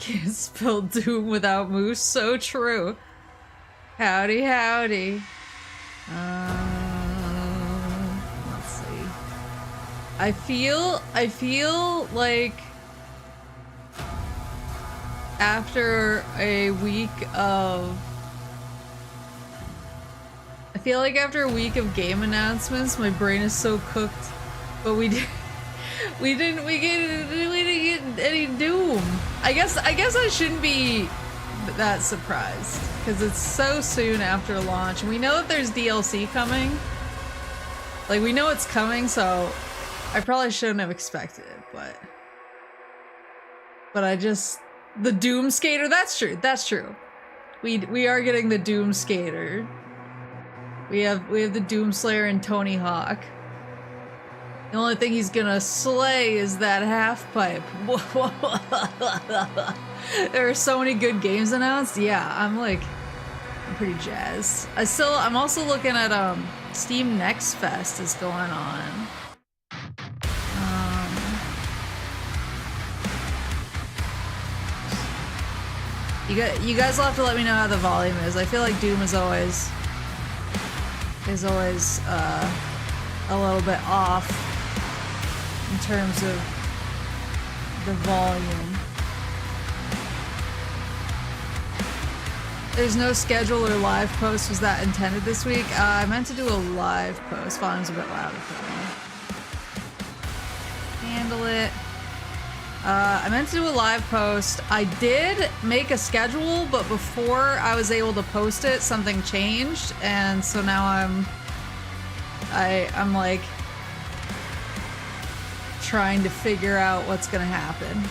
Can't spell Doom without Moose. So true. Howdy, howdy. Let's see. I feel like after a week of game announcements, my brain is so cooked. But we didn't get any Doom. I guess I shouldn't be that surprised because it's so soon after launch. We know that there's DLC coming. Like, we know it's coming, so I probably shouldn't have expected it, but I just, the Doom Skater, that's true. We are getting the Doom Skater. We have the Doom Slayer and Tony Hawk. The only thing he's gonna slay is that half pipe. There are so many good games announced. Yeah, I'm pretty jazzed. I'm also looking at Steam Next Fest is going on. You guys will have to let me know how the volume is. I feel like Doom is always a little bit off in terms of the volume. There's no schedule or live post. Was that intended this week? I meant to do a live post. Volume's a bit louder for me. Handle it. I meant to do a live post. I did make a schedule, but before I was able to post it, something changed, and so now I'm like trying to figure out what's gonna happen.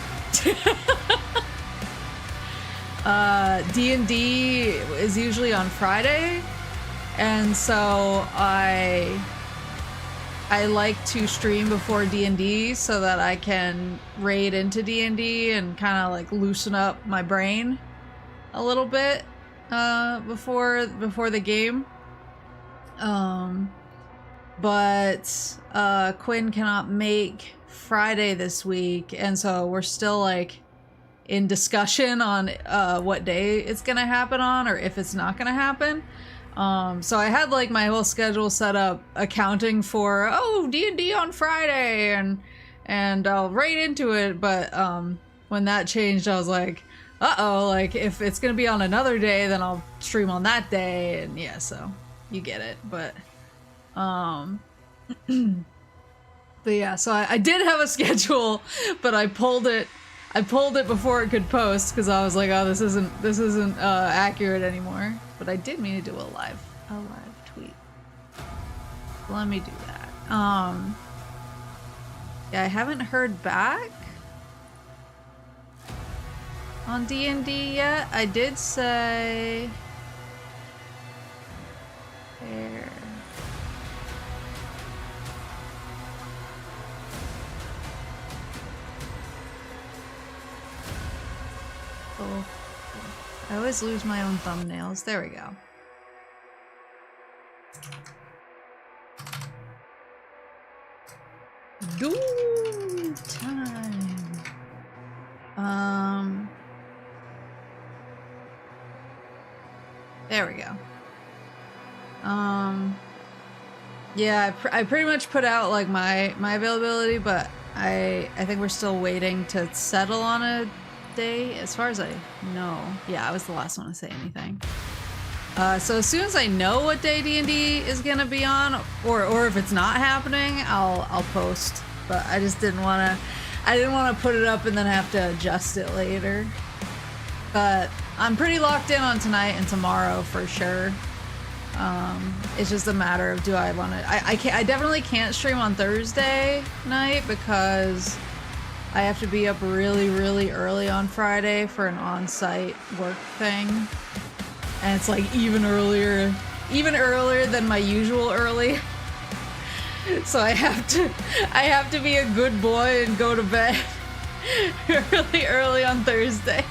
D&D is usually on Friday, and so I like to stream before D&D so that I can raid into D&D and kind of like loosen up my brain a little bit before the game. But Quinn cannot make Friday this week, and so we're still like in discussion on what day it's gonna happen on, or if it's not gonna happen. So I had like my whole schedule set up accounting for, oh, D&D on Friday and I'll raid into it, but when that changed, I was like, uh-oh, like if it's gonna be on another day, then I'll stream on that day, and yeah, so you get it. But but yeah, so I did have a schedule, but I pulled it before it could post because I was like, oh, this isn't accurate anymore. But I did mean to do a live tweet. Let me do that. Yeah, I haven't heard back on D&D yet. I did say there. Oh, I always lose my own thumbnails. There we go. Doom time. There we go. Yeah, I pretty much put out like my availability, but I think we're still waiting to settle on a day, as far as I know. Yeah, I was the last one to say anything. So as soon as I know what day D&D is gonna be on, or if it's not happening, I'll post. But I just didn't wanna put it up and then have to adjust it later. But I'm pretty locked in on tonight and tomorrow for sure. It's just a matter of, do I want to? I definitely can't stream on Thursday night because I have to be up really, really early on Friday for an on-site work thing. And it's like even earlier than my usual early. So I have to be a good boy and go to bed really early on Thursday.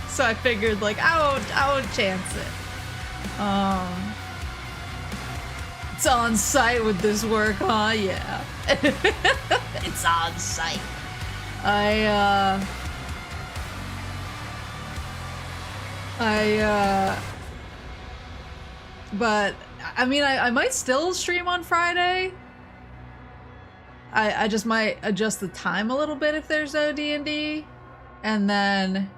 So I figured like I won't chance it. It's on site with this work, huh? Yeah. It's on site. But I mean, I might still stream on Friday. I just might adjust the time a little bit if there's no D&D. And then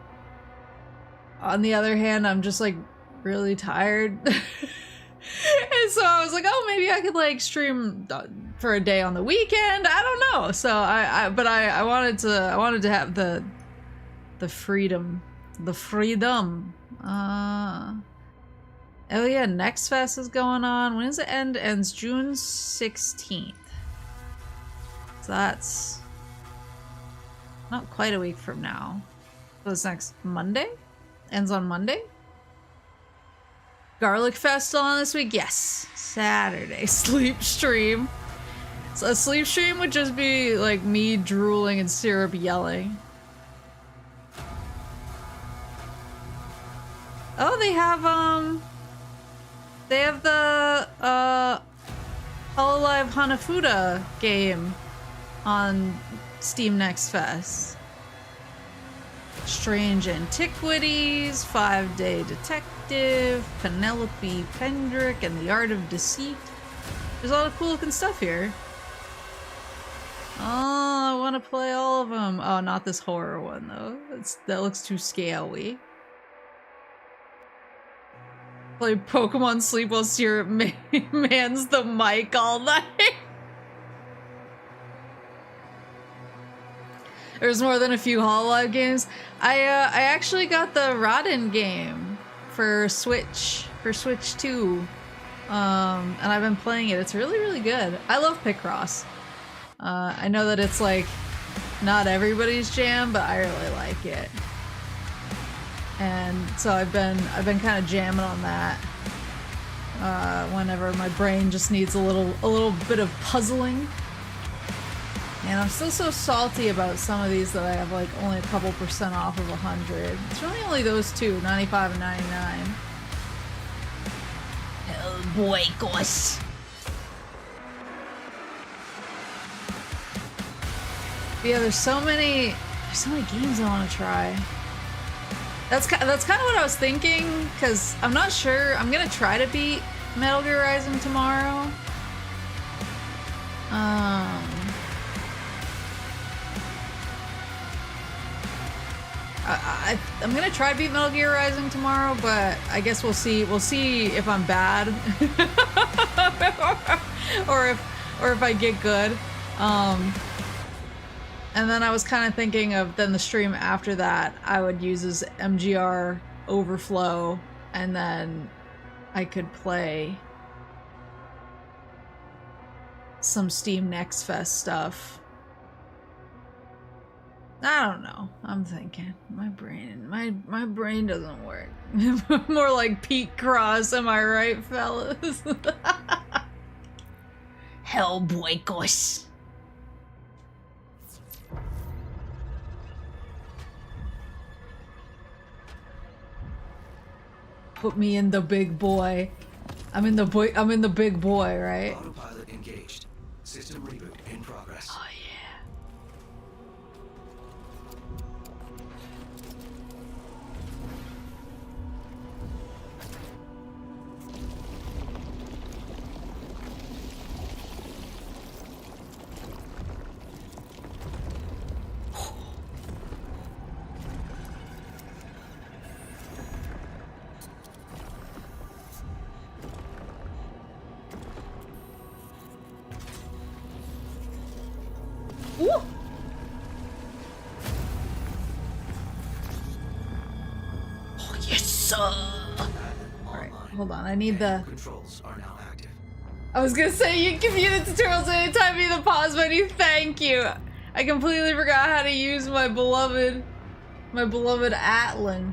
on the other hand, I'm just like really tired. And so I was like, oh, maybe I could like stream for a day on the weekend. I don't know. So I wanted to have the freedom. Oh yeah, Next Fest is going on. When does it end? Ends June 16th. So that's not quite a week from now. So it's next Monday? Ends on Monday? Garlic Fest still on this week? Yes. Saturday. Sleep stream. So a sleep stream would just be like me drooling and syrup yelling. Oh, they have the Hololive Hanafuda game on Steam Next Fest. Strange Antiquities, 5-Day Detective, Penelope Pendrick, and the Art of Deceit. There's a lot of cool looking stuff here. Oh, I want to play all of them. Oh, not this horror one though. That looks too scary. Play Pokemon Sleep while Syrup mans the mic all night. There's more than a few Hololive games. I actually got the Rodden game for Switch 2. And I've been playing it. It's really, really good. I love Picross. I know that it's like not everybody's jam, but I really like it. And so I've been kind of jamming on that whenever my brain just needs a little bit of puzzling. And I'm still so salty about some of these that I have like only a couple % off of 100. It's really only those two, 95 and 99. Oh boy, gosh. Yeah, there's so many games I want to try. That's kind of what I was thinking, because I'm not sure. I'm gonna try to beat Metal Gear Rising tomorrow. I'm gonna try to beat Metal Gear Rising tomorrow, but I guess we'll see. We'll see if I'm bad, or if I get good. And then I was kind of thinking of then the stream after that I would use as MGR overflow, and then I could play some Steam Next Fest stuff. I don't know. I'm thinking my brain doesn't work. More like Pete Cross, am I right, fellas? Hellboy gosh. Put me in the big boy. I'm in the big boy, right? Autopilot engaged. System reboot in progress. Oh yeah. Ooh. Oh yes, sir. Alright, hold on. I need the controls are now active. I was gonna say you can view the tutorials anytime via the pause menu. Thank you. I completely forgot how to use my beloved Atlan.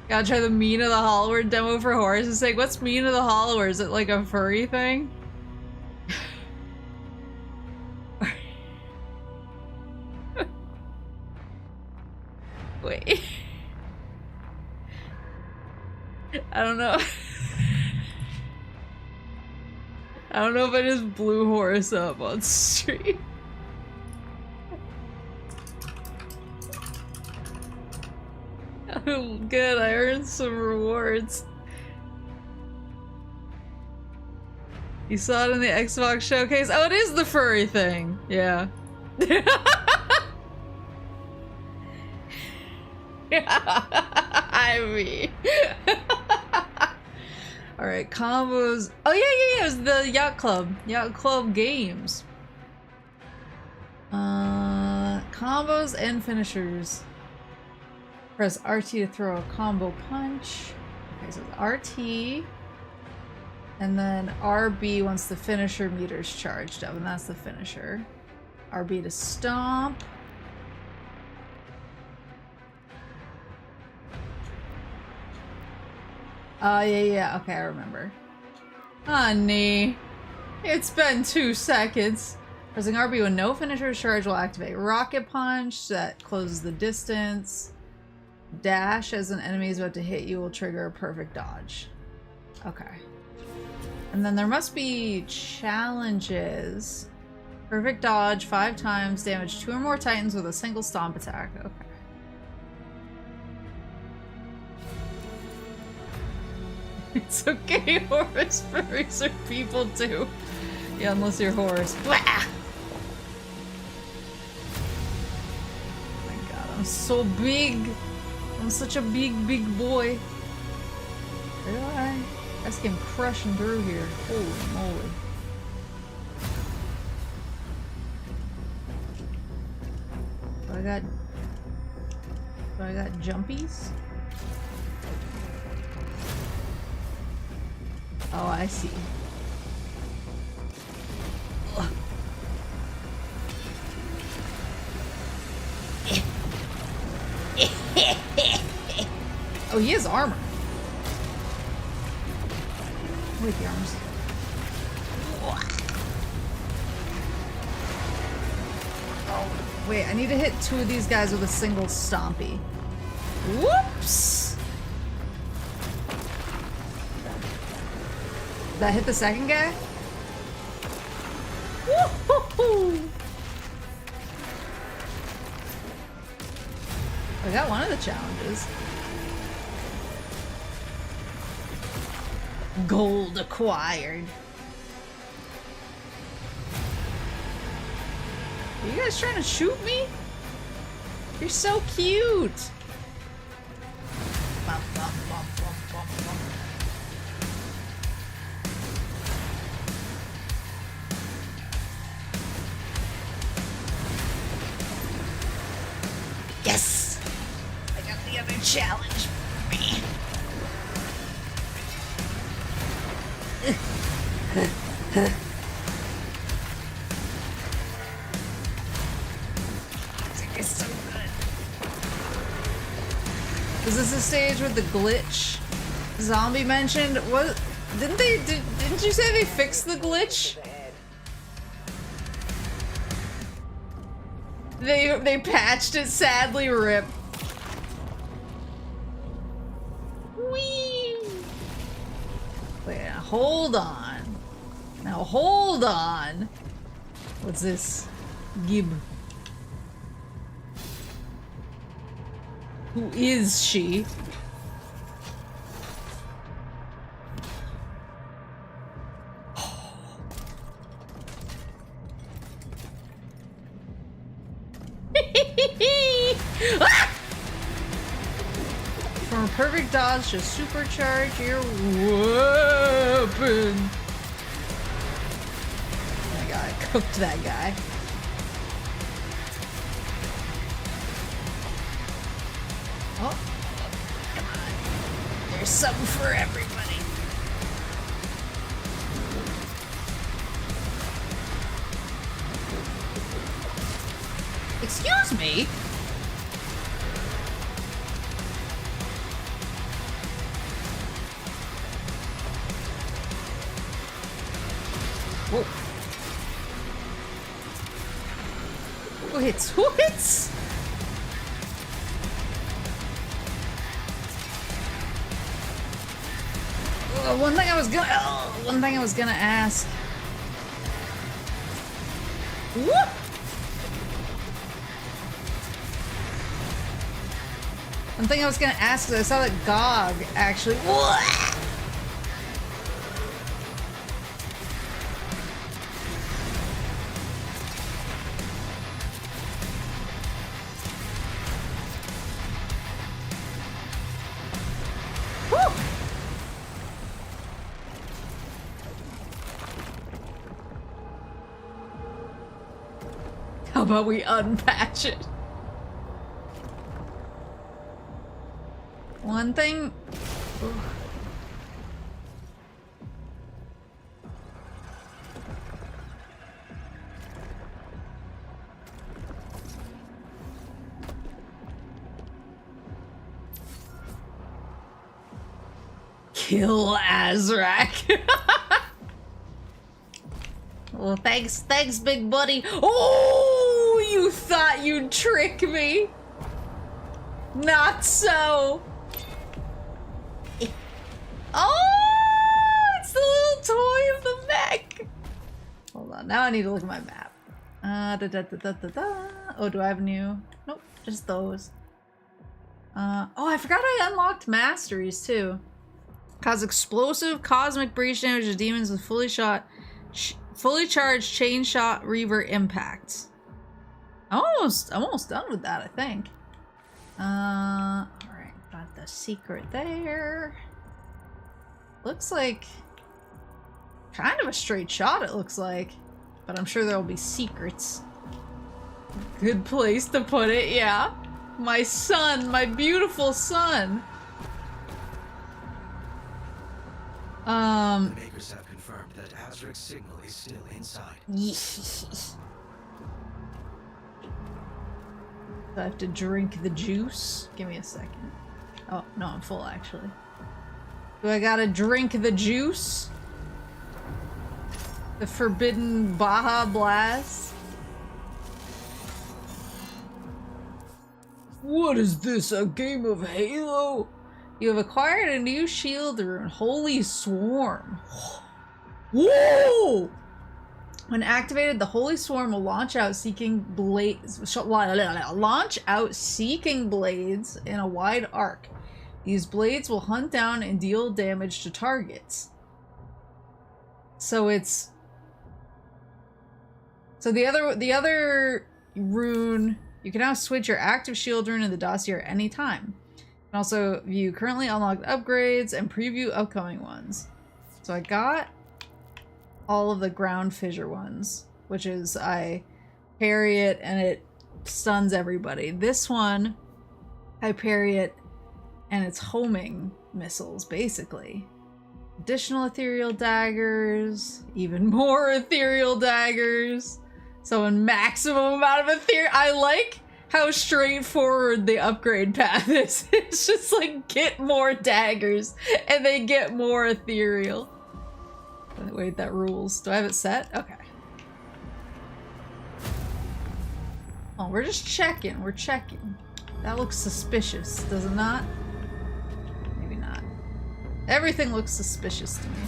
Gotta try the Mean of the Hollower demo for Horace's sake. What's Mean of the Hollower? Is it like a furry thing? Wait. I don't know. I don't know if I just blew Horace up on stream. Good, I earned some rewards. You saw it in the Xbox showcase? Oh, it is the furry thing. Yeah. I mean. Alright, combos. Oh, yeah. It was the Yacht Club. Yacht Club games. Combos and finishers. Press RT to throw a combo punch. Okay, so it's RT. And then RB once the finisher meter's charged up, and that's the finisher. RB to stomp. Oh, yeah. Okay, I remember. Honey, it's been 2 seconds. Pressing RB when no finisher is charged will activate Rocket Punch that closes the distance. Dash as an enemy is about to hit you will trigger a perfect dodge. Okay. And then there must be challenges. Perfect dodge 5 times, damage 2 or more titans with a single stomp attack. Okay. It's okay, horse furries are people too. Yeah, unless you're horse. Blah! Oh my god, I'm so big. I'm such a big boy. That's getting crushing through here. Holy moly. Do I got jumpies? Oh, I see. Ugh. Oh, he has armor. Wait, the armor's... Oh, wait, I need to hit 2 of these guys with a single stompy. Whoops! Did that hit the second guy? Woohoo! I got one of the challenges. Gold acquired. Are you guys trying to shoot me? You're so cute. Bum, bum, bum, bum, bum, bum. Yes! I got the other challenge for me. It's so good. Is this the stage with the glitch zombie mentioned? What? Didn't you say they fixed the glitch? They patched it, sadly, rip. Whee! Wait, now hold on. Now hold on. What's this? Gib. Who is she? Ah! From a perfect dodge to supercharge your weapon. Oh my god, I cooked that guy. Oh, come on. There's something for everybody. Excuse me? Whoa. Who hits? Who hits? One thing I was gonna ask. Whoop! One thing I was gonna ask is I saw that GOG actually. How about we unpatch it? One thing. Ooh. Kill Azrak. Well, thanks, big buddy. Oh, you thought you'd trick me. Not so. Oh, it's the little toy of the mech. Hold on, now I need to look at my map. Oh, do I have new? Nope, just those. Oh, I forgot I unlocked masteries too. Cause explosive cosmic breach damage to demons with fully charged chain shot revert impacts. I'm almost done with that, I think. Alright, got the secret there. Looks like kind of a straight shot, it looks like. But I'm sure there'll be secrets. Good place to put it, yeah. My son, my beautiful son. The makers have confirmed that Azrak's signal is still inside. Do I have to drink the juice? Give me a second. Oh, no, I'm full actually. Do I gotta drink the juice? The forbidden Baja Blast? What is this, a game of Halo? You have acquired a new shield rune, Holy Swarm. Whoa! When activated, the Holy Swarm will launch out seeking blades in a wide arc. These blades will hunt down and deal damage to targets. So it's the other rune, you can now switch your active shield rune in the dossier at any time. You can also view currently unlocked upgrades and preview upcoming ones. So I got all of the ground fissure ones, which is I parry it and it stuns everybody. This one, I parry it and it's homing missiles, basically. Additional ethereal daggers, even more ethereal daggers. So a maximum amount of ethereal. I like how straightforward the upgrade path is. It's just like get more daggers and they get more ethereal. Wait, that rules. Do I have it set? Okay. Oh, we're just checking. We're checking. That looks suspicious, does it not? Maybe not. Everything looks suspicious to me.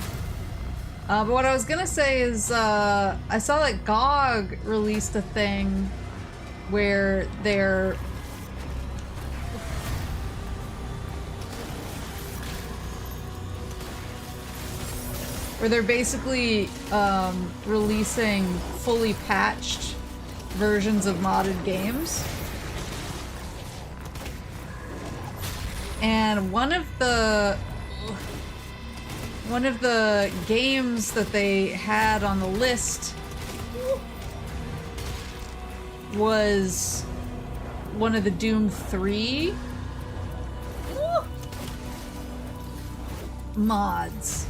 But what I was gonna say is, I saw that GOG released a thing where they're basically releasing fully patched versions of modded games. And one of the games that they had on the list was one of the Doom 3 mods.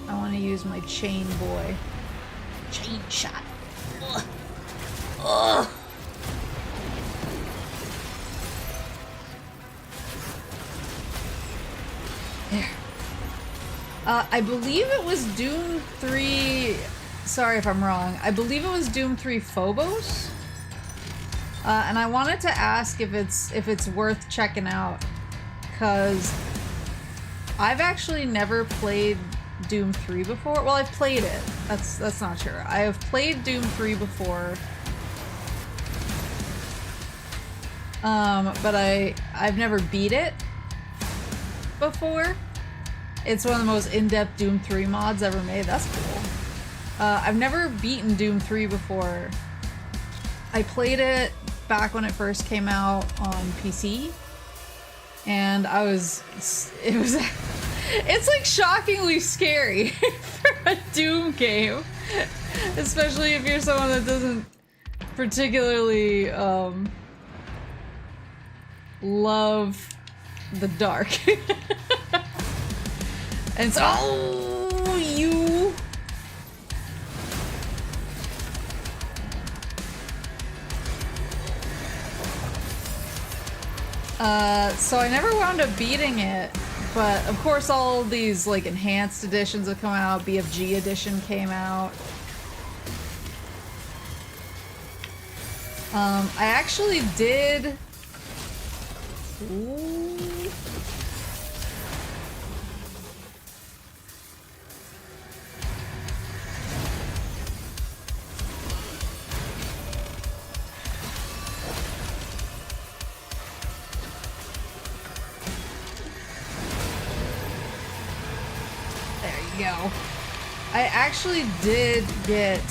I want to use my chain boy. Chain shot. Ugh. Ugh. There. I believe it was Doom 3. Sorry if I'm wrong. I believe it was Doom 3 Phobos. And I wanted to ask if it's worth checking out, because I've actually never played Doom 3 before. Well, I've played it. That's not true. I have played Doom 3 before. But I've never beat it before. It's one of the most in-depth Doom 3 mods ever made. That's cool. I've never beaten Doom 3 before. I played it back when it first came out on PC. And it's like shockingly scary for a Doom game. Especially if you're someone that doesn't particularly, love the dark. And so, oh, you. So I never wound up beating it, but of course all these like enhanced editions have come out. BFG edition came out. I actually did. Ooh. There you go. I actually did get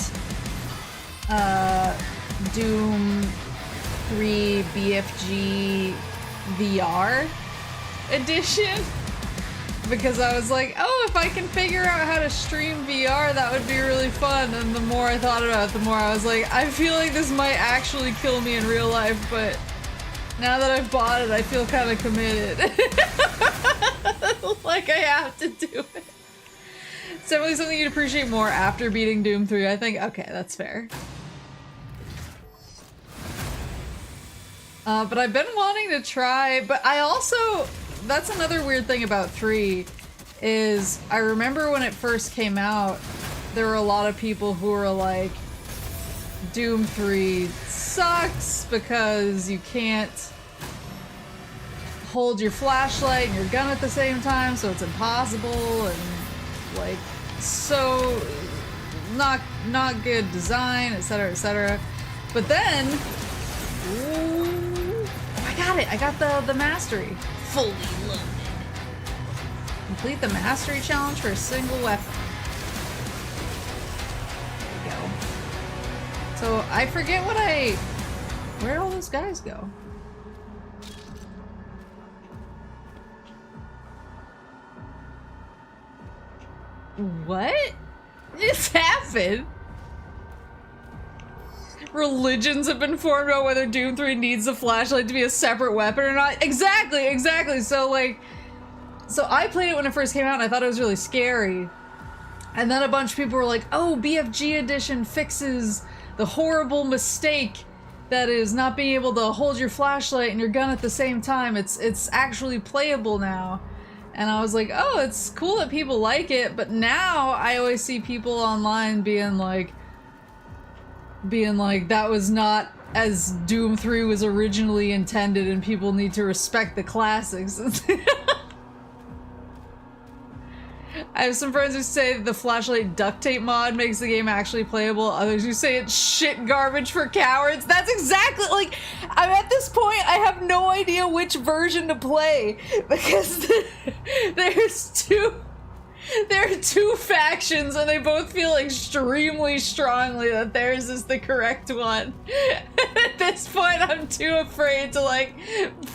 Doom 3 BFG VR edition because I was like, oh, if I can figure out how to stream VR, that would be really fun. And the more I thought about it, the more I was like, I feel like this might actually kill me in real life, but now that I've bought it, I feel kind of committed. Like I have to do it. It's definitely something you'd appreciate more after beating Doom 3, I think. Okay, that's fair. But I've been wanting to try, but I also, that's another weird thing about 3, is I remember when it first came out, there were a lot of people who were like, Doom 3 sucks because you can't hold your flashlight and your gun at the same time, so it's impossible, and like, so not good design, etc., etc. But then, ooh, I got the mastery. Fully loaded. Complete the mastery challenge for a single weapon. There you go. So I forget where'd all those guys go? What just happened? Religions have been formed about whether Doom 3 needs a flashlight to be a separate weapon or not. Exactly. So like, so I played it when it first came out and I thought it was really scary. And then a bunch of people were like, oh, BFG edition fixes the horrible mistake that is not being able to hold your flashlight and your gun at the same time. It's actually playable now. And I was like, oh, it's cool that people like it, but now I always see people online being like, that was not as Doom 3 was originally intended and people need to respect the classics. I have some friends who say the flashlight duct tape mod makes the game actually playable. Others who say it's shit garbage for cowards. That's exactly, like, I'm at this point, I have no idea which version to play because there are two factions and they both feel extremely strongly that theirs is the correct one. At this point, I'm too afraid to, like,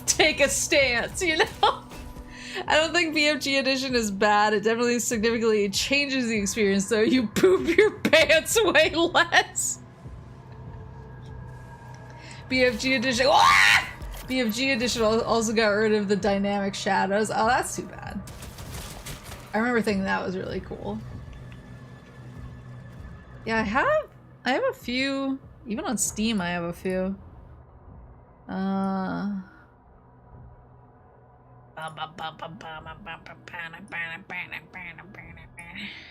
take a stance, you know? I don't think BFG edition is bad. It definitely significantly changes the experience, though. You poop your pants way less. BFG edition. Ah! BFG edition also got rid of the dynamic shadows. Oh, that's too bad. I remember thinking that was really cool. Yeah, I have a few. Even on Steam, I have a few.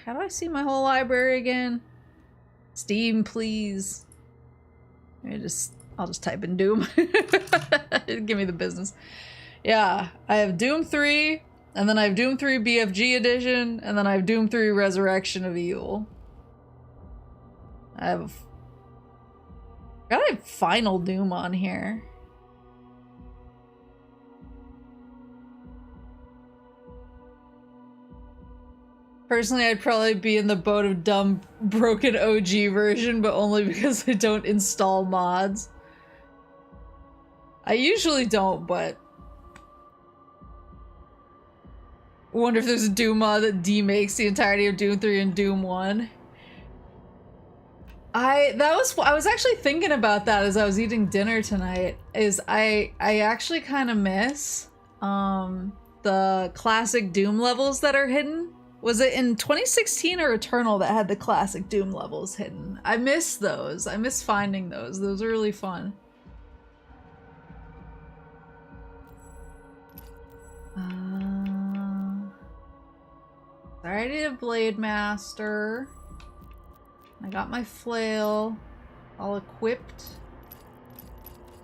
How do I see my whole library again? Steam, please. I'll just type in Doom. Give me the business. Yeah, I have Doom 3, And then I have Doom 3 BFG Edition, and then I have Doom 3 Resurrection of Evil. Gotta have Final Doom on here. Personally, I'd probably be in the boat of dumb, broken OG version, but only because I don't install mods. I usually don't, but... I wonder if there's a Doom mod that demakes the entirety of Doom 3 and Doom 1. I was actually thinking about that as I was eating dinner tonight, I actually kind of miss the classic Doom levels that are hidden. Was it in 2016 or Eternal that had the classic Doom levels hidden? I miss those. I miss finding those. Those are really fun. I already did Blade Master. I got my flail all equipped.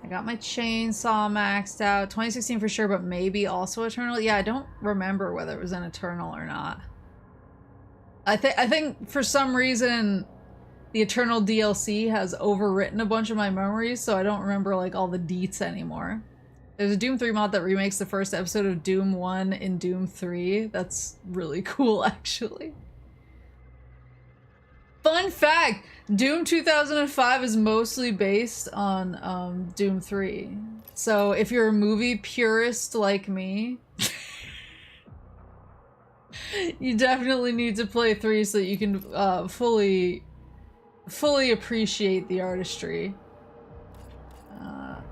I got my chainsaw maxed out. 2016 for sure, but maybe also Eternal. Yeah, I don't remember whether it was in Eternal or not. I think for some reason the Eternal DLC has overwritten a bunch of my memories, so I don't remember like all the deets anymore. There's a Doom 3 mod that remakes the first episode of Doom 1 in Doom 3. That's really cool, actually. Fun fact! Doom 2005 is mostly based on Doom 3. So if you're a movie purist like me, you definitely need to play 3 so that you can fully appreciate the artistry.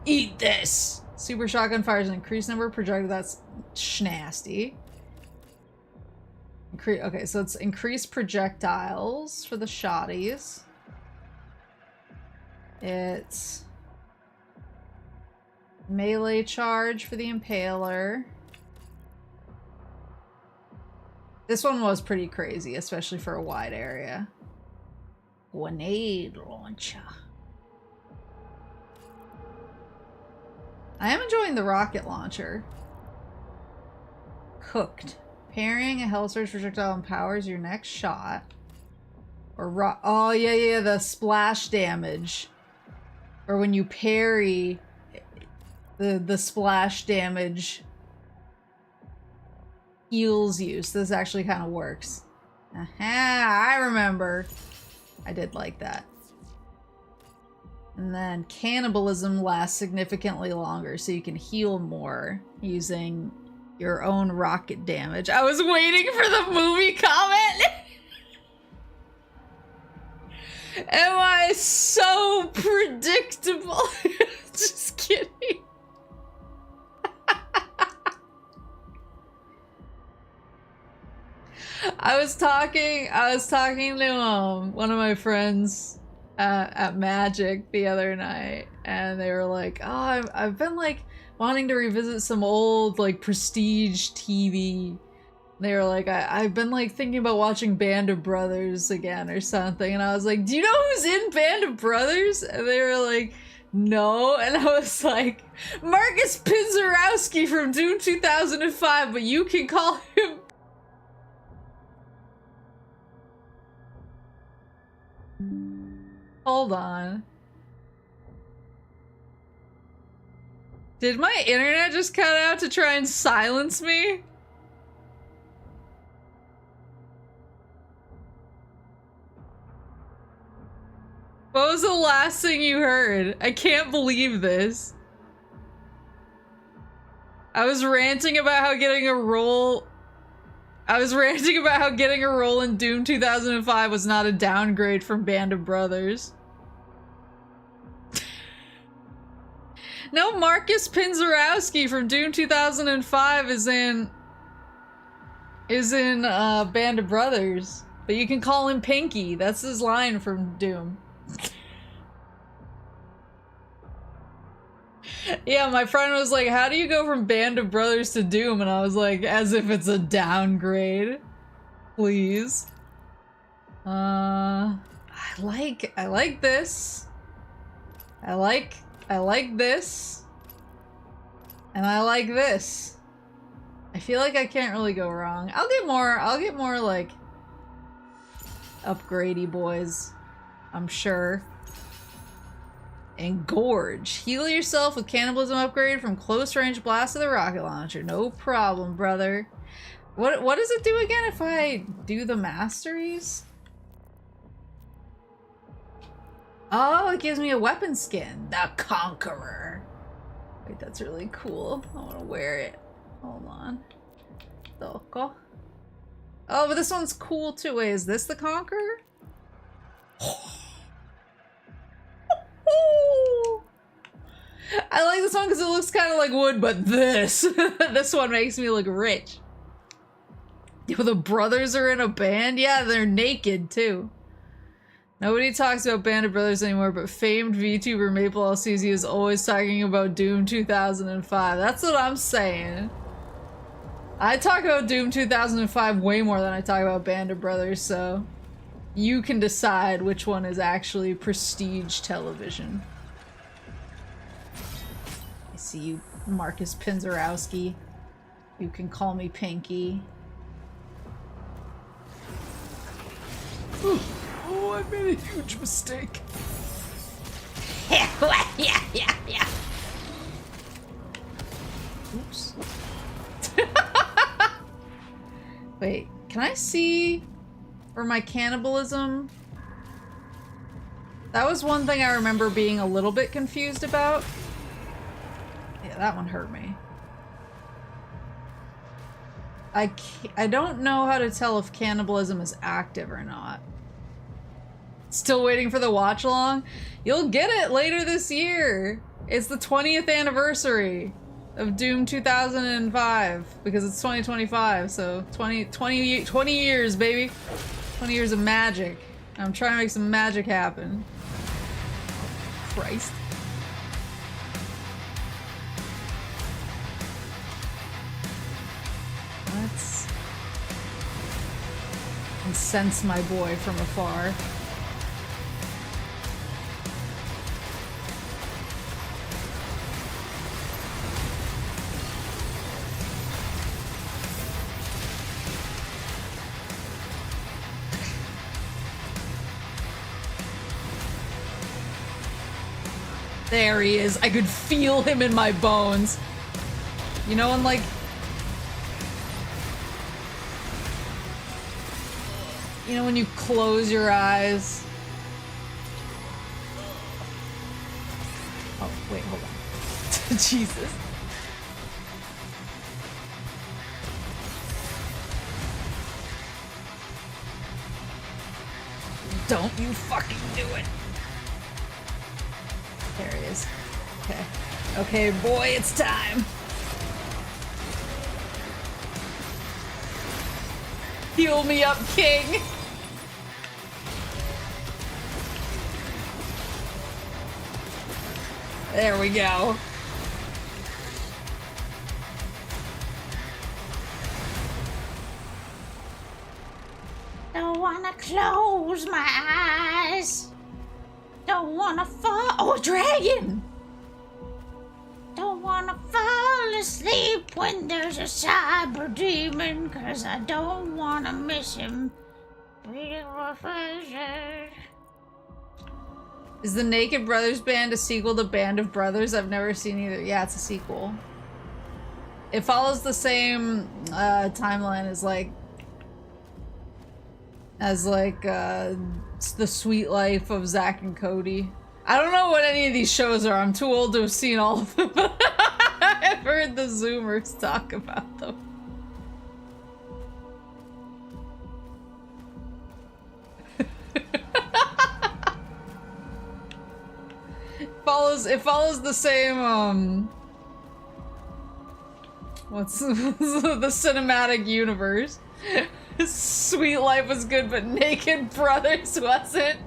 Eat this! Super Shotgun fires an increased number of projectiles. That's schnasty. Okay, so it's increased projectiles for the shotties. It's melee charge for the impaler. This one was pretty crazy, especially for a wide area. Grenade launcher. I am enjoying the rocket launcher. Cooked. Parrying a hell surge projectile empowers your next shot. Or oh yeah, the splash damage. Or when you parry, the splash damage heals you. So this actually kind of works. Aha, I remember. I did like that. And then cannibalism lasts significantly longer, so you can heal more using your own rocket damage. I was waiting for the movie comment! Am I so predictable? Just kidding. I was talking to one of my friends at Magic the other night, and they were like, oh, I've been like wanting to revisit some old like prestige TV. They were like, I've been like thinking about watching Band of Brothers again or something, and I was like, do you know who's in Band of Brothers? And they were like, no. And I was like, Marcus Pinzerowski from Doom 2005, but you can call him. Hold on. Did my internet just cut out to try and silence me? What was the last thing you heard? I can't believe this. I was ranting about how getting a role in Doom 2005 was not a downgrade from Band of Brothers. No, Marcus Pinzerowski from Doom 2005 is in Band of Brothers. But you can call him Pinky. That's his line from Doom. Yeah, my friend was like, how do you go from Band of Brothers to Doom? And I was like, as if it's a downgrade. Please. I like this. I like this. And I like this. I feel like I can't really go wrong. I'll get more like upgradey boys, I'm sure. Engorge. Heal yourself with cannibalism upgrade from close range blast of the rocket launcher. No problem, brother. What does it do again if I do the masteries? Oh, it gives me a weapon skin. The Conqueror. Wait, that's really cool. I want to wear it. Hold on. Doko. Oh, but this one's cool too. Wait, is this the Conqueror? I like this one because it looks kind of like wood, but this this one makes me look rich. Yo, the brothers are in a band? Yeah, they're naked too. Nobody talks about Band of Brothers anymore, but famed VTuber Maple Alcesia is always talking about Doom 2005. That's what I'm saying. I talk about Doom 2005 way more than I talk about Band of Brothers, so you can decide which one is actually prestige television. I see you, Marcus Pinzerowski. You can call me Pinky. Oh, I made a huge mistake. Yeah. Oops. Wait, can I see for my cannibalism? That was one thing I remember being a little bit confused about. Yeah, that one hurt me. I don't know how to tell if cannibalism is active or not. Still waiting for the watch along? You'll get it later this year. It's the 20th anniversary of Doom 2005 because it's 2025, so 20 years, baby. 20 years of magic. I'm trying to make some magic happen. Christ. Let's sense my boy from afar. There he is. I could feel him in my bones. You know, and like... You know when you close your eyes? Oh, wait, hold on. Jesus. Don't you fucking do it. There he is. Okay. Okay, boy, it's time. Heal me up, king. There we go. Don't wanna close my eyes. Don't wanna fall. Oh, a dragon! Don't wanna fall asleep when there's a cyber demon, 'cause I don't wanna miss him. Is the Naked Brothers Band a sequel to Band of Brothers? I've never seen either. Yeah, it's a sequel. It follows the same timeline as The Sweet Life of Zack and Cody. I don't know what any of these shows are. I'm too old to have seen all of them. I've heard the Zoomers talk about them. It follows the same what's the cinematic universe. Sweet Life was good, but Naked Brothers wasn't.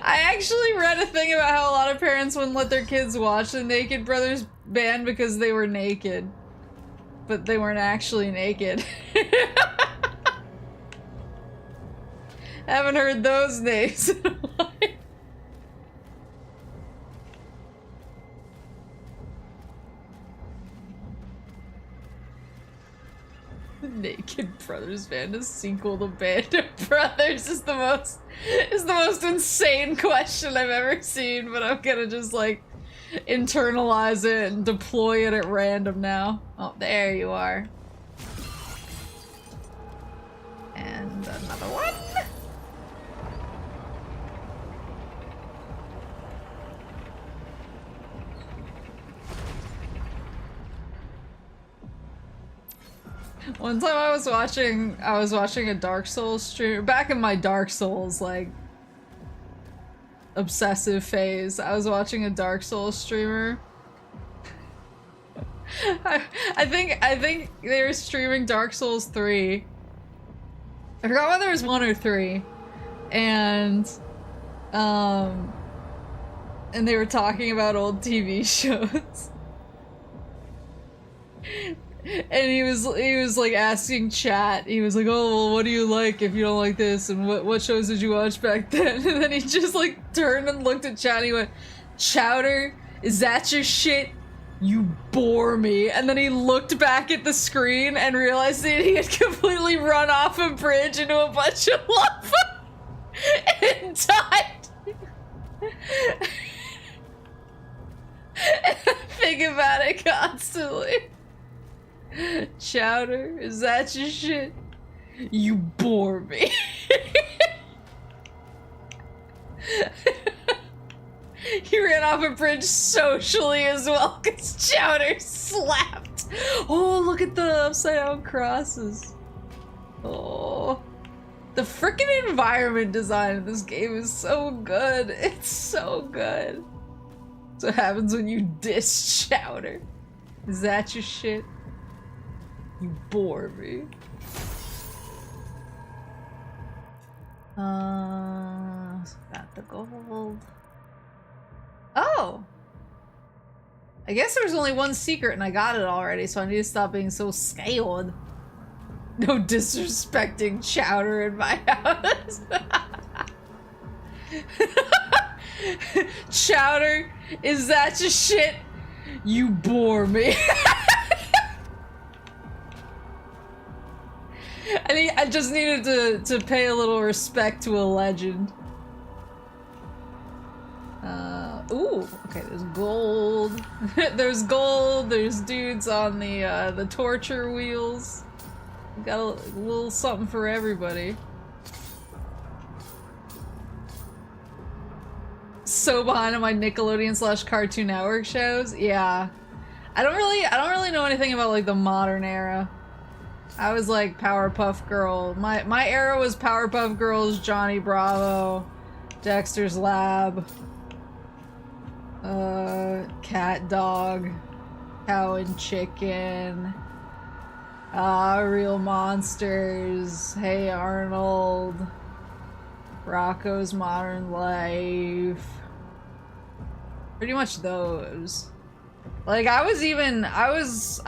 I actually read a thing about how a lot of parents wouldn't let their kids watch the Naked Brothers Band because they were naked. But they weren't actually naked. I haven't heard those names in a while. Naked Brothers Band, a sequel to Band of Brothers is the most insane question I've ever seen, but I'm gonna just like internalize it and deploy it at random now. Oh, there you are. And another one. One time I was watching a Dark Souls stream back in my Dark Souls like obsessive phase. I was watching a Dark Souls streamer. I think they were streaming Dark Souls 3. I forgot whether it was 1 or 3. And they were talking about old TV shows. And he was like asking chat. He was like, "Oh, well, what do you like if you don't like this? And what shows did you watch back then?" And then he just like turned and looked at chat and he went, "Chowder, is that your shit? You bore me." And then he looked back at the screen and realized that he had completely run off a bridge into a bunch of lava and died. And I think about it constantly. Chowder, is that your shit? You bore me. He ran off a bridge socially as well because Chowder slapped. Oh, look at the upside down crosses. Oh. The frickin' environment design in this game is so good. It's so good. That's what happens when you diss Chowder. Is that your shit? You bore me. Got the gold. Oh! I guess there's only one secret and I got it already, so I need to stop being so scared. No disrespecting Chowder in my house. Chowder, is that your shit? You bore me. I just needed to pay a little respect to a legend. Ooh, okay, there's gold. There's gold, there's dudes on the torture wheels. Got a little something for everybody. So behind on my Nickelodeon / Cartoon Network shows. Yeah. I don't really know anything about like the modern era. I was like Powerpuff Girl. My era was Powerpuff Girls, Johnny Bravo, Dexter's Lab, Cat Dog, Cow and Chicken, Real Monsters, Hey Arnold, Rocco's Modern Life. Pretty much those. Like I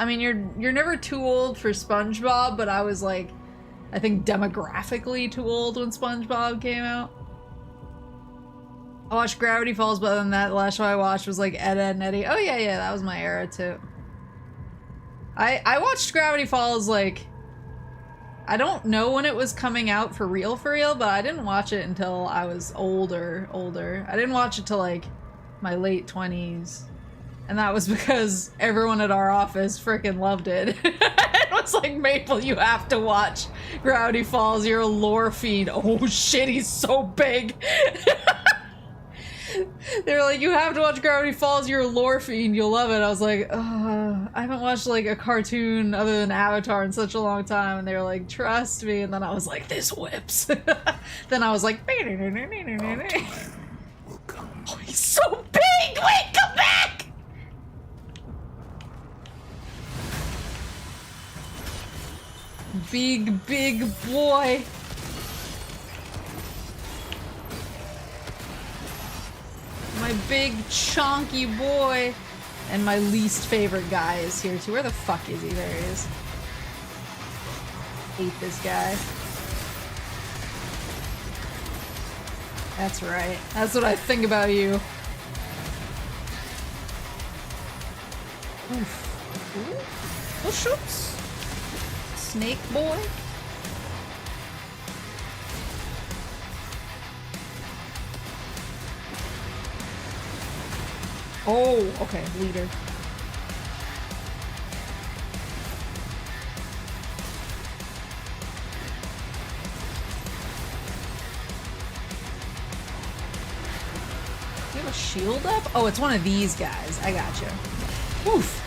mean you're never too old for SpongeBob, but I was like I think demographically too old when SpongeBob came out. I watched Gravity Falls, but other than that, the last show I watched was like Ed, Edd and Eddy. Oh yeah, that was my era too. I watched Gravity Falls like I don't know when it was coming out for real, but I didn't watch it until I was older. I didn't watch it till like my late 20s. And that was because everyone at our office freaking loved it. It was like, Maple, you have to watch Gravity Falls, you're a lore fiend. Oh shit, he's so big. They were like, you have to watch Gravity Falls, you're a lore fiend, you'll love it. I was like, I haven't watched like a cartoon other than Avatar in such a long time. And they were like, trust me. And then I was like, this whips. Then I was like, oh, he's so big! Wait, come back! Big boy. My big chonky boy. And my least favorite guy is here too. Where the fuck is he? There he is. Hate this guy. That's right. That's what I think about you. Oof. Ooh. Oh, shoots. snake boy. Oh, okay, leader. You have a shield up? Oh, it's one of these guys. I gotcha. Oof.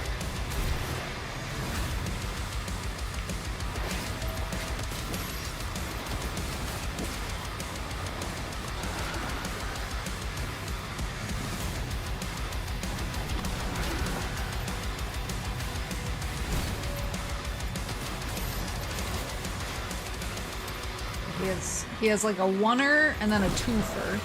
He has like a oneer and then a twofer.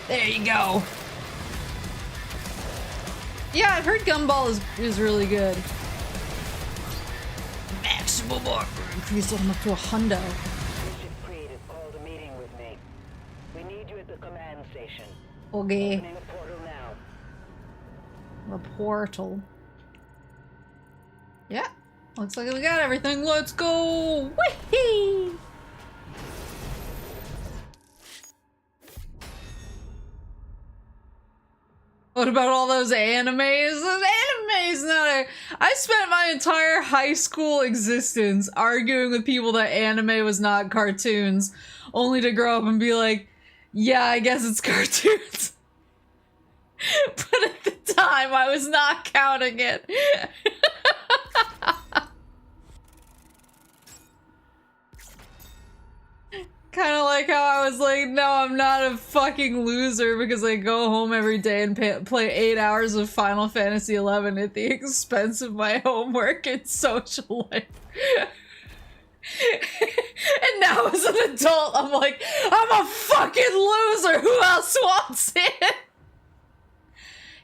There you go. Yeah, I've heard Gumball is really good. Maximum armor increase him up to 100. Bishop Creed has called a meeting with me. We need you at the command station. Okay. Opening a portal now. A portal. Yeah. Looks like we got everything. Let's go! Whee! What about all those animes? Those animes not I spent my entire high school existence arguing with people that anime was not cartoons, only to grow up and be like, yeah, I guess it's cartoons. But at the time, I was not counting it. Kind of like how I was like, no, I'm not a fucking loser because I go home every day and play 8 hours of Final Fantasy XI at the expense of my homework and social life. And now as an adult, I'm like, I'm a fucking loser! Who else wants it?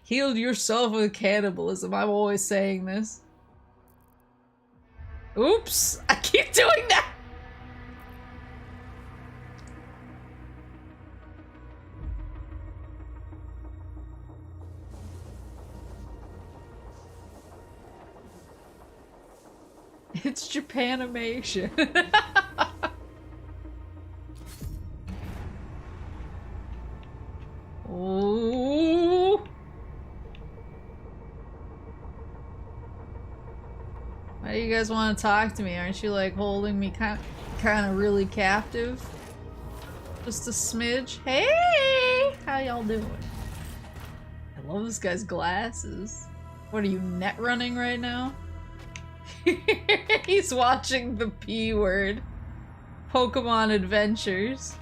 Heal yourself with cannibalism. I'm always saying this. Oops! I keep doing that! It's Japanimation. Oh. Why do you guys want to talk to me? Aren't you like holding me kind of really captive? Just a smidge. Hey, how y'all doing? I love this guy's glasses. What are you, net running right now? He's watching the P word. Pokemon Adventures.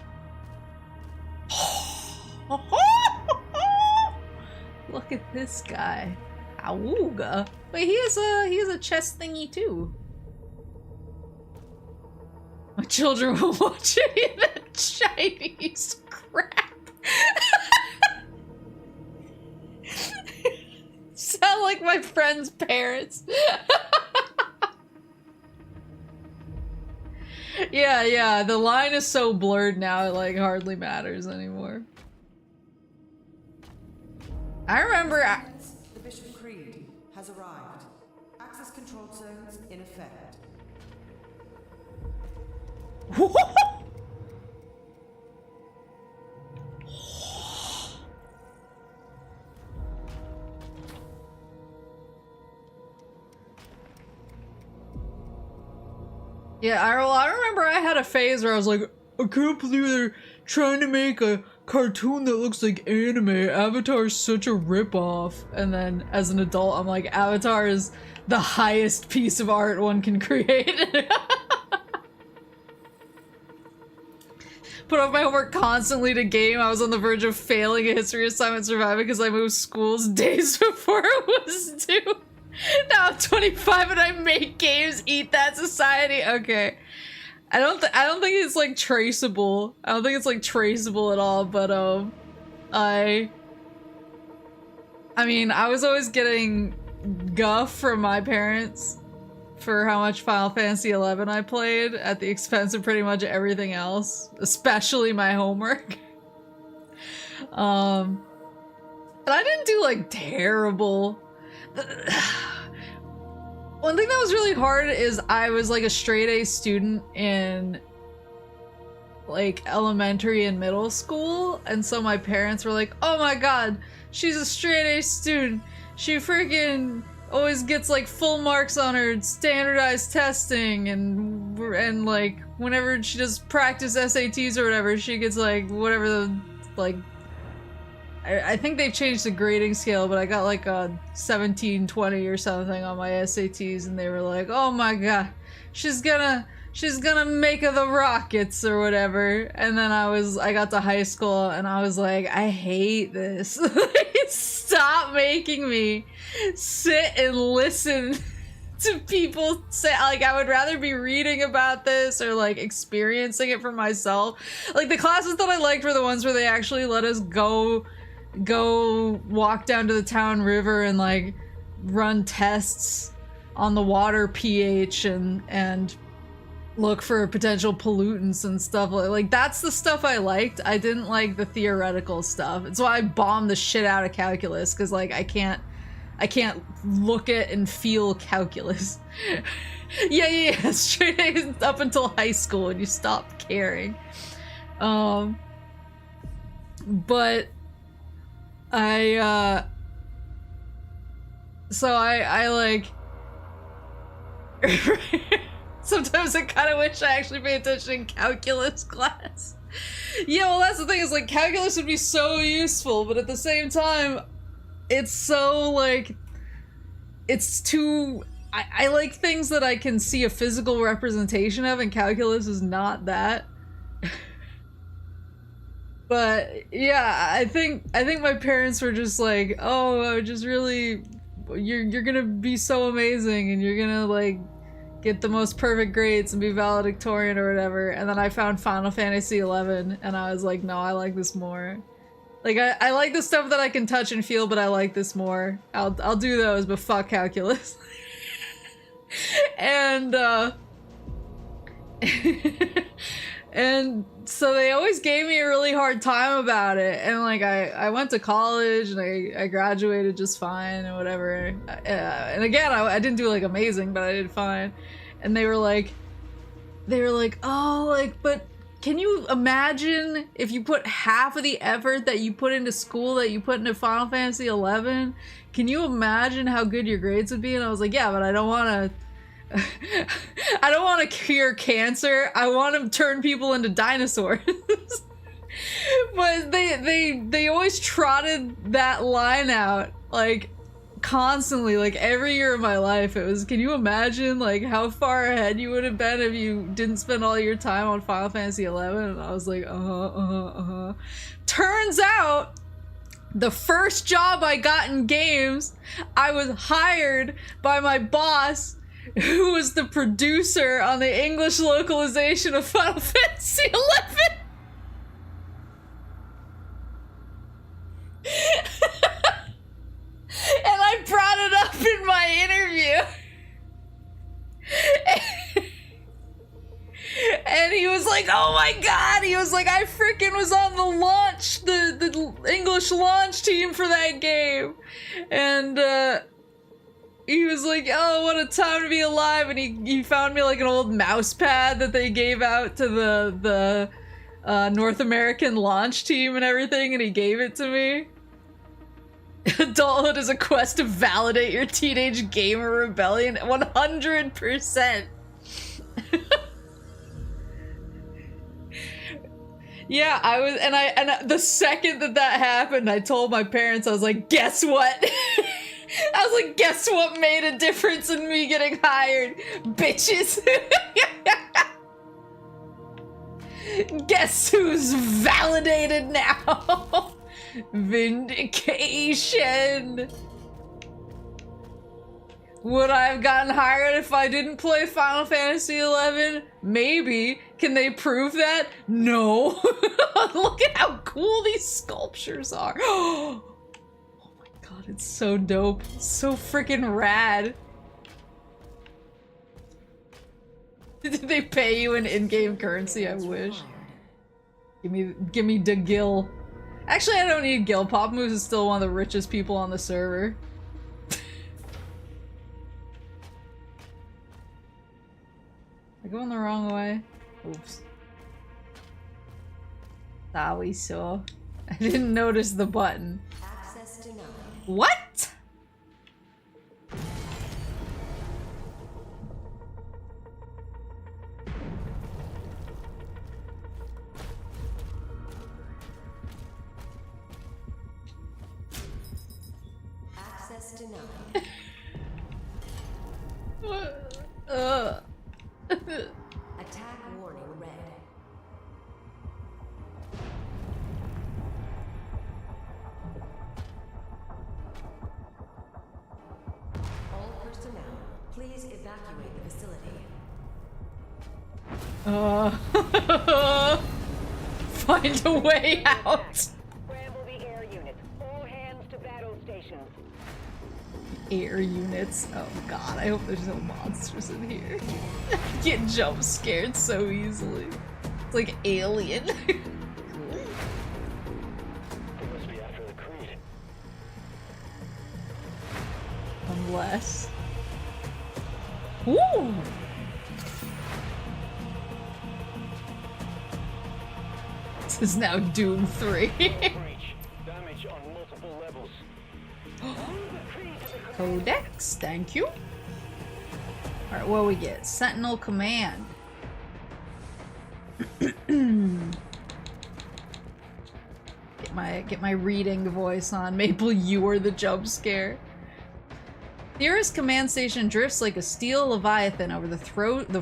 Look at this guy. Awooga. Wait, he has a chest thingy too. My children will watch any of that Chinese crap. Sound like my friend's parents. Yeah, the line is so blurred now it like hardly matters anymore. I remember The Bishop Creed has arrived. Access control zones in effect. Yeah, I remember I had a phase where I was like, I can't believe they're trying to make a cartoon that looks like anime. Avatar is such a ripoff. And then as an adult, I'm like, Avatar is the highest piece of art one can create. Put off my homework constantly to game. I was on the verge of failing a history assignment surviving because I moved schools days before it was due. Now I'm 25 and I make games, eat that society. Okay. I don't think it's like traceable. I don't think it's like traceable at all, but I I mean, I was always getting guff from my parents for how much Final Fantasy XI I played at the expense of pretty much everything else, especially my homework. And I didn't do like terrible. One thing that was really hard is I was like a straight A student in like elementary and middle school, and so my parents were like, oh my god, she's a straight A student. She freaking always gets like full marks on her standardized testing, and like whenever she does practice SATs or whatever, she gets like whatever the like I think they've changed the grading scale, but I got like a 1720 or something on my SATs, and they were like, oh my god, she's gonna make the rockets or whatever. And then I got to high school and I was like, I hate this. Stop making me sit and listen to people say, like, I would rather be reading about this or like experiencing it for myself. Like the classes that I liked were the ones where they actually let us go walk down to the town river and like run tests on the water pH and look for potential pollutants and stuff. Like that's the stuff I liked. I didn't like the theoretical stuff. It's why I bombed the shit out of calculus, because like I can't look at and feel calculus. yeah straight A's up until high school and you stop caring. But I like sometimes I kind of wish I actually paid attention in calculus class. Yeah, well that's the thing, is like calculus would be so useful, but at the same time it's so like it's too I like things that I can see a physical representation of, and calculus is not that. But yeah, I think my parents were just like, oh, just really, you're gonna be so amazing and you're gonna like get the most perfect grades and be valedictorian or whatever. And then I found Final Fantasy XI and I was like, no, I like this more. Like I like the stuff that I can touch and feel, but I like this more. I'll do those, but fuck calculus. And and so they always gave me a really hard time about it, and like I went to college and I graduated just fine and whatever, and again I didn't do like amazing, but I did fine. And they were like, oh, like, but can you imagine if you put half of the effort that you put into school that you put into Final Fantasy XI? Can you imagine how good your grades would be? And I was like, yeah, but I don't want to cure cancer. I want to turn people into dinosaurs. But they always trotted that line out like constantly, like every year of my life. It was, can you imagine like how far ahead you would have been if you didn't spend all your time on Final Fantasy XI? And I was like, Turns out the first job I got in games, I was hired by my boss, who was the producer on the English localization of Final Fantasy XI. And I brought it up in my interview. And he was like, oh my god, he was like, I freaking was on the launch, the English launch team for that game. And he was like, oh, what a time to be alive. And he found me like an old mouse pad that they gave out to the North American launch team and everything, and he gave it to me. Adulthood is a quest to validate your teenage gamer rebellion. 100%. Yeah, I was, and the second that happened, I told my parents, I was like, guess what? I was like, guess what made a difference in me getting hired? Bitches. Guess who's validated now? Vindication. Would I have gotten hired if I didn't play Final Fantasy XI? Maybe. Can they prove that? No. Look at how cool these sculptures are. Oh my god, it's so dope. So freaking rad. Did they pay you in in-game currency? I wish. Give me the Gil. Actually, I don't need Gil. Pop Moose is still one of the richest people on the server. I going the wrong way? Oops. Sorry, so I didn't notice the button. Access denied. What? Access denied. Attack warning red. All personnel, please evacuate the facility. Find a way out. Scramble the air units. All hands to battle stations. Air units. Oh god, I hope there's no monsters in here. Get jump scared so easily. It's like Alien. They must be after the Creed. Unless. Woo! This is now Doom 3. Breach. Damage on multiple levels. Codex, thank you. Alright, what do we get? Sentinel command. Get my reading voice on. Maple, you are the jump scare. Nearest command station drifts like a steel leviathan over the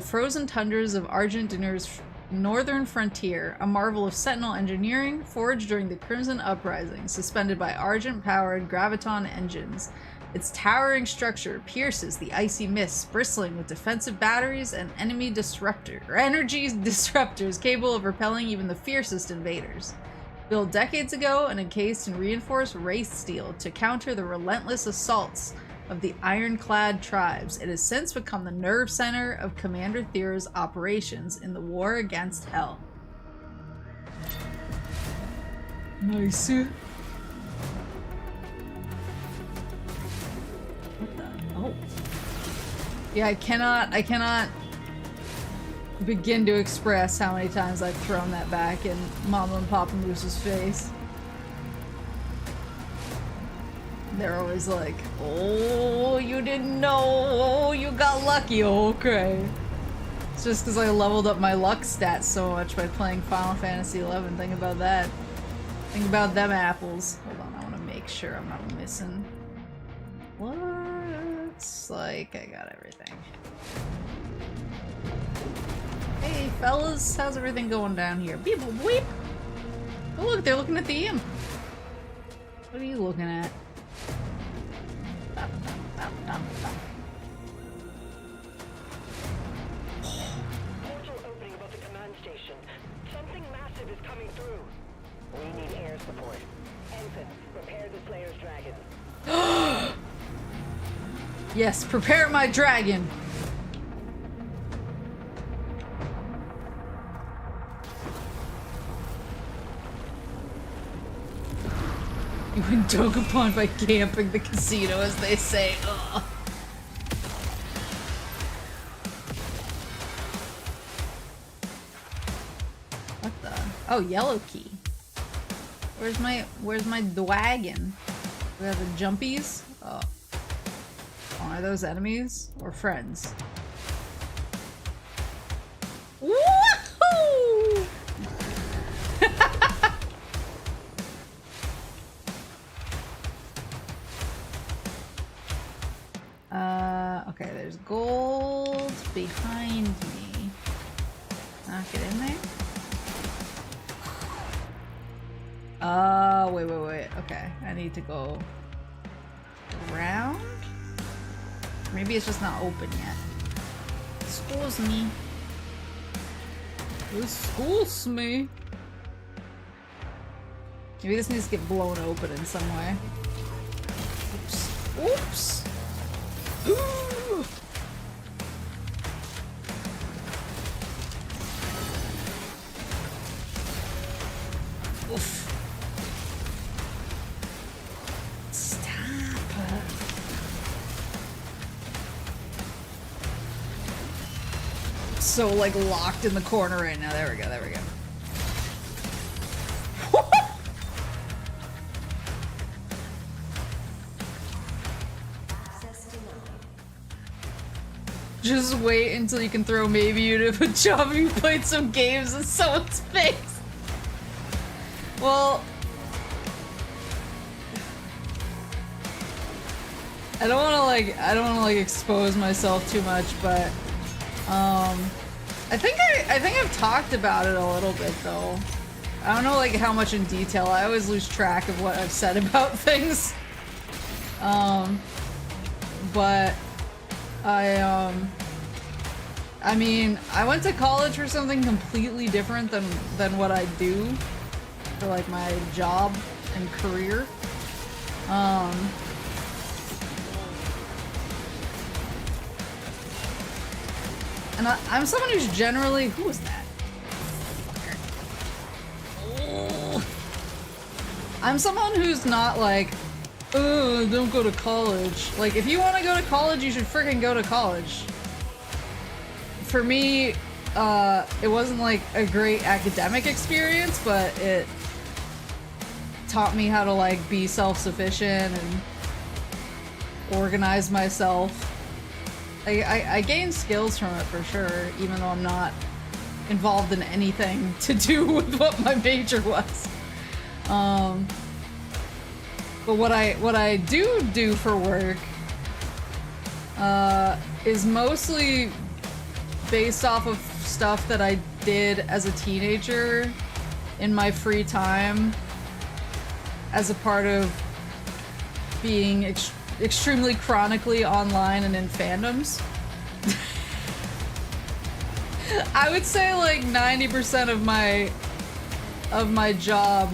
frozen tundras of Argentina's northern frontier, a marvel of Sentinel engineering forged during the Crimson Uprising, suspended by Argent-powered graviton engines. Its towering structure pierces the icy mists, bristling with defensive batteries and energy disruptors capable of repelling even the fiercest invaders. Built decades ago and encased in reinforced wraith steel to counter the relentless assaults of the ironclad tribes, it has since become the nerve center of Commander Thera's operations in the war against Hell. Nice. What the? Oh. Yeah, I cannot begin to express how many times I've thrown that back in Mama and Papa Moose's face. They're always like, oh, you didn't know, oh, you got lucky, okay. It's just because I leveled up my luck stats so much by playing Final Fantasy XI. Think about that. Think about them apples. Hold on, I want to make sure I'm not missing. Looks like I got everything. Hey, fellas, how's everything going down here? Beep, boop, weep. Oh, look, they're looking at the imp. What are you looking at? Portal opening above the command station. Something massive is coming through. We need air support. Ensign, prepare the Slayer's dragon. Yes, prepare my dragon. You were dug upon by camping the casino, as they say. Ugh. What the? Oh, yellow key. Where's my wagon? Do we have the jumpies? Oh. Oh, are those enemies or friends? Woohoo! Okay, there's gold behind me. Knock it in there. Wait. Okay, I need to go around? Maybe it's just not open yet. Excuse me. Excuse me. Maybe this needs to get blown open in some way. Oops. Ooh. Oof. So like locked in the corner right now. There we go, there we go. Just wait until you can throw maybe you to a job if you played some games in someone's face. Well, I don't want to like expose myself too much, but I think I've talked about it a little bit though. I don't know like how much in detail. I always lose track of what I've said about things. But I mean, I went to college for something completely different than what I do for like my job and career. And I'm someone who's generally... Who was that? Oh. I'm someone who's not like, oh, don't go to college. Like, if you want to go to college, you should freaking go to college. For me, it wasn't like a great academic experience, but it taught me how to like be self-sufficient and organize myself. I gained skills from it for sure, even though I'm not involved in anything to do with what my major was. But what I do for work is mostly based off of stuff that I did as a teenager in my free time as a part of being extremely chronically online and in fandoms. I would say like 90% of my job,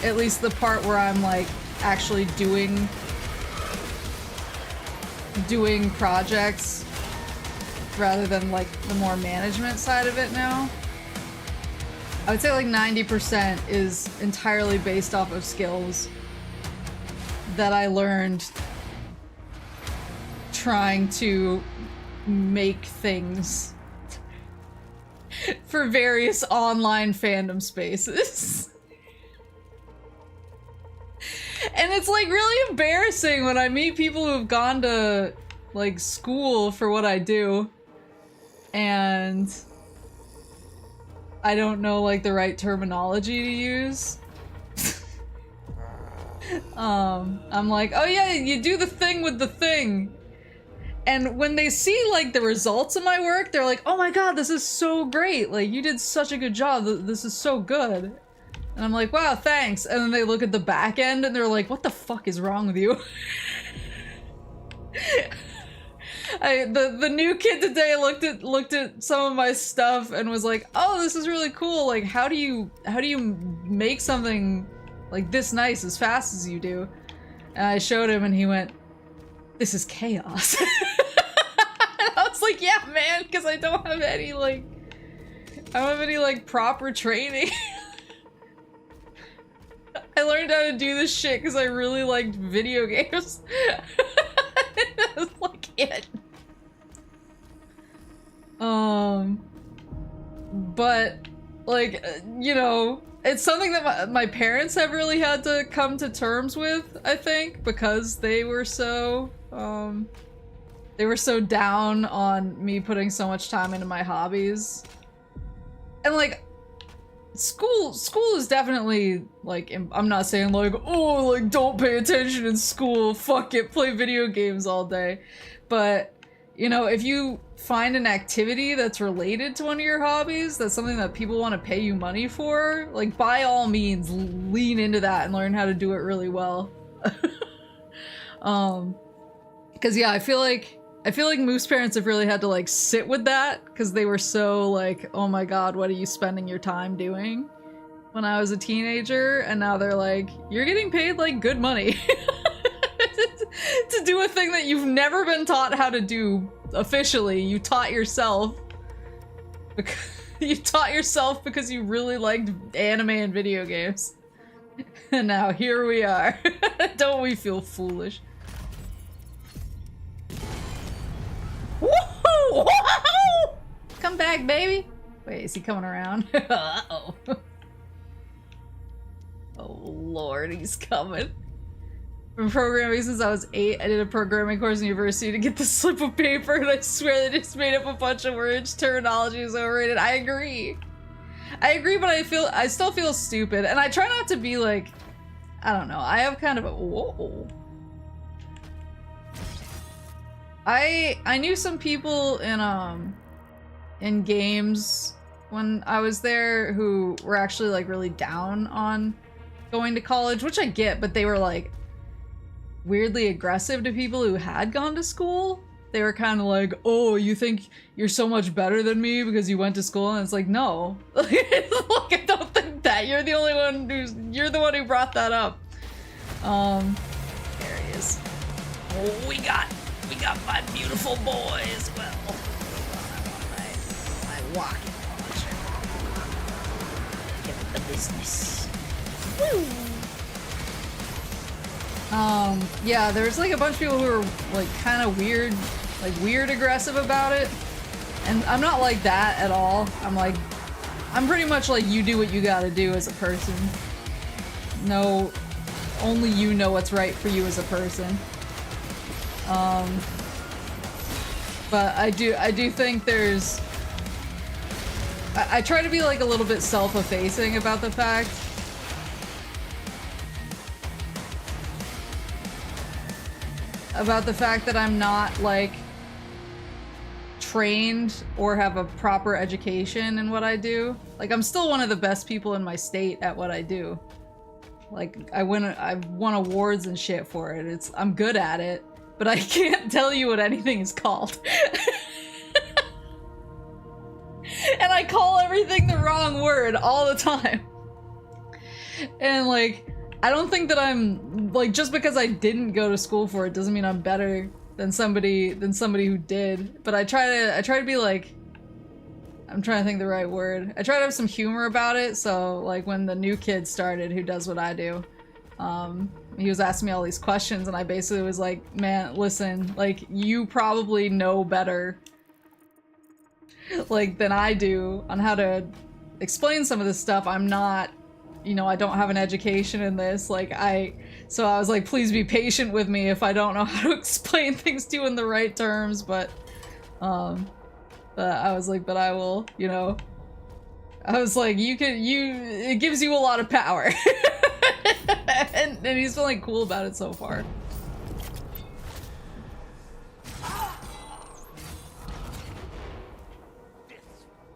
at least the part where I'm like actually doing projects rather than like the more management side of it now. I would say like 90% is entirely based off of skills that I learned trying to make things for various online fandom spaces. And it's like really embarrassing when I meet people who've gone to like school for what I do and I don't know like the right terminology to use. I'm like, oh yeah, you do the thing with the thing. And when they see like the results of my work, they're like, oh my god, this is so great. Like you did such a good job. This is so good. And I'm like, wow, thanks. And then they look at the back end and they're like, what the fuck is wrong with you? The new kid today looked at some of my stuff and was like, oh, this is really cool. Like, how do you make something like this nice as fast as you do? And I showed him and he went, this is chaos. And I was like, yeah, man, because I don't have any proper training. I learned how to do this shit because I really liked video games. That's like it. But like, you know, it's something that my parents have really had to come to terms with, I think, because they were so down on me putting so much time into my hobbies. And like, school is definitely like, I'm not saying like, oh, like don't pay attention in school, fuck it, play video games all day. But, you know, if you find an activity that's related to one of your hobbies, that's something that people want to pay you money for, like by all means lean into that and learn how to do it really well. Because yeah, I feel like Moose parents have really had to like sit with that because they were so like, oh my god, what are you spending your time doing? when I was a teenager, and now they're like, you're getting paid like good money to do a thing that you've never been taught how to do officially. You taught yourself. You taught yourself because you really liked anime and video games. And now here we are. Don't we feel foolish? Woohoo! Woohoo! Come back, baby. Wait, is he coming around? Uh-oh. Oh lord, he's coming. Been programming since I was 8. I did a programming course in university to get the slip of paper, and I swear they just made up a bunch of words. Terminology is overrated. I agree. I agree, but I still feel stupid, and I try not to be like, I don't know. I have kind of a whoa. I knew some people in games when I was there who were actually like really down on going to college, which I get, but they were like weirdly aggressive to people who had gone to school. They were kind of like, oh, you think you're so much better than me because you went to school? And it's like, no. Look, I don't think that. You're the only one you're the one who brought that up. There he is. Oh, we got my beautiful boy as well. My walking launcher. Get the business. Woo! Yeah, there's like a bunch of people who are like kind of weird aggressive about it. And I'm not like that at all. I'm pretty much like, you do what you gotta do as a person. No, only you know what's right for you as a person. But I do think there's... I try to be like a little bit self-effacing about the fact that I'm not like trained or have a proper education in what I do. Like, I'm still one of the best people in my state at what I do. Like, I've won awards and shit for it. I'm good at it, but I can't tell you what anything is called. And I call everything the wrong word all the time. And like, I don't think that I'm like, just because I didn't go to school for it doesn't mean I'm better than somebody who did. But I try to be like, I'm trying to think the right word. I try to have some humor about it. So like when the new kid started who does what I do, he was asking me all these questions, and I basically was like, man, listen, like, you probably know better like than I do on how to explain some of this stuff. I'm not, you know, I don't have an education in this. Like, so I was like, please be patient with me if I don't know how to explain things to you in the right terms, but I was like, but I will, you know. I was like, it gives you a lot of power. and he's been like cool about it so far.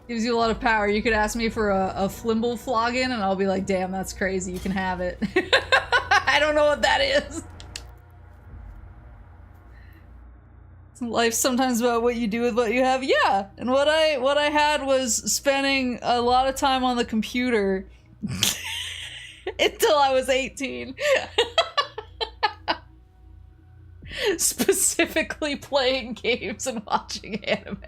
Gives you a lot of power. You could ask me for a flimble flogging and I'll be like, damn, that's crazy, you can have it. I don't know what that is. Life's sometimes about what you do with what you have. Yeah, and what I had was spending a lot of time on the computer until I was 18. Specifically playing games and watching anime.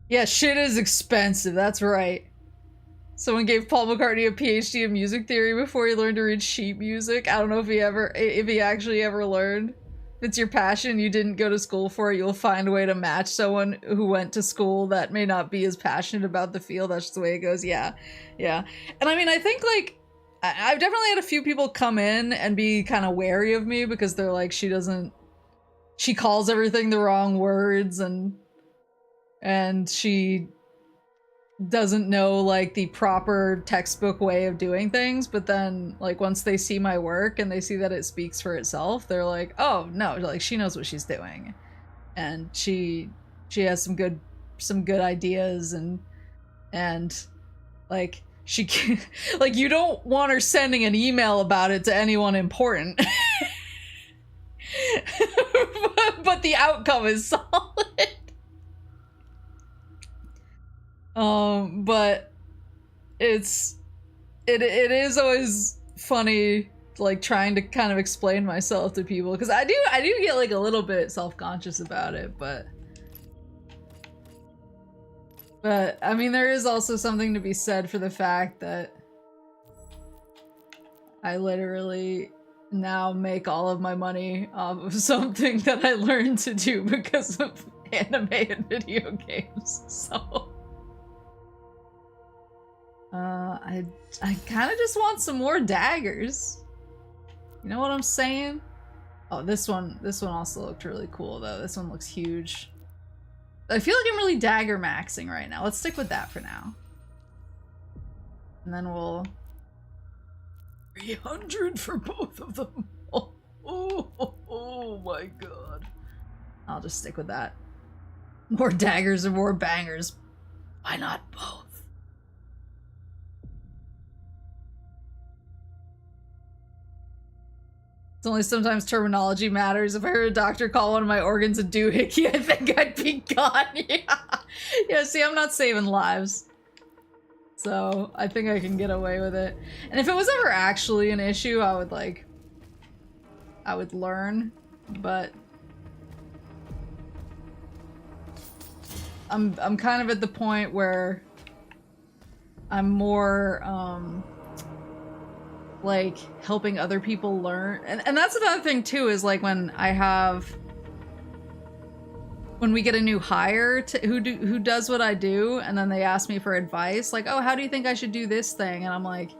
Yeah, shit is expensive, that's right. Someone gave Paul McCartney a PhD in music theory before he learned to read sheet music. I don't know if he actually ever learned. If it's your passion, you didn't go to school for it, you'll find a way to match someone who went to school that may not be as passionate about the field. That's just the way it goes. Yeah. Yeah. And I mean, I think like, I've definitely had a few people come in and be kind of wary of me because they're like, she calls everything the wrong words and she doesn't know like the proper textbook way of doing things, but then like once they see my work and they see that it speaks for itself, they're like, oh no, like she knows what she's doing and she has some good ideas and like she can, like, you don't want her sending an email about it to anyone important. but the outcome is solid. But it is always funny, like, trying to kind of explain myself to people, because I do get like a little bit self-conscious about it, but I mean, there is also something to be said for the fact that I literally now make all of my money off of something that I learned to do because of anime and video games, so I kind of just want some more daggers. You know what I'm saying? Oh, this one also looked really cool though. This one looks huge. I feel like I'm really dagger maxing right now. Let's stick with that for now. And then we'll 300 for both of them. Oh my god. I'll just stick with that. More daggers or more bangers. Why not both? It's only sometimes terminology matters. If I heard a doctor call one of my organs a doohickey, I think I'd be gone. Yeah, see, I'm not saving lives. So, I think I can get away with it. And if it was ever actually an issue, I would learn, but I'm kind of at the point where I'm more, like, helping other people learn. And that's another thing, too, is, like, when we get a new hire who does what I do, and then they ask me for advice, like, oh, how do you think I should do this thing? And I'm like,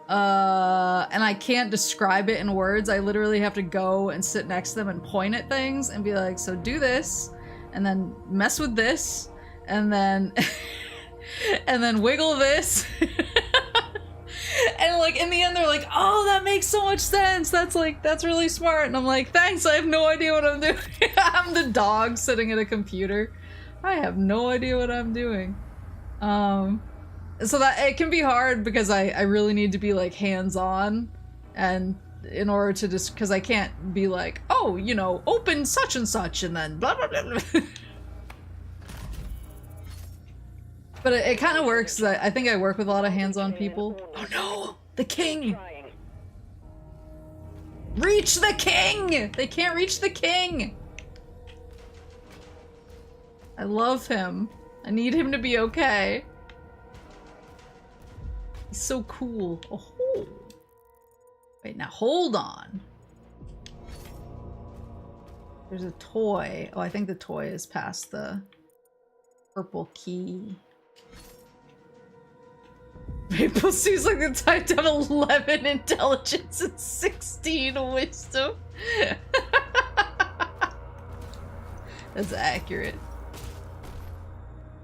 and I can't describe it in words. I literally have to go and sit next to them and point at things and be like, so do this, and then mess with this, and then, and then wiggle this. And like in the end they're like, oh, that makes so much sense, that's really smart. And I'm like, thanks, I have no idea what I'm doing. I'm the dog sitting at a computer. I have no idea what I'm doing. So that it can be hard because I really need to be like hands-on, and in order to just, because I can't be like, oh, you know, open such and such and then blah blah blah blah. But it kind of works. I think I work with a lot of hands-on people. Oh no! The king! Reach the king! They can't reach the king! I love him. I need him to be okay. He's so cool. Oh. Wait, now hold on. There's a toy. Oh, I think the toy is past the purple key. Maple seems like the type to have 11 intelligence and 16 wisdom. That's accurate.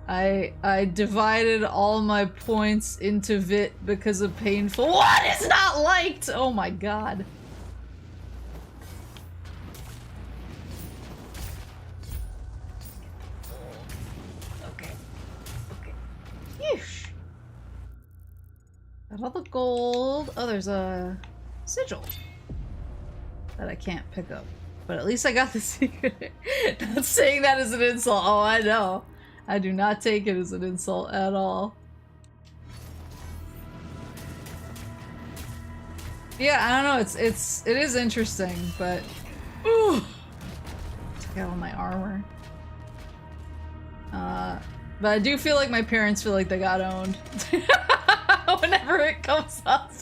I divided all my points into VIT because of painful. What is not liked? Oh my god. Okay. Yeesh. Got all the gold. Oh, there's a sigil that I can't pick up. But at least I got the secret. Not saying that as an insult. Oh, I know. I do not take it as an insult at all. Yeah, I don't know. It is interesting, but ooh, took out all my armor. But I do feel like my parents feel like they got owned whenever it comes up.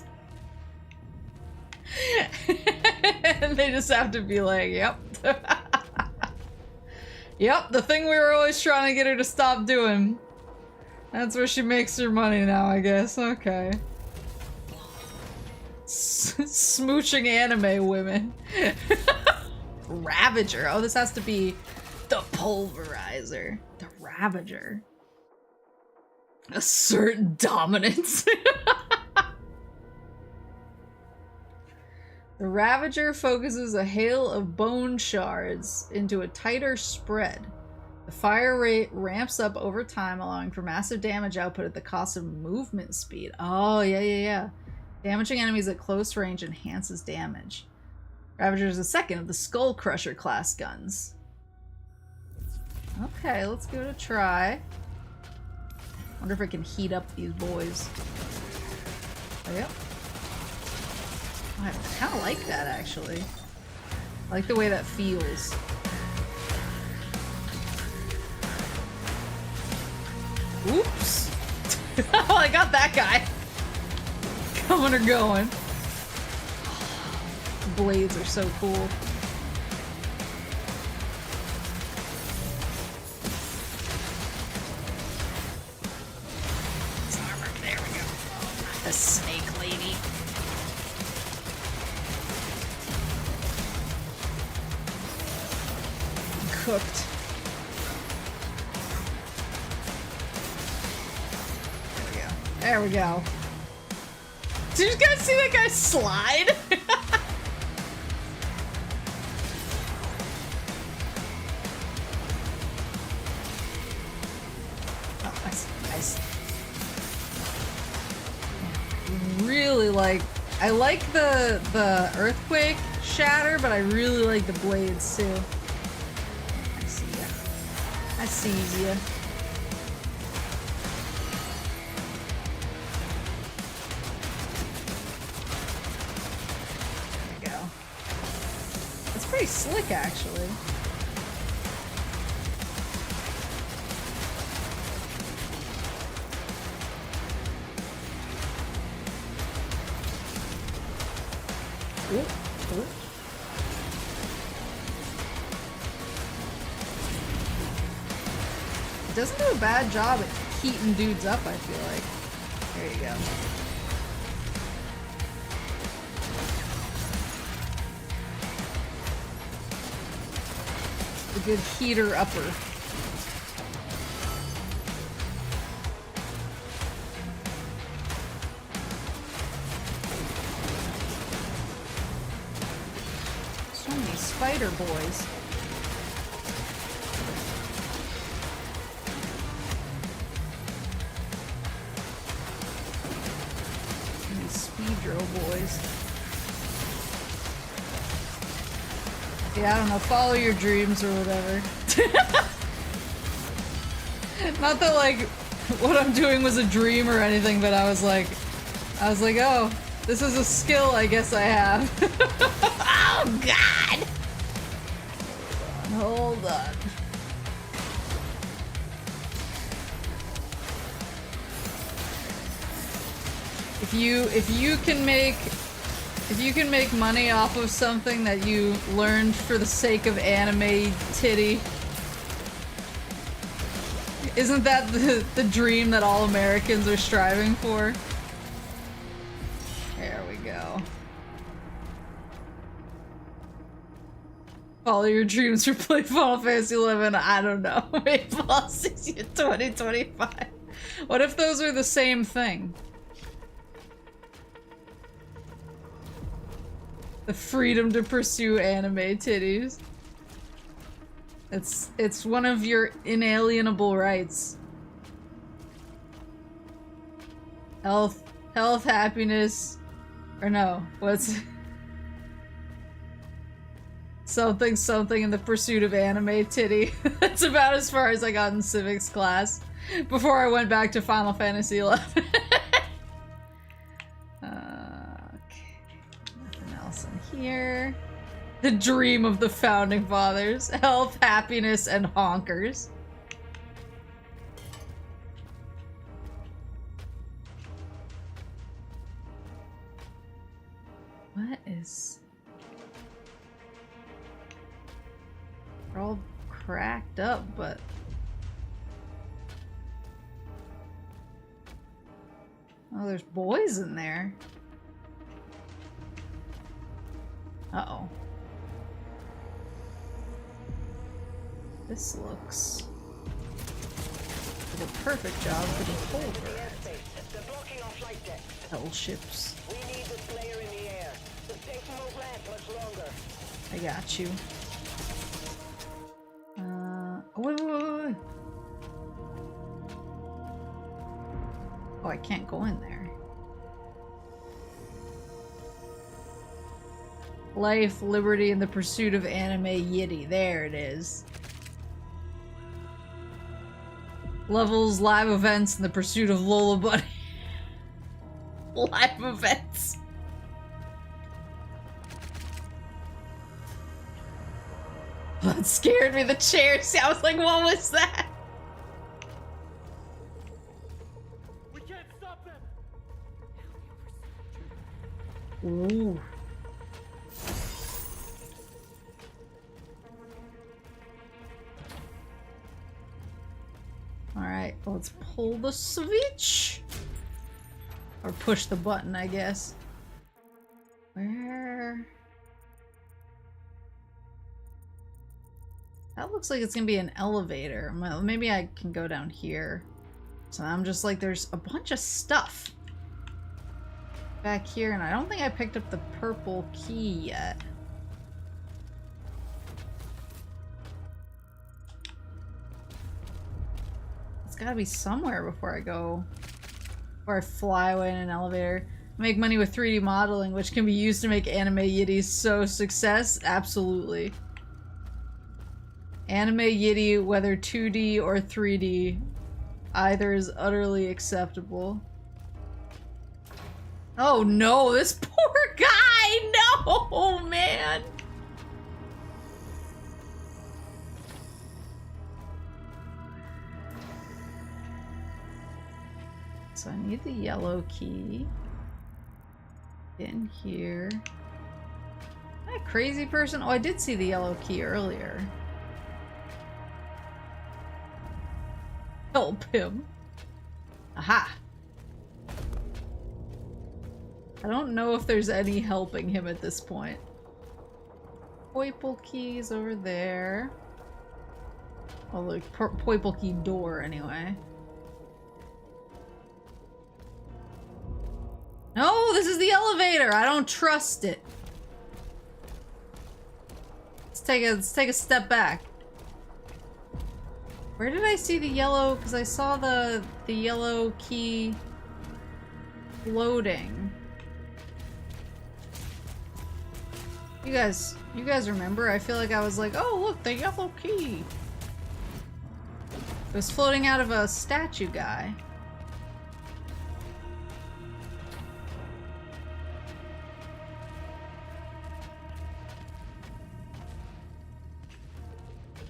And they just have to be like, yep. Yep, the thing we were always trying to get her to stop doing. That's where she makes her money now, I guess. Okay. Smooching anime women. Ravager. Oh, this has to be the pulverizer. The Ravager. Assert dominance. The Ravager focuses a hail of bone shards into a tighter spread. The fire rate ramps up over time, allowing for massive damage output at the cost of movement speed. Oh, yeah. Damaging enemies at close range enhances damage. Ravager is the second of the Skull Crusher class guns. Okay, let's give it a try. wonder if I can heat up these boys. Oh, yep. I kind of like that, actually. I like the way that feels. Oops! Oh, I got that guy! Coming or going. Blades are so cool. There we go. The snake lady. Cooked. There we go. Did you guys see that guy slide? Oh, nice. Really like. I like the earthquake shatter, but I really like the blades too. I see ya. I sees ya. Pretty slick, actually. Ooh, ooh. It doesn't do a bad job at heating dudes up, I feel like. There you go. A good heater upper. So many spider boys. These speedro boys. Yeah, I don't know, follow your dreams or whatever. Not that, like, what I'm doing was a dream or anything, but I was like, oh, this is a skill I guess I have. Oh, God! Hold on. If you can make money off of something that you learned for the sake of anime titty, isn't that the dream that all Americans are striving for? There we go. Follow your dreams or play Final Fantasy 11. I don't know. Maple and Alcesia 2025. What if those are the same thing? The freedom to pursue anime titties. It's one of your inalienable rights. Health, happiness, or no, what's something in the pursuit of anime titty. That's about as far as I got in civics class before I went back to Final Fantasy 11. Here. The dream of the founding fathers. Health, happiness, and honkers. What is... They're all cracked up, but... Oh, there's boys in there. Uh-oh. This looks like a perfect job for the holder. Hell ships. We need the Slayer in the air. The station won't last much longer. I got you. Wait. Oh, I can't go in there. Life, liberty, and the pursuit of anime yiddy. There it is. Levels, live events, and the pursuit of Lola Bunny. Live events. That scared me, the chair. See, I was like, what was that? We can't stop them! Ooh. Alright, let's pull the switch. Or push the button, I guess. Where? That looks like it's gonna be an elevator. Maybe I can go down here. So I'm just like, there's a bunch of stuff back here, and I don't think I picked up the purple key yet. It's gotta be somewhere before I go. Before I fly away in an elevator. Make money with 3D modeling, which can be used to make anime yitties. So success? Absolutely. Anime yitty, whether 2D or 3D, either is utterly acceptable. Oh no, this poor guy! No, man! So I need the yellow key. In here. Am I a crazy person? Oh, I did see the yellow key earlier. Help him. Aha! I don't know if there's any helping him at this point. Poiple keys over there. Oh, the Poiple key door, anyway. No, this is the elevator. I don't trust it. Let's take a step back. Where did I see the yellow? Because I saw the yellow key floating. You guys remember? I feel like I was like, oh look, the yellow key. It was floating out of a statue guy.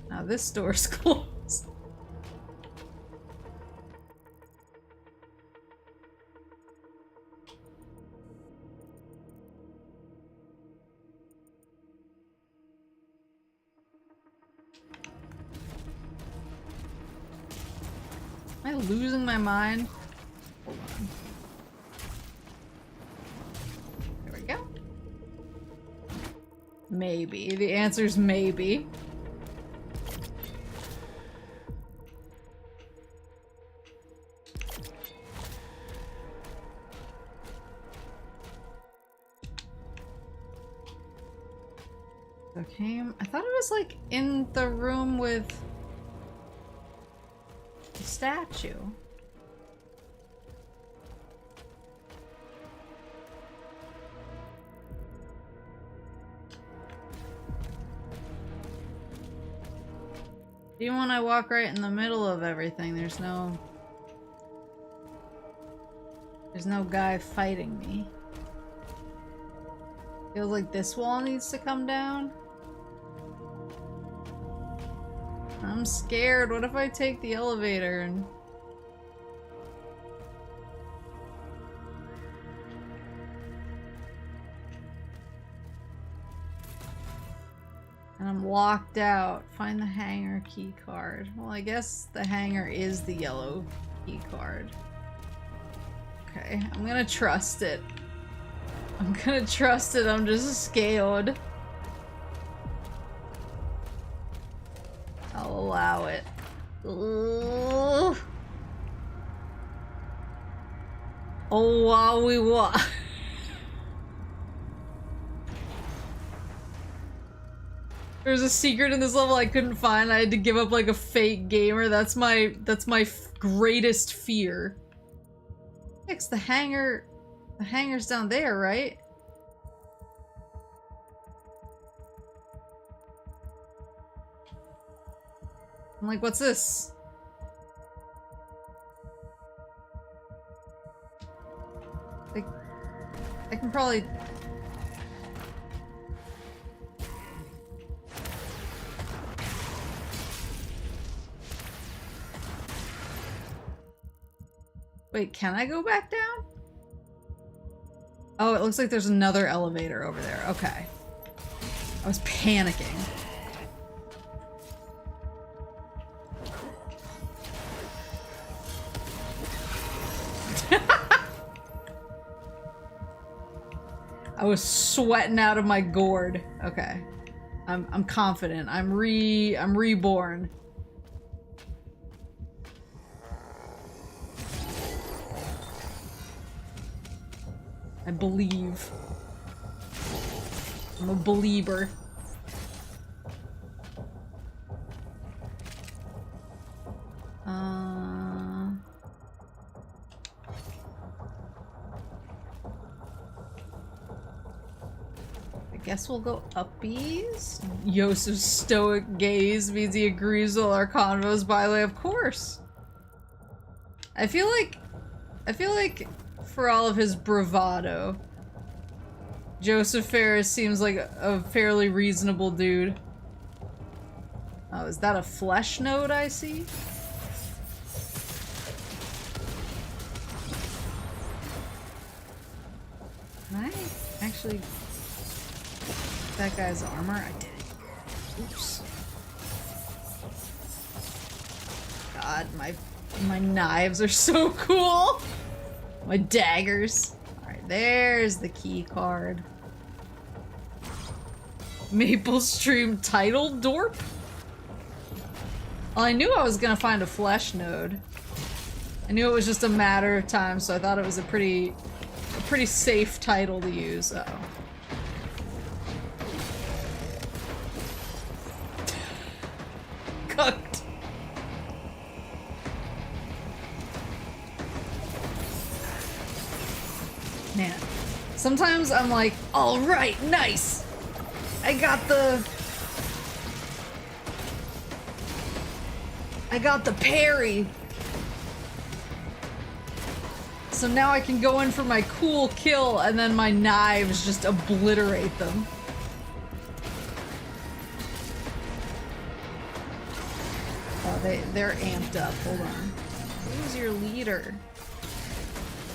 Now this door's closed. Am I losing my mind? Hold on. There we go. Maybe. The answer's maybe. Okay, I thought it was like in the room with the statue. Even when I walk right in the middle of everything, there's no guy fighting me. Feels like this wall needs to come down. I'm scared. What if I take the elevator and... I'm locked out. Find the hangar key card. Well, I guess the hangar is the yellow key card. Okay, I'm gonna trust it. I'm gonna trust it. I'm just scared. I'll allow it. Ooh. Oh, wow, we walk. There's a secret in this level I couldn't find. I had to give up like a fake gamer. That's my greatest fear. Next, the hangar. The hangar's down there, right? I'm like, what's this? I can probably... Wait, can I go back down? Oh, it looks like there's another elevator over there. Okay. I was panicking. I was sweating out of my gourd. Okay. I'm confident. I'm reborn. I believe. I'm a believer. I guess we'll go uppies. Yosef's stoic gaze means he agrees with our convos, by the way, of course. I feel like for all of his bravado, Joseph Ferris seems like a fairly reasonable dude. Oh, is that a flesh node I see? Can I actually... that guy's armor? I did. Oops. God, my knives are so cool! My daggers. Alright, there's the key card. Maple Stream title dorp? Well, I knew I was gonna find a flesh node. I knew it was just a matter of time, so I thought it was a pretty safe title to use. Uh-oh. Cooked. Man, sometimes I'm like, all right, nice. I got the parry. So now I can go in for my cool kill and then my knives just obliterate them. Oh, they're amped up. Hold on. Who's your leader?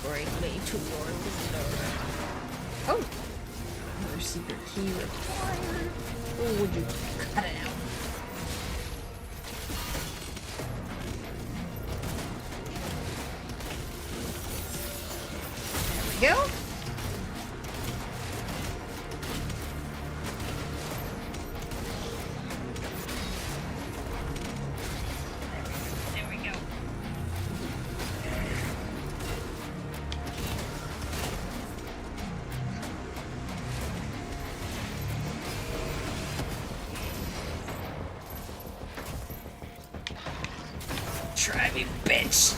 Bring me to your leader. Oh! Another secret key required. Oh, would you cut it out? There we go. There we go. Try me, bitch.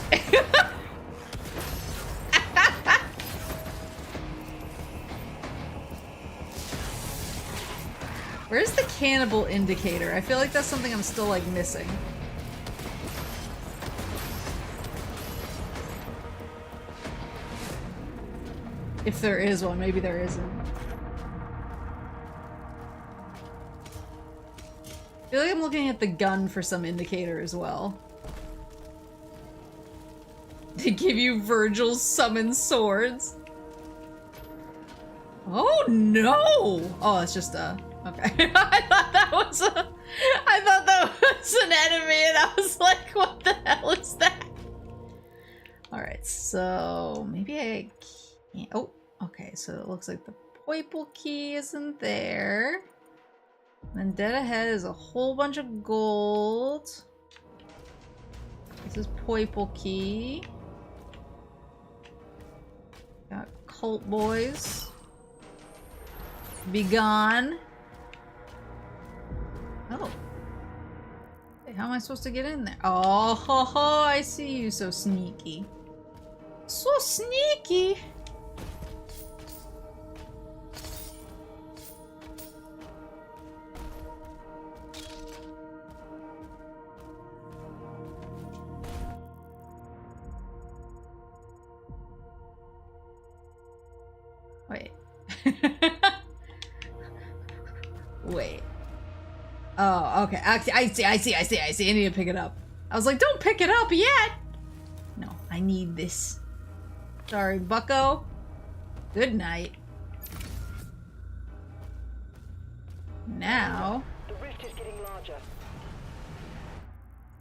Where's the cannibal indicator? I feel like that's something I'm still, like, missing. If there is one, maybe there isn't. I feel like I'm looking at the gun for some indicator as well. They give you Virgil's summon swords. Oh no! Oh, it's just a... okay. I thought that was an enemy and I was like, what the hell is that? Alright, so maybe I can't... oh, okay, so it looks like the purple key isn't there. Then dead ahead is a whole bunch of gold. This is purple key. Got cult boys. Be gone. Oh. Hey, how am I supposed to get in there? Oh, ho, ho, I see you, so sneaky. So sneaky. Wait. Wait. Oh, okay. I see. I need to pick it up. I was like, don't pick it up yet! No, I need this. Sorry, bucko. Good night. Now, The rift is getting larger.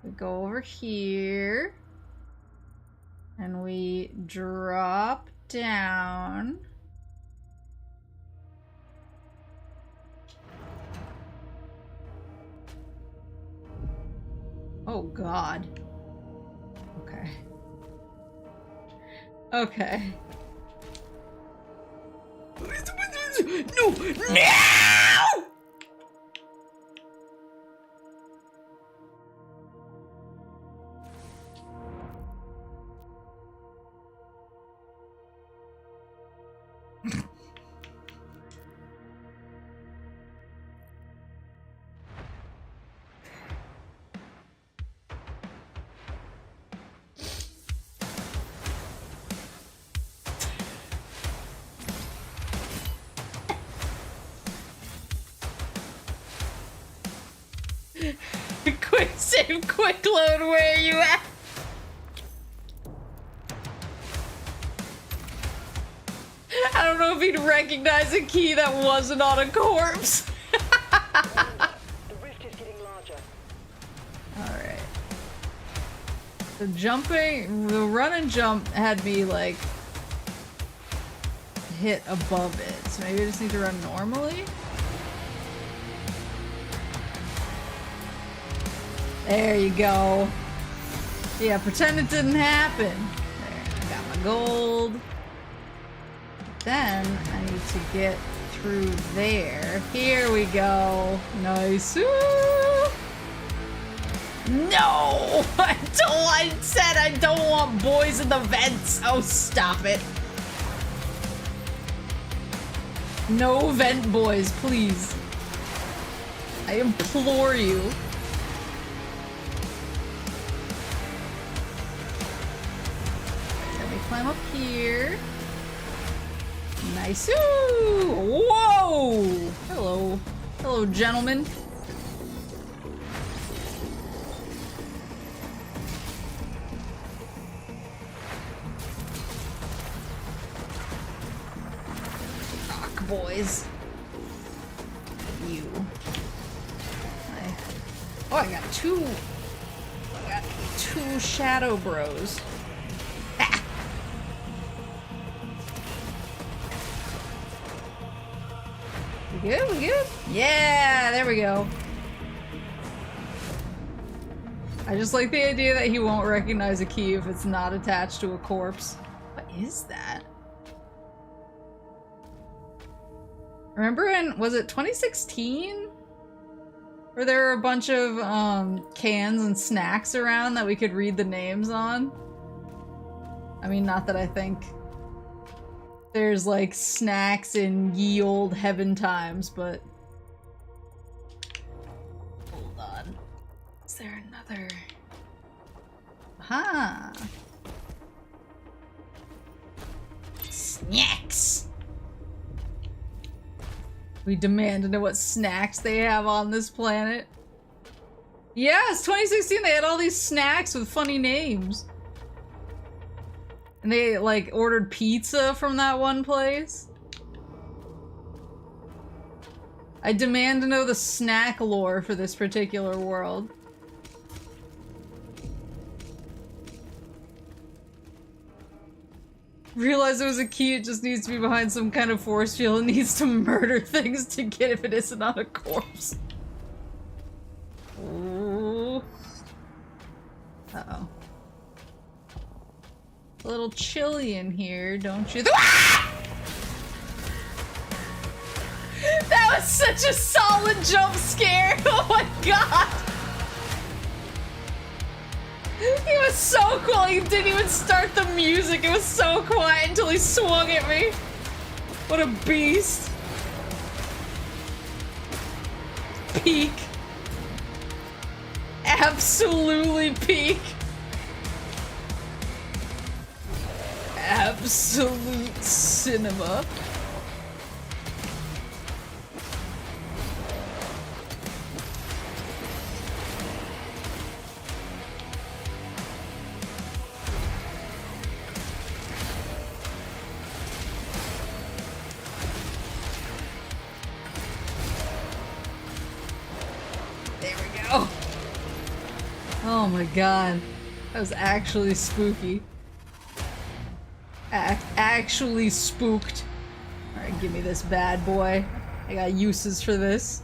we go over here. And we drop down. Oh God. Okay. Okay. No! No! Quick save, quick load, where are you at? I don't know if he'd recognize a key that wasn't on a corpse. The rift is getting larger. Alright. The jumping, the run and jump had me like hit above it. So maybe I just need to run normally? There you go. Yeah, pretend it didn't happen. There, got my gold. Then I need to get through there. Here we go. Nice. Ooh. No! I said I don't want boys in the vents. Oh, stop it. No vent boys, please. I implore you. Let me climb up here. Nice. Ooh. Whoa! Hello. Hello, gentlemen. Rock boys. You. I got two. I got two shadow bros. Ah. We good? We good? Yeah, there we go. I just like the idea that he won't recognize a key if it's not attached to a corpse. What is that? Remember in, was it 2016? Where there were a bunch of cans and snacks around that we could read the names on? I mean, not that I think there's like snacks in ye old heaven times, but... Hold on. Is there another... Aha! Snacks! We demand to know what snacks they have on this planet. Yes, 2016, they had all these snacks with funny names. And they, like, ordered pizza from that one place. I demand to know the snack lore for this particular world. Realize it was a key, it just needs to be behind some kind of force field and needs to murder things to get if it isn't on a corpse. Ooh. Uh-oh. A little chilly in here, don't you? Ah! That was such a solid jump scare! Oh my god! He was so cool, he didn't even start the music, it was so quiet until he swung at me. What a beast. Peak. Absolutely peak. Absolute cinema. my god. That was actually spooky. Actually spooked. Alright, give me this bad boy. I got uses for this.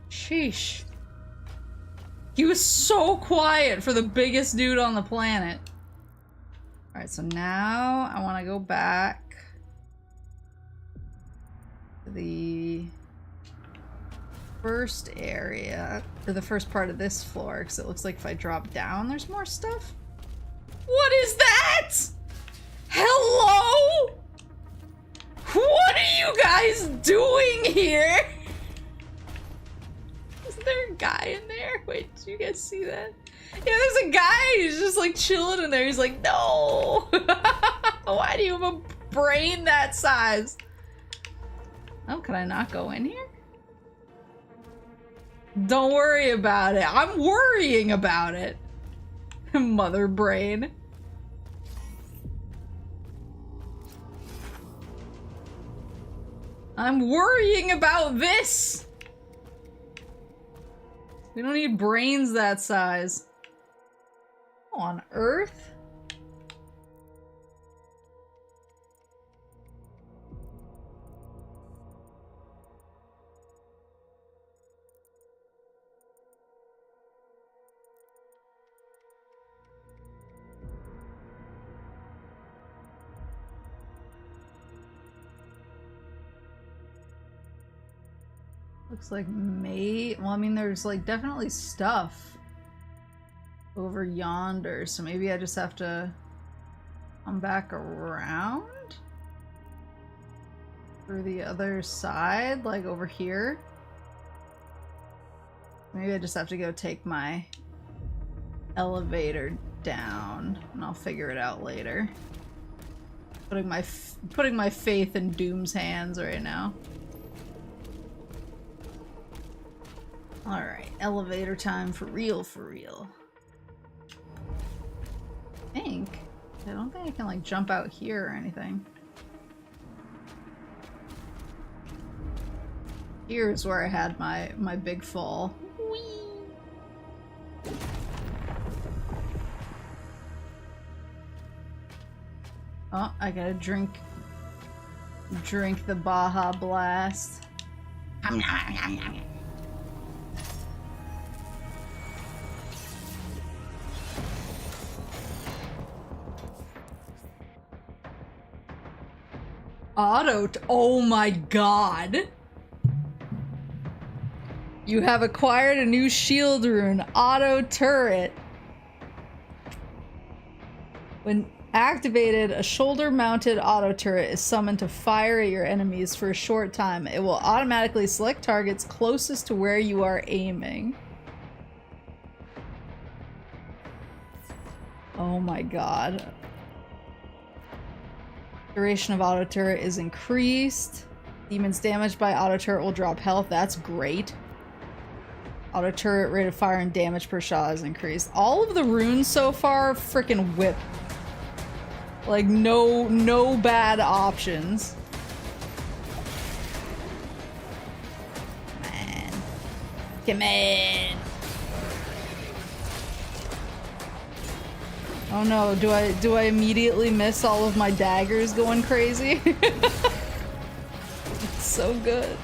Sheesh. He was so quiet for the biggest dude on the planet. Alright, so now I want to go back to the first area, or the first part of this floor, because it looks like if I drop down, there's more stuff. What is that? Hello? What are you guys doing here? Is there a guy in there? Wait, did you guys see that? Yeah, there's a guy who's just like chilling in there. He's like, no! Why do you have a brain that size? Oh, can I not go in here? Don't worry about it. I'm worrying about it. Mother brain. I'm worrying about this. We don't need brains that size. On Earth? Looks like well, I mean, there's like definitely stuff over yonder, so maybe I just have to come back around through the other side, like over here. Maybe I just have to go take my elevator down, and I'll figure it out later. Putting my faith in Doom's hands right now. Alright, elevator time for real, for real. I don't think I can like jump out here or anything. Here's where I had my big fall. Whee! Oh, I gotta drink the Baja Blast. Oh my god. You have acquired a new shield rune, auto turret. When activated, a shoulder-mounted auto turret is summoned to fire at your enemies for a short time. It will automatically select targets closest to where you are aiming. Oh my god. Duration of auto turret is increased. Demons damaged by auto turret will drop health. That's great. Auto turret rate of fire and damage per shot is increased. All of the runes so far freaking whip. Like no bad options. Man. Come on. Oh no, do I immediately miss all of my daggers going crazy? It's so good.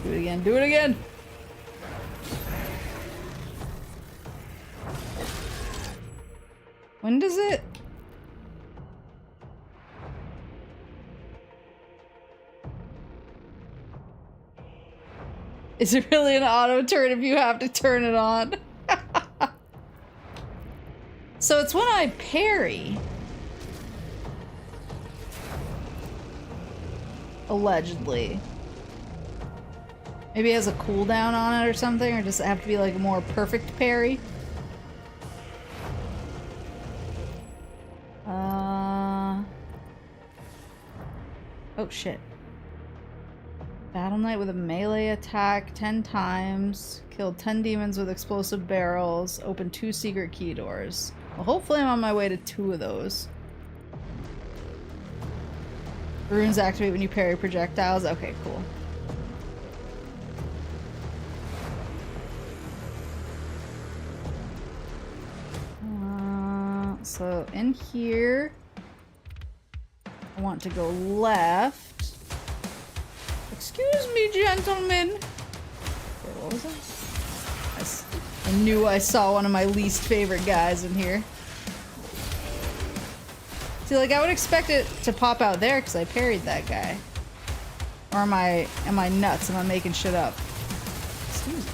Do it again, do it again! When does it? Is it really an auto turn if you have to turn it on? So it's when I parry. Allegedly. Maybe it has a cooldown on it or something, or does it have to be like a more perfect parry? Oh shit. Battle Knight with a melee attack 10 times. Killed 10 demons with explosive barrels. Opened 2 secret key doors. Well, hopefully I'm on my way to 2 of those. Runes activate when you parry projectiles. Okay, cool. So in here, I want to go left. Excuse me, gentlemen. Wait, what was that? I knew I saw one of my least favorite guys in here. See, like, I would expect it to pop out there because I parried that guy. Or am I nuts? Am I making shit up? Excuse me.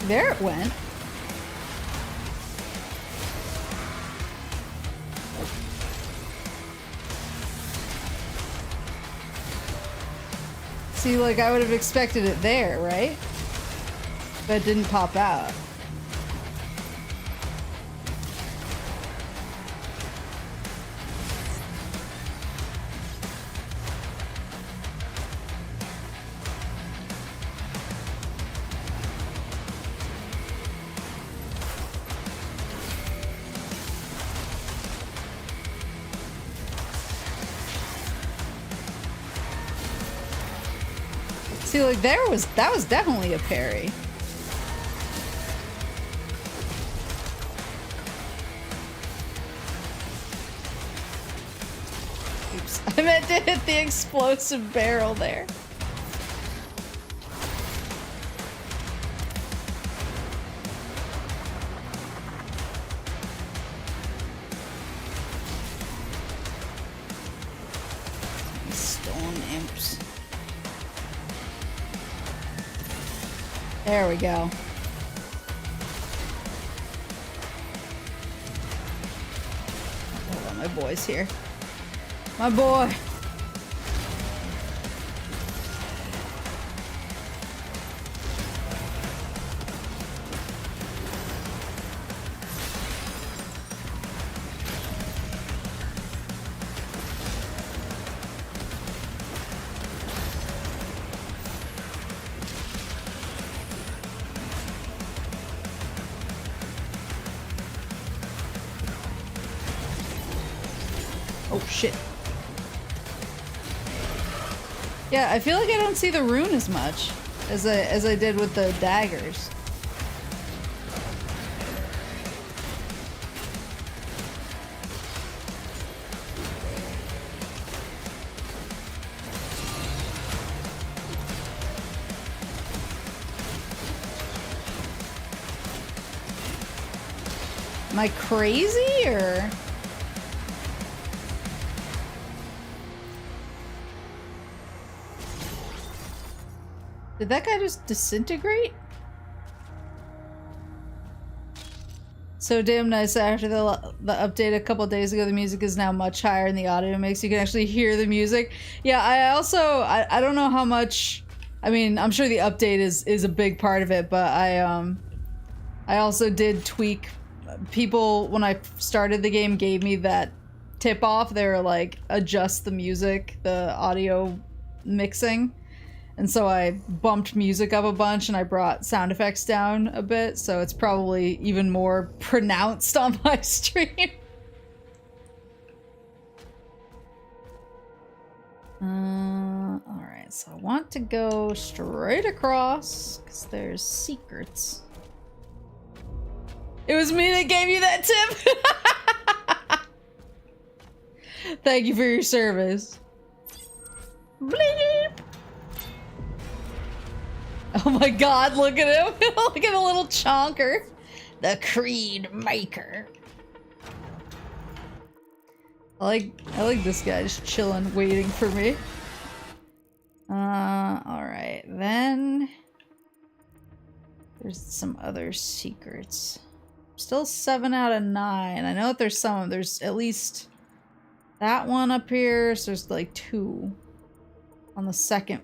There it went. See, like, I would have expected it there, right? But it didn't pop out. See, like, that was definitely a parry. Oops, I meant to hit the explosive barrel there. Stone imps. There we go. Hold on, my boy's here. My boy. Oh shit. Yeah, I feel like I don't see the rune as much as I did with the daggers. Am I crazy or? Did that guy just disintegrate? So damn nice. After the update a couple days ago, the music is now much higher in the audio mix. You can actually hear the music. Yeah, I don't know how much. I mean, I'm sure the update is a big part of it, but I also did tweak. People when I started the game gave me that tip off. They were like, adjust the music, the audio mixing. And so I bumped music up a bunch and I brought sound effects down a bit, so it's probably even more pronounced on my stream. Alright, so I want to go straight across, because there's secrets. It was me that gave you that tip! Thank you for your service. Bleep! Oh my god, look at him! Look at the little chonker. The Creed Maker. I like this guy just chilling, waiting for me. Alright, then there's some other secrets. Still 7 out of 9. I know that there's some. There's at least that one up here, so there's like 2 on the second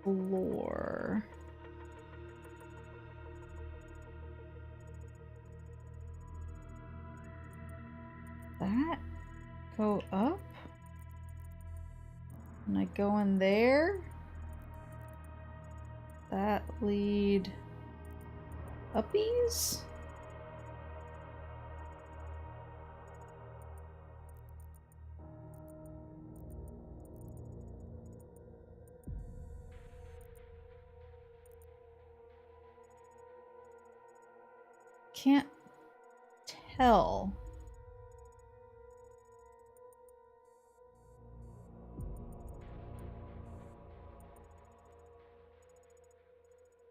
floor. That go up? And I go in there? That lead uppies? Can't tell.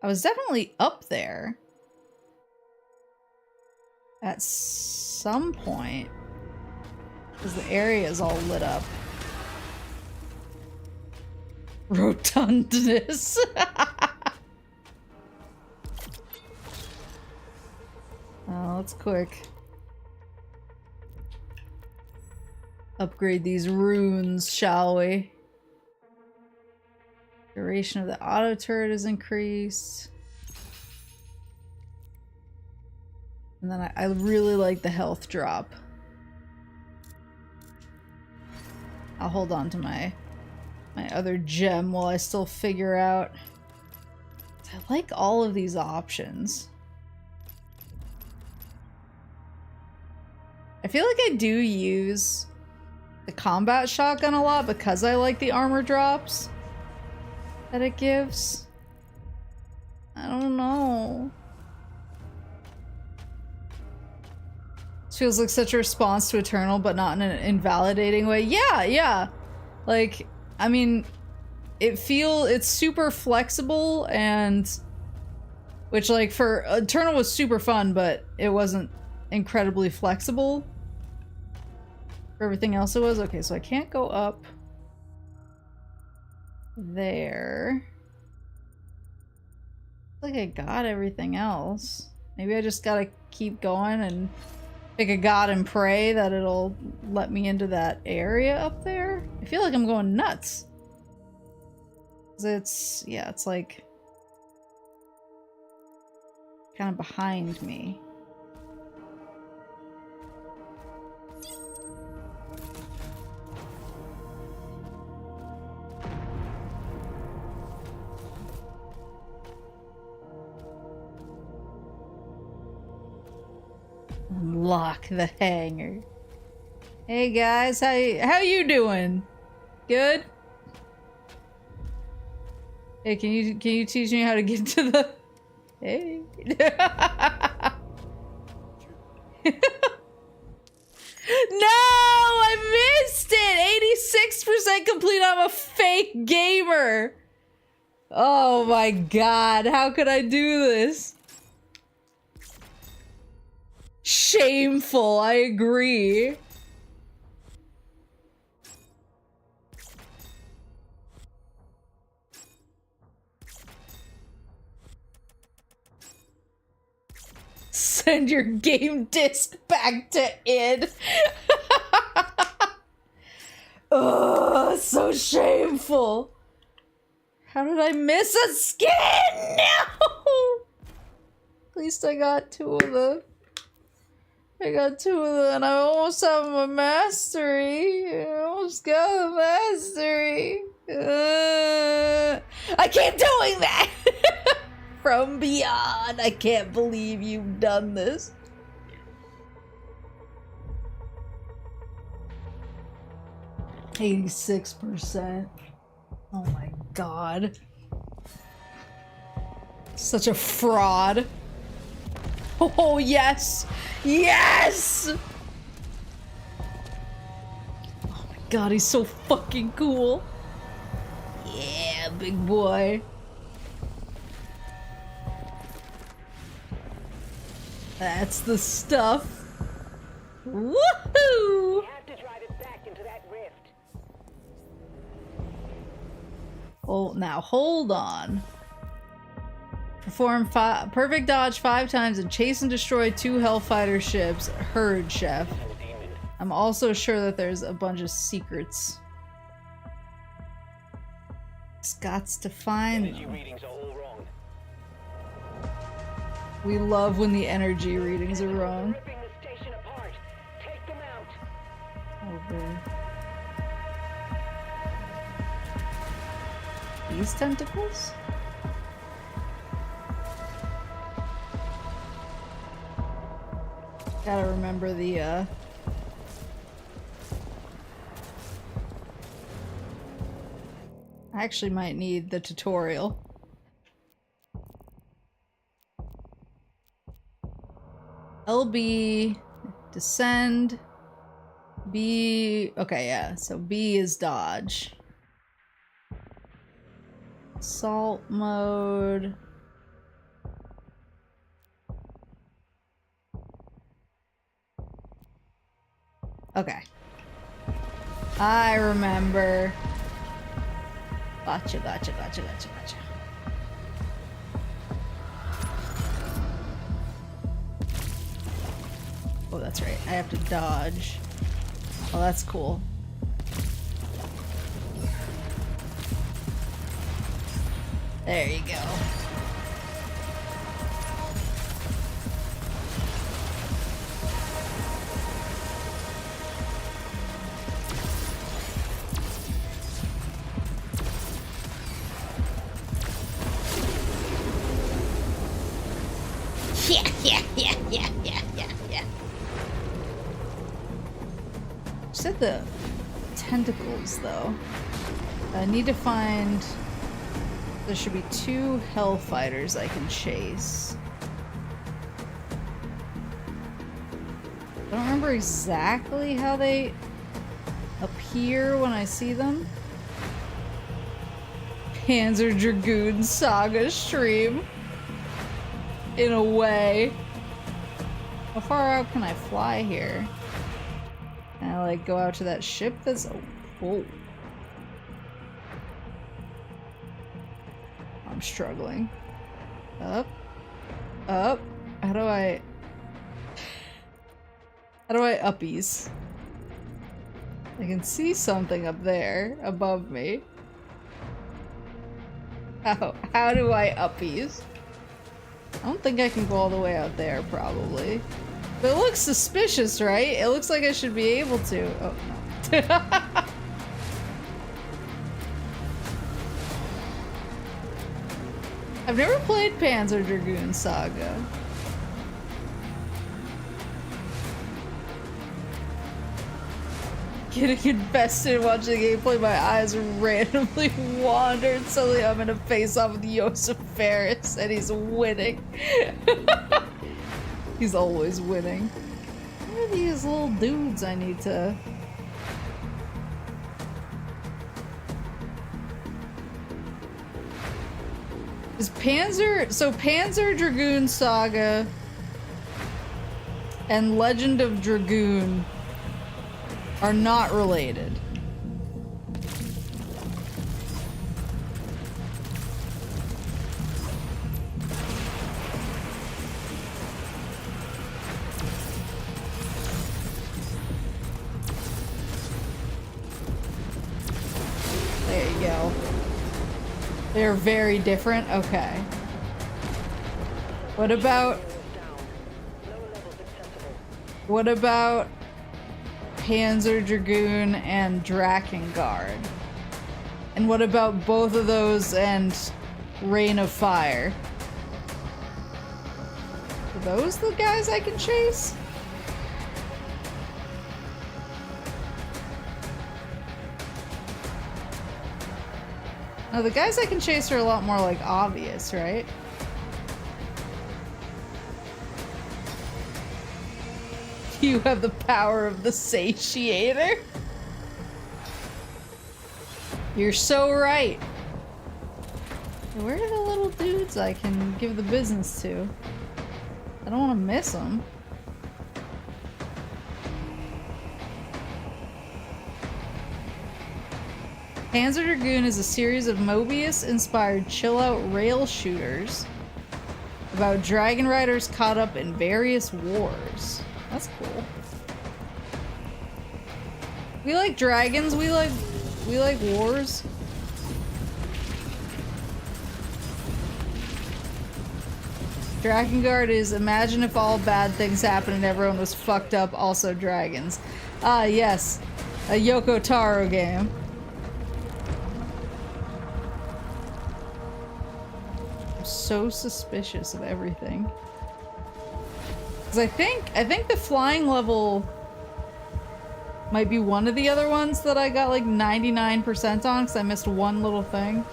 I was definitely up there at some point because the area is all lit up. Rotundness. Oh, that's quick. Upgrade these runes, shall we? Duration of the auto turret is increased. And then I really like the health drop. I'll hold on to my other gem while I still figure out. I like all of these options. I feel like I do use the combat shotgun a lot because I like the armor drops that it gives. I don't know. This feels like such a response to Eternal, but not in an invalidating way. Yeah. Like, I mean, it's super flexible, and which, like, for Eternal was super fun, but it wasn't incredibly flexible. For everything else it was. Okay, so I can't go up there. I think I got everything else. Maybe I just gotta keep going and pick a god and pray that it'll let me into that area up there. I feel like I'm going nuts. 'Cause it's like kind of behind me. Unlock the hangar. Hey guys, how you doing? Good? Hey, can you teach me how to get to the... Hey. No, I missed it. 86% complete. I'm a fake gamer. Oh my god, how could I do this? Shameful, I agree. Send your game disc back to id. Oh, so shameful. How did I miss a skin? No! At least I got two of them. And I almost have my mastery. I almost got the mastery. I keep doing that! From beyond. I can't believe you've done this. %. Oh my god. Such a fraud. Oh, yes! Yes! Oh my god, he's so fucking cool. Yeah, big boy. That's the stuff. Woohoo! You have to drive it back into that rift. Oh, now hold on. Perform perfect dodge 5 times and chase and destroy 2 Hellfighter ships. Heard, chef. I'm also sure that there's a bunch of secrets. Just gots to find Energy them. readings are all wrong. We love when the energy readings are wrong. Ripping the station apart. Take them out. Over. These tentacles? Gotta remember the, I actually might need the tutorial. LB, descend, B, okay, yeah, so B is dodge. Assault mode. Okay. I remember. Gotcha, gotcha, gotcha, gotcha, gotcha. Oh, that's right. I have to dodge. Oh, that's cool. There you go. Yeah. Said the tentacles though. I need to find. There should be 2 hellfighters I can chase. I don't remember exactly how they appear when I see them. Panzer Dragoon Saga stream. In a way. How far out can I fly here? Can I like go out to that ship that's... Oh. I'm struggling. Up. Up. How do I uppies? I can see something up there above me. How do I uppies? I don't think I can go all the way out there, probably. But it looks suspicious, right? It looks like I should be able to. Oh, no. I've never played Panzer Dragoon Saga. Getting invested in watching the gameplay, my eyes randomly wandered. Suddenly I'm in a face-off with Joseph Ferris, and he's winning. He's always winning. What are these little dudes I need to... Is Panzer... So Panzer Dragoon Saga and Legend of Dragoon are not related. There you go. They're very different? Okay. What about... What about Panzer Dragoon and Drakengard? And what about both of those and Rain of Fire? Are those the guys I can chase? No, the guys I can chase are a lot more like obvious, right? You have the power of the satiator. You're so right. Where are the little dudes I can give the business to? I don't want to miss them. Panzer Dragoon is a series of Mobius-inspired chill-out rail shooters about dragon riders caught up in various wars. That's cool. We like dragons, we like wars. Drakengard is imagine if all bad things happened and everyone was fucked up, also dragons. Ah, yes. A Yoko Taro game. I'm so suspicious of everything. Cause I think the flying level might be one of the other ones that I got like 99% on because I missed one little thing.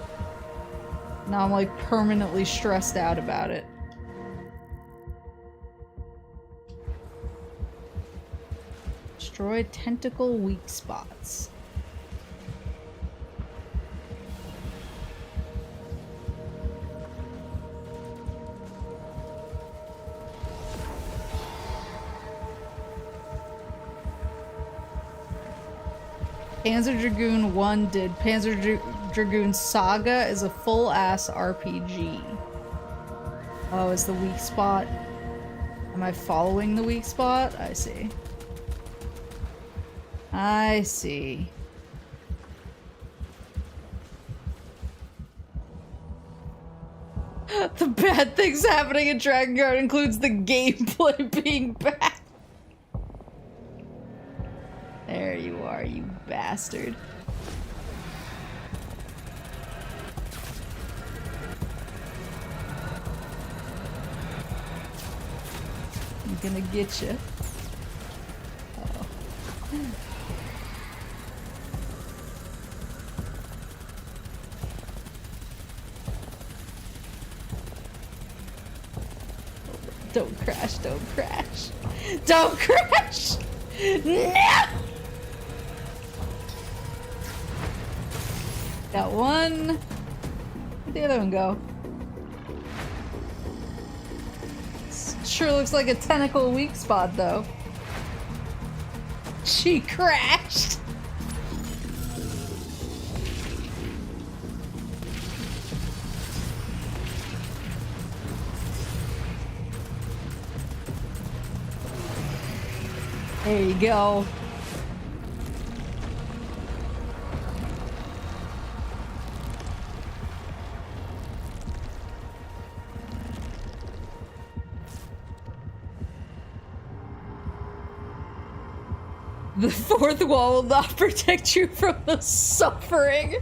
Now I'm like permanently stressed out about it. Destroy tentacle weak spots. Panzer Dragoon 1 did. Panzer Dragoon Saga is a full-ass RPG. Oh, is the weak spot? Am I following the weak spot? I see. I see. The bad things happening in Drakengard includes the gameplay being bad. There you are, you bastard. I'm gonna get you. Oh. Don't crash, don't crash. Don't crash! No! Got one. Where'd the other one go? Sure looks like a tentacle weak spot, though. She crashed. There you go. The fourth wall will not protect you from the suffering.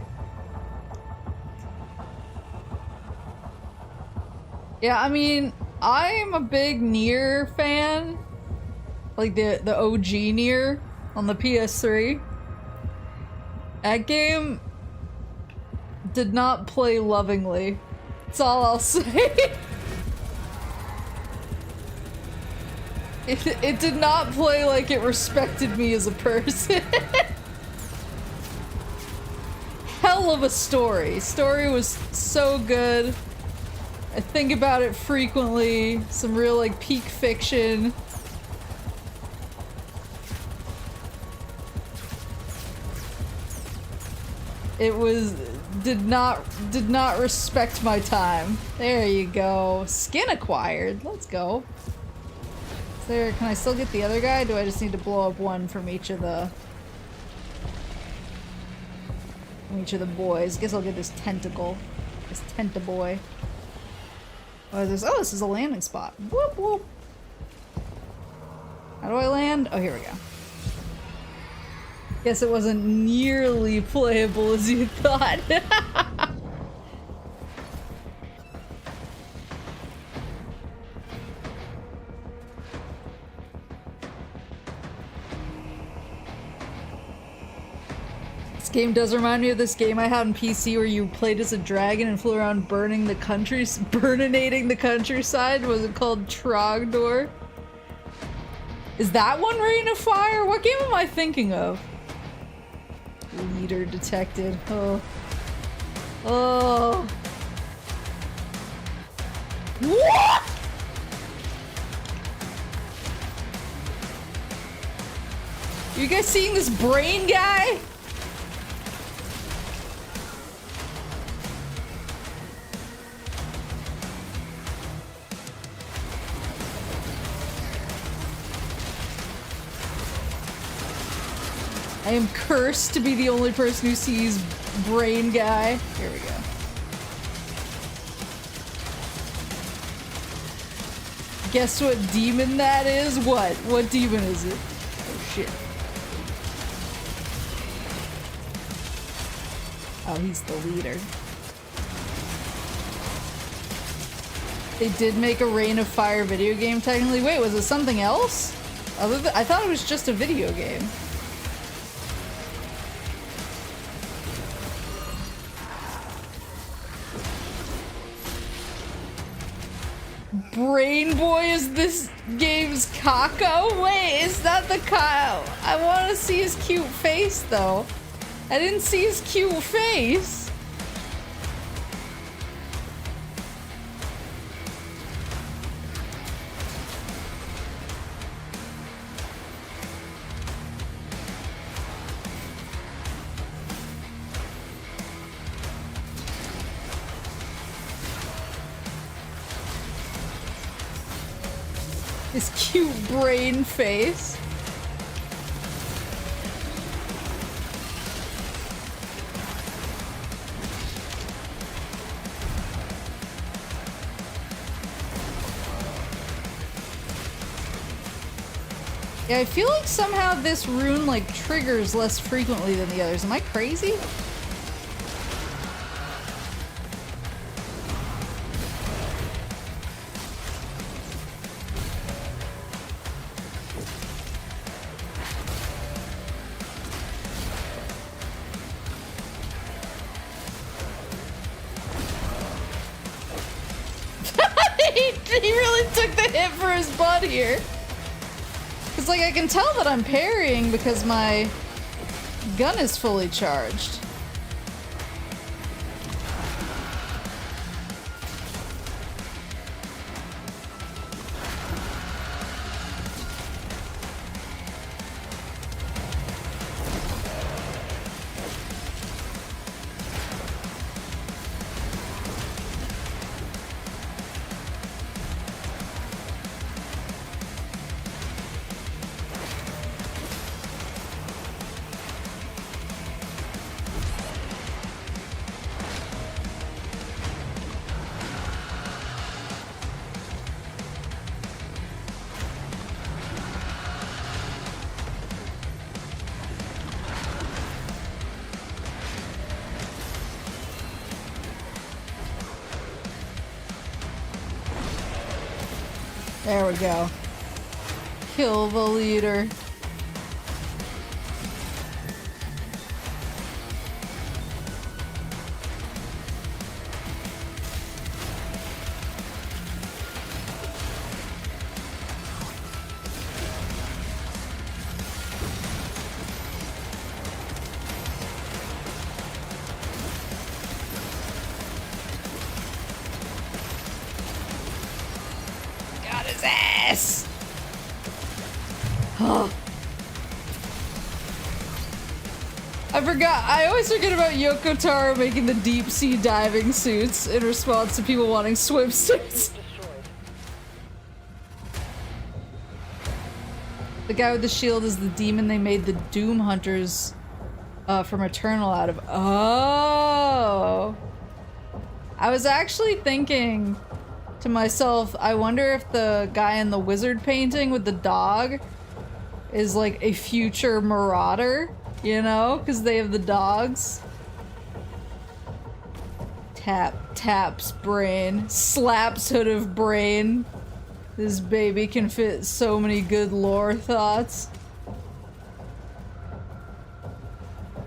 Yeah, I mean, I'm a big Nier fan. Like the OG Nier on the PS3. That game did not play lovingly. That's all I'll say. It did not play like it respected me as a person. Hell of a story. Story was so good. I think about it frequently. Some real like peak fiction. It was did not respect my time. There you go. Skin acquired. Let's go. Is there, can I still get the other guy? Do I just need to blow up one from each of the boys? Guess I'll get this tentacle. This tentaboy. What is this? Oh, this is a landing spot. Whoop whoop. How do I land? Oh, here we go. Guess it wasn't nearly playable as you thought. This game does remind me of this game I had on PC where you played as a dragon and flew around burning the burninating the countryside. Was it called Trogdor? Is that one Rain of Fire? What game am I thinking of? Leader detected. Oh. Oh. What? You guys seeing this brain guy? I am cursed to be the only person who sees brain guy. Here we go. Guess what demon that is? What? What demon is it? Oh shit. Oh, he's the leader. They did make a Reign of Fire video game technically. Wait, was it something else? I thought it was just a video game. Brain Boy is this game's Kako? Wait, is that the Kako? I want to see his cute face though. I didn't see his cute face. His cute brain face. Yeah, I feel like somehow this rune like triggers less frequently than the others. Am I crazy? He really took the hit for his butt here. Cause like I can tell that I'm parrying because my gun is fully charged. There we go. Kill the leader. Got his ass! I forgot. I always forget about Yoko Taro making the deep sea diving suits in response to people wanting swimsuits. The guy with the shield is the demon they made the Doom Hunters from Eternal out of. Oh! I was actually thinking to myself, I wonder if the guy in the wizard painting with the dog is like a future marauder, you know? Because they have the dogs. Taps brain. Slaps hood of brain. This baby can fit so many good lore thoughts.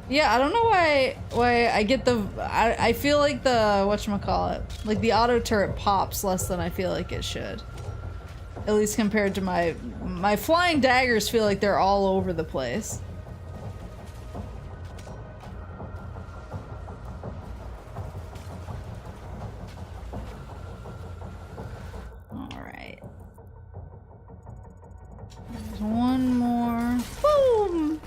Yeah, I don't know why I get the I feel like the whatchamacallit, like the auto turret pops less than I feel like it should. At least compared to my flying daggers feel like they're all over the place. Alright. There's one more. Boom!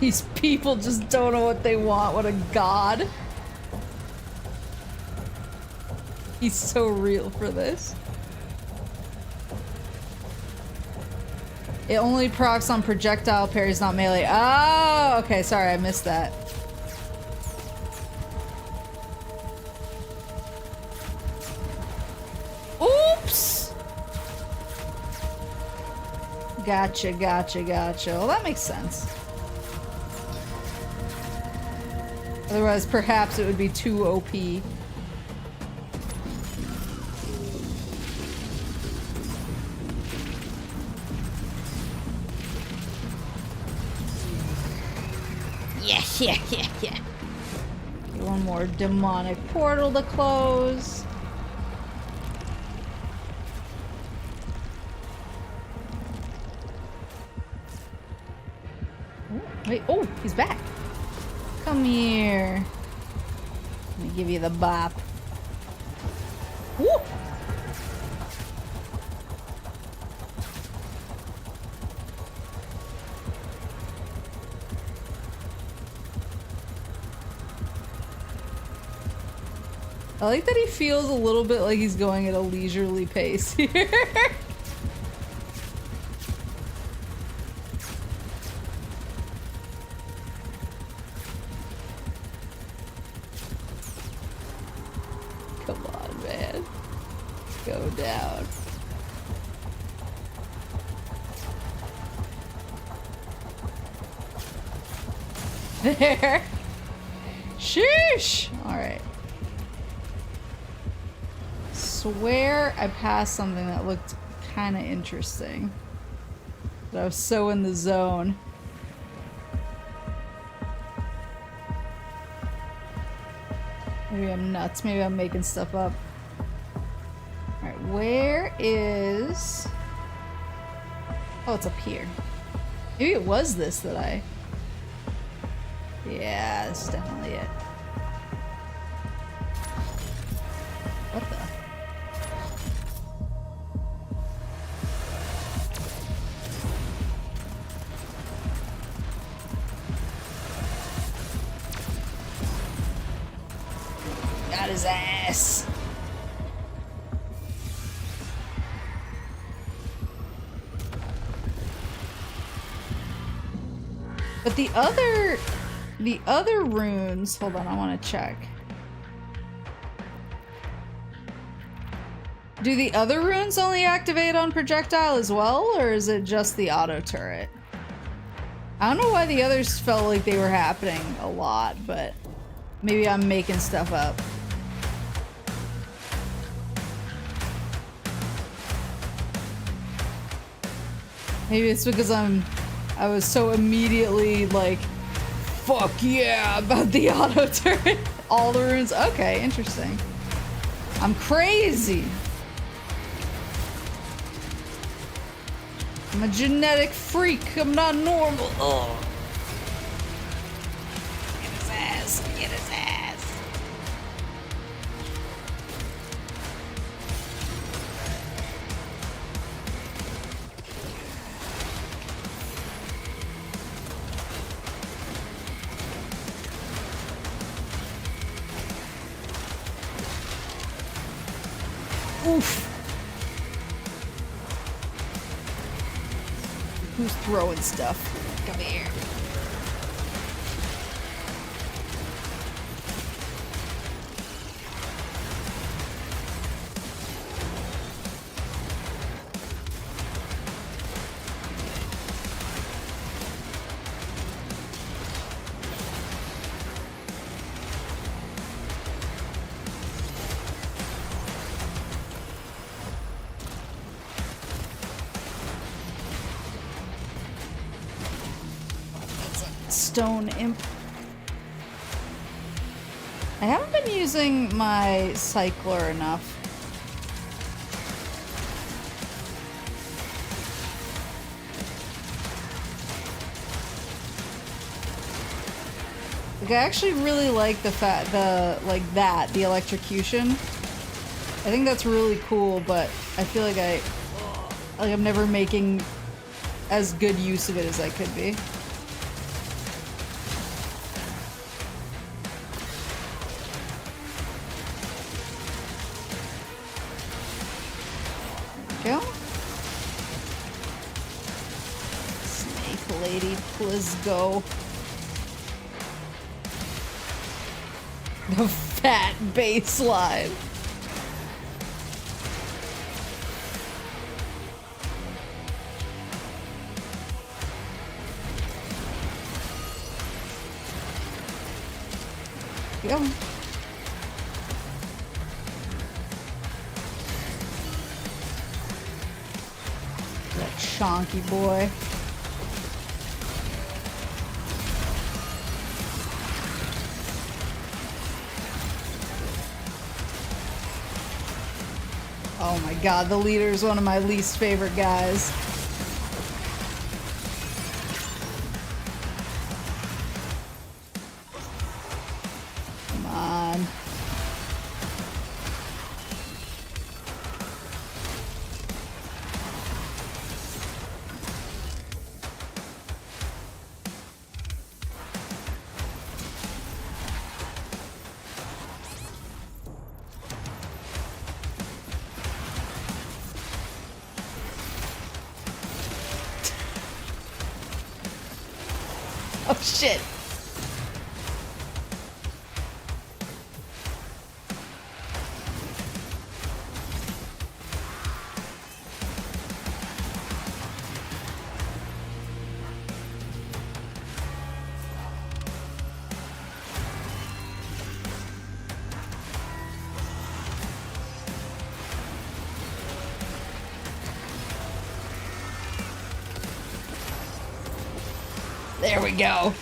These people just don't know what they want. What a god. He's so real for this. It only procs on projectile parries, not melee. Oh, okay. Sorry, I missed that. Gotcha, gotcha, gotcha. Well, that makes sense. Otherwise, perhaps it would be too OP. Yeah. Okay, one more demonic portal to close. Oh, wait, oh, he's back. Come here. Let me give you the bop. Woo! I like that he feels a little bit like he's going at a leisurely pace here. Come on, man. Go down. There. Sheesh! Alright. Swear I passed something that looked kind of interesting. But I was so in the zone. Maybe I'm nuts. Maybe I'm making stuff up. Alright, where is... Oh, it's up here. Maybe it was this that I... Yeah, this is definitely it. What the? Got his ass. But the other runes, hold on, I want to check. Do the other runes only activate on projectile as well, or is it just the auto turret? I don't know why the others felt like they were happening a lot, but maybe I'm making stuff up. Maybe it's because I was so immediately like, fuck yeah, about the auto turret. All the runes. Okay, interesting. I'm crazy. I'm a genetic freak. I'm not normal. Ugh. Get his ass. Get his ass. Oof. Who's throwing stuff? Come here. Stone imp. I haven't been using my cycler enough. Like, I actually really like the the electrocution. I think that's really cool, but I feel like I'm never making as good use of it as I could be. Go. Snake lady, please go. The fat baseline. go. That chonky boy. Oh my god, the leader is one of my least favorite guys. Come on. Oh shit. There we go.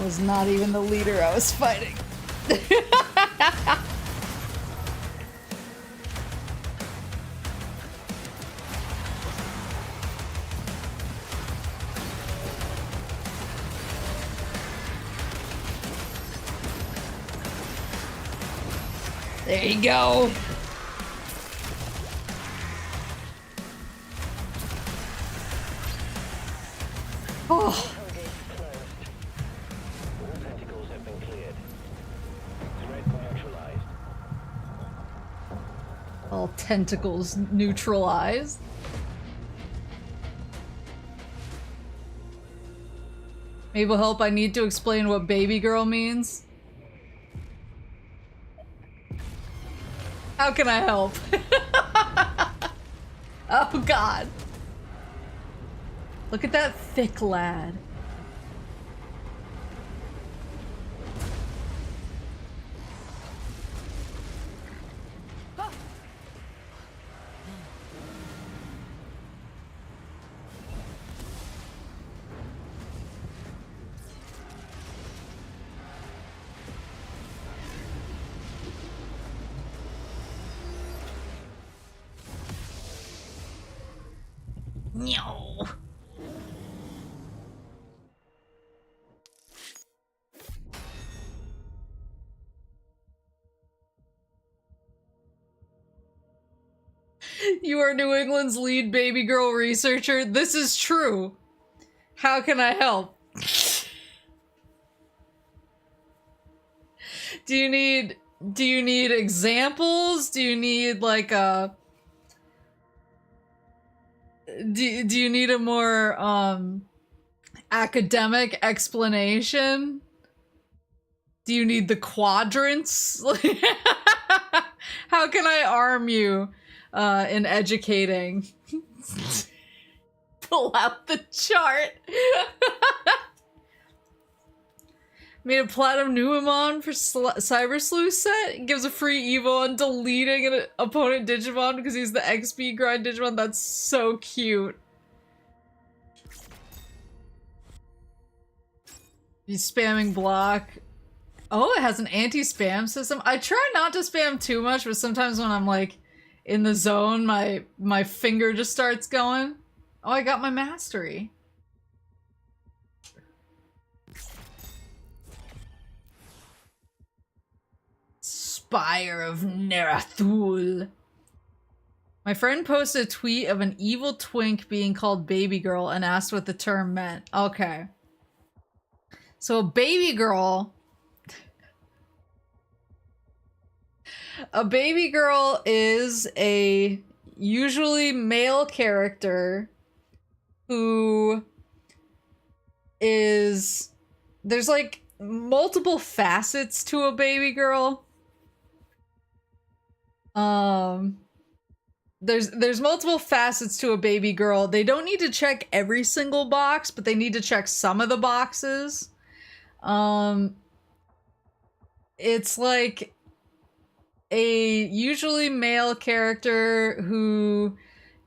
Was not even the leader I was fighting. There you go. Oh. All tentacles neutralized. Maple, help, I need to explain what baby girl means. How can I help? Oh god. Look at that thick lad. No. You are New England's lead baby girl researcher. This is true. How can I help? Do you need examples? Do you need like a do you need a more academic explanation? Do you need the quadrants? How can I arm you in educating? Pull out the chart. Made a Platinum Nuemon for Cyber Sleuth set. It gives a free Evo on deleting an opponent Digimon because he's the XP grind Digimon. That's so cute. He's spamming block. Oh, it has an anti-spam system. I try not to spam too much, but sometimes when I'm like in the zone, my finger just starts going. Oh, I got my mastery. Spire of Nerathul. My friend posted a tweet of an evil twink being called baby girl and asked what the term meant. Okay. So a baby girl... A baby girl is a usually male character who is... There's like multiple facets to a baby girl. There's multiple facets to a baby girl. They don't need to check every single box, but they need to check some of the boxes. It's like a usually male character who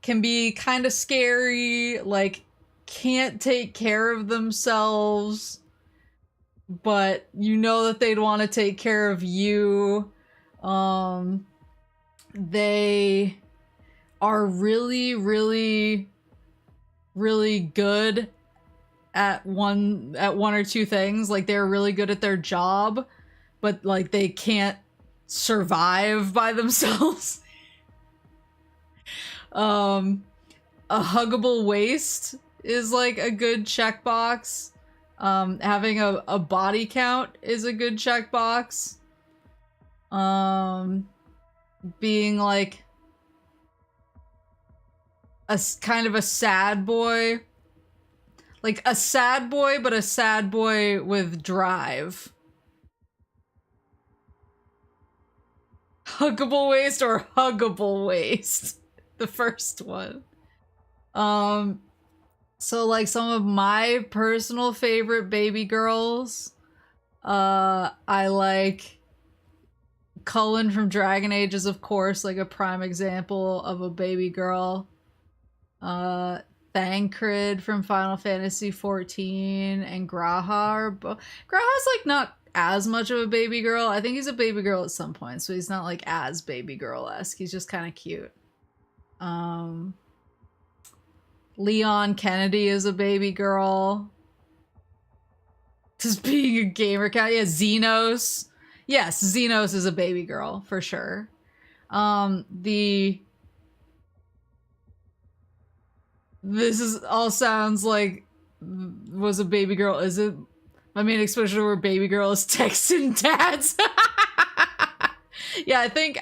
can be kind of scary, like can't take care of themselves, but you know that they'd want to take care of you. They are really, really, really good at one or two things. Like they're really good at their job, but like they can't survive by themselves. A huggable waist is like a good checkbox. Having a body count is a good checkbox. Being like a kind of a sad boy. Like a sad boy, but a sad boy with drive. Huggable waist or huggable waist. The first one. So like some of my personal favorite baby girls, I like Cullen from Dragon Age is of course like a prime example of a baby girl. Thancred from Final Fantasy XIV and Graha Graha's like not as much of a baby girl. I think he's a baby girl at some point, so he's not like as baby girl-esque. He's just kind of cute. Leon Kennedy is a baby girl. Just being a gamer cat. Yeah, Xenos. Yes, Xenos is a baby girl, for sure. This all sounds like was a baby girl. Is it? My main exposure where baby girl is texting dads. Yeah, I think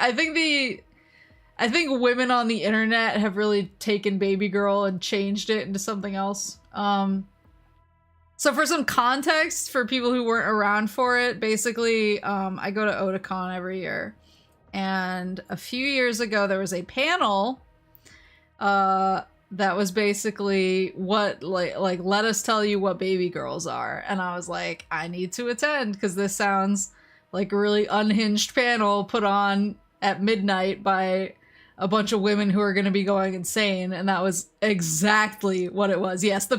women on the internet have really taken baby girl and changed it into something else. So for some context for people who weren't around for it, basically, I go to Otakon every year, and a few years ago there was a panel that was basically what like let us tell you what baby girls are, and I was like, I need to attend because this sounds like a really unhinged panel put on at midnight by a bunch of women who are going to be going insane, and that was exactly what it was. Yes, the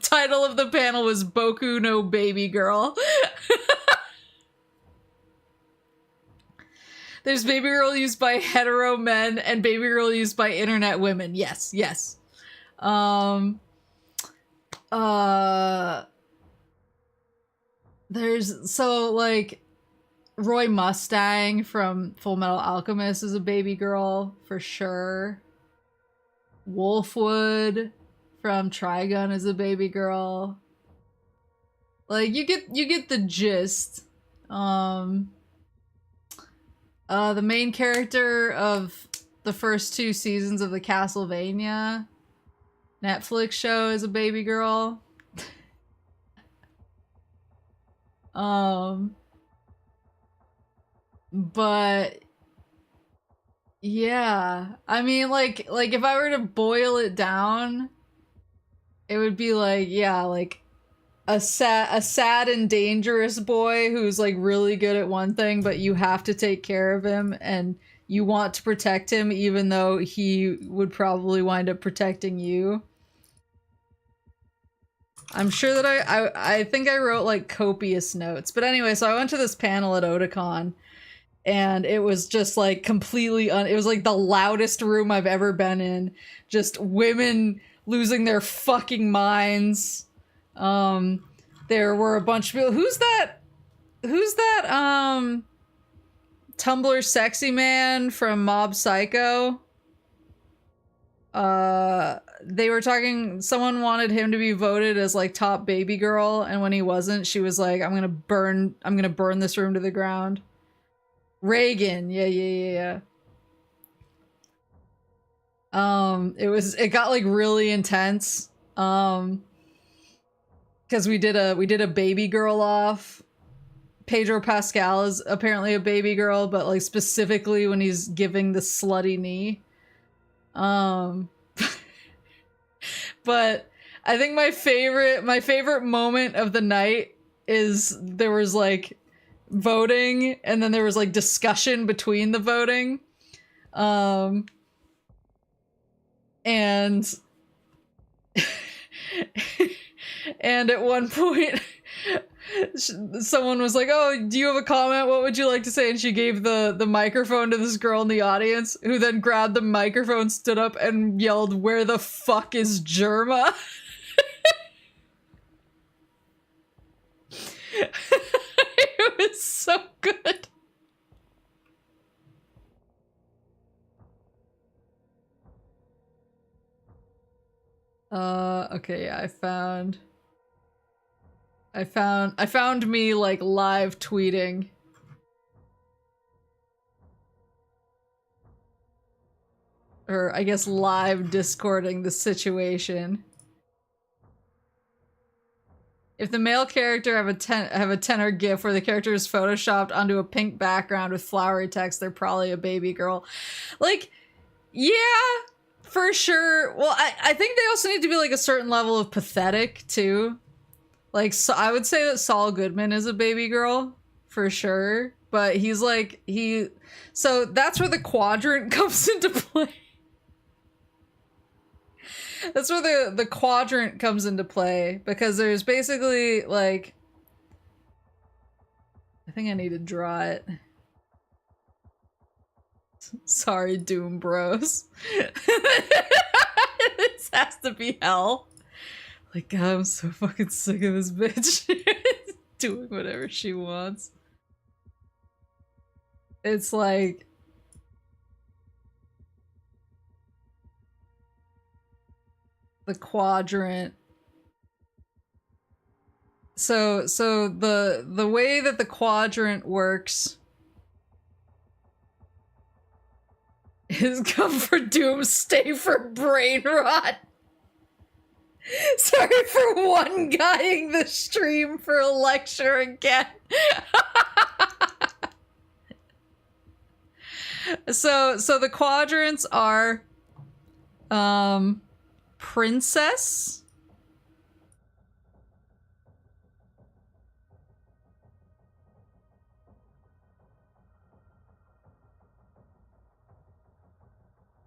title of the panel was Boku no Baby Girl. There's baby girl used by hetero men and baby girl used by internet women. Yes, yes. There's so like Roy Mustang from Full Metal Alchemist is a baby girl for sure. Wolfwood from Trigun is a baby girl. Like you get the gist. The main character of the first two seasons of the Castlevania Netflix show is a baby girl. But yeah, I mean, like if I were to boil it down, it would be like, yeah, like a sad and dangerous boy who's like really good at one thing, but you have to take care of him and you want to protect him even though he would probably wind up protecting you. I'm sure that I think I wrote like copious notes. But anyway, so I went to this panel at Otakon, and it was just like completely it was like the loudest room I've ever been in. Just women losing their fucking minds. There were a bunch of people. Who's that Tumblr sexy man from Mob Psycho? They were talking, someone wanted him to be voted as like top baby girl, and when he wasn't, she was like, I'm gonna burn this room to the ground. Reagan, yeah. It got like really intense. Because we did a baby girl off Pedro Pascal is apparently a baby girl, but like specifically when he's giving the slutty knee. But I think my favorite moment of the night is there was like voting and then there was like discussion between the voting. And and at one point someone was like, "Oh, do you have a comment? What would you like to say?" And she gave the microphone to this girl in the audience, who then grabbed the microphone, stood up, and yelled, "Where the fuck is Germa?" It was so good. Okay, yeah, I found me like live tweeting. Or I guess live discording the situation. If the male character have a tenor gif where the character is photoshopped onto a pink background with flowery text, they're probably a baby girl. Like, yeah, for sure. Well, I think they also need to be like a certain level of pathetic too. Like, so I would say that Saul Goodman is a baby girl for sure, but he's like so that's where the quadrant comes into play. That's where the quadrant comes into play, because there's basically like, I think I need to draw it. Sorry, Doom Bros. This has to be hell. Like, God, I'm so fucking sick of this bitch doing whatever she wants. It's like, the quadrant. So the way that the quadrant works is come for doom, stay for brain rot. Sorry for one guying the stream for a lecture again. So the quadrants are princess,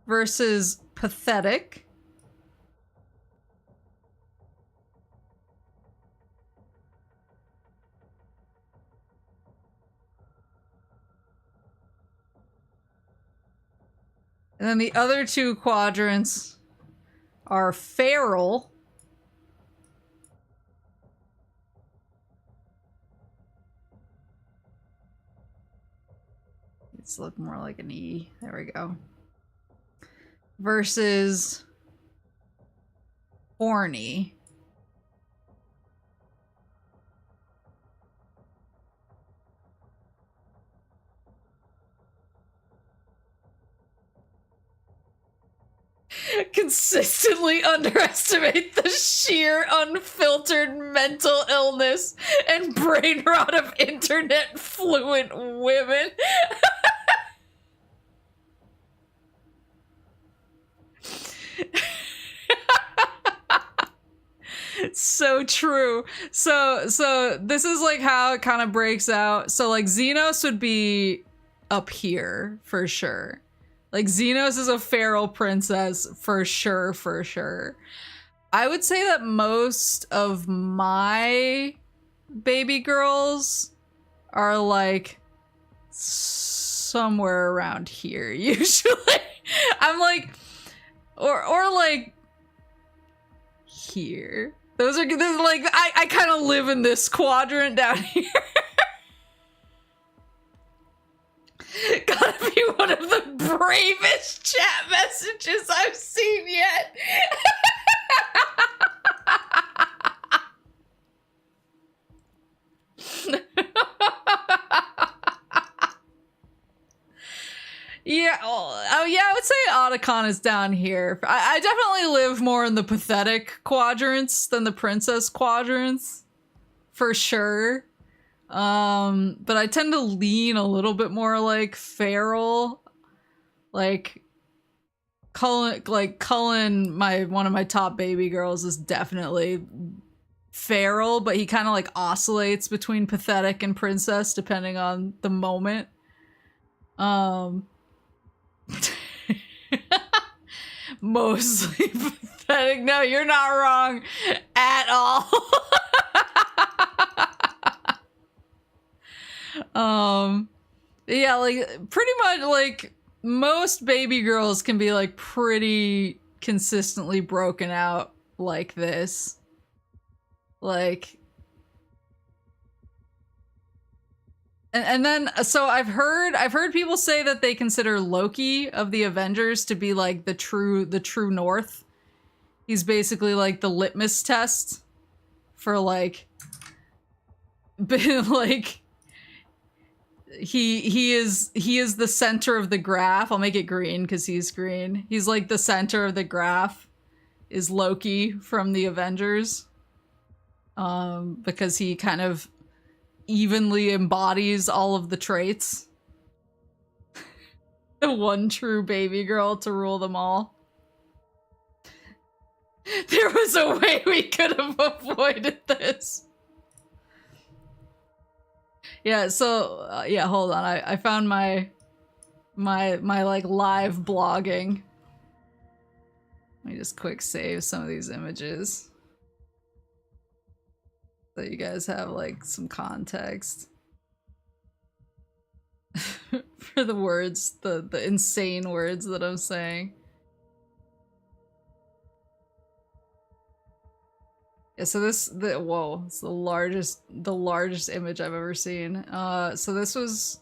versus pathetic, and then the other two quadrants are feral, let's look more like an E, there we go, versus horny. Consistently underestimate the sheer unfiltered mental illness and brain rot of internet fluent women. So true. So this is like how it kind of breaks out. So like Xenos would be up here for sure. Like, Xenos is a feral princess, for sure, for sure. I would say that most of my baby girls are, like, somewhere around here, usually. I'm like, or like, here. Those are, like, I kind of live in this quadrant down here. Gotta be one of the bravest chat messages I've seen yet. Yeah, oh yeah, I would say Otacon is down here. I definitely live more in the pathetic quadrants than the princess quadrants, for sure. But I tend to lean a little bit more like feral. Like Cullen, one of my top baby girls is definitely feral, but he kind of like oscillates between pathetic and princess depending on the moment. Mostly pathetic. No, you're not wrong at all. Yeah, like pretty much like most baby girls can be like pretty consistently broken out like this. Like, and then so I've heard people say that they consider Loki of the Avengers to be like the true north. He's basically like the litmus test for like like he is the center of the graph. I'll make it green because he's green. He's like the center of the graph is Loki from the Avengers. Because he kind of evenly embodies all of the traits. The one true baby girl to rule them all. There was a way we could have avoided this. Yeah, so yeah, hold on. I found my like live blogging. Let me just quick save some of these images. So you guys have like some context for the words, the insane words that I'm saying. Yeah, so whoa, it's the largest image I've ever seen. So this was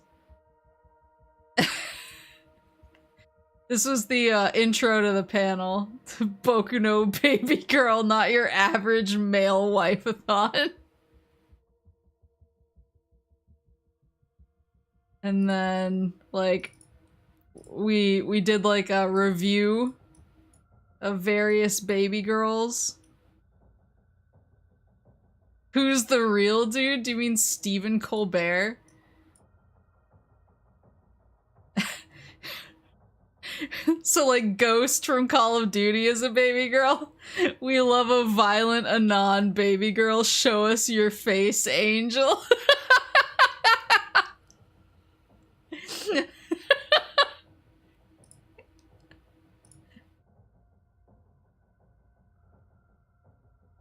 this was the intro to the panel. Boku no baby girl, not your average male wife-a-thon. And then, like, we did, like, a review of various baby girls. Who's the real dude? Do you mean Stephen Colbert? So, like, Ghost from Call of Duty is a baby girl? We love a violent Anon baby girl. Show us your face, angel.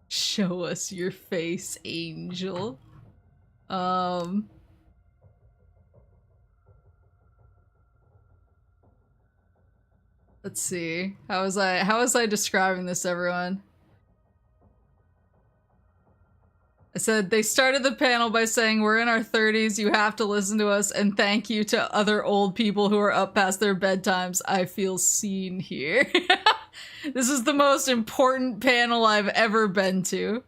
Show us your face, angel. Let's see. How was I describing this, everyone? I said, they started the panel by saying, we're in our 30s, you have to listen to us, and thank you to other old people who are up past their bedtimes. I feel seen here. This is the most important panel I've ever been to.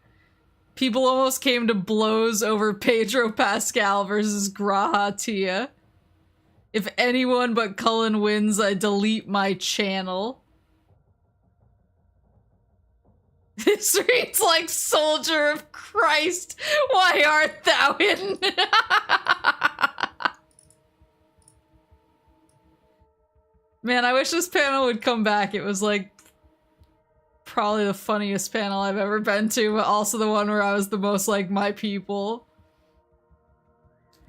People almost came to blows over Pedro Pascal versus Graha Tia. If anyone but Cullen wins, I delete my channel. This reads like Soldier of Christ. Why art thou hidden? Man, I wish this panel would come back. It was like probably the funniest panel I've ever been to, but also the one where I was the most like my people.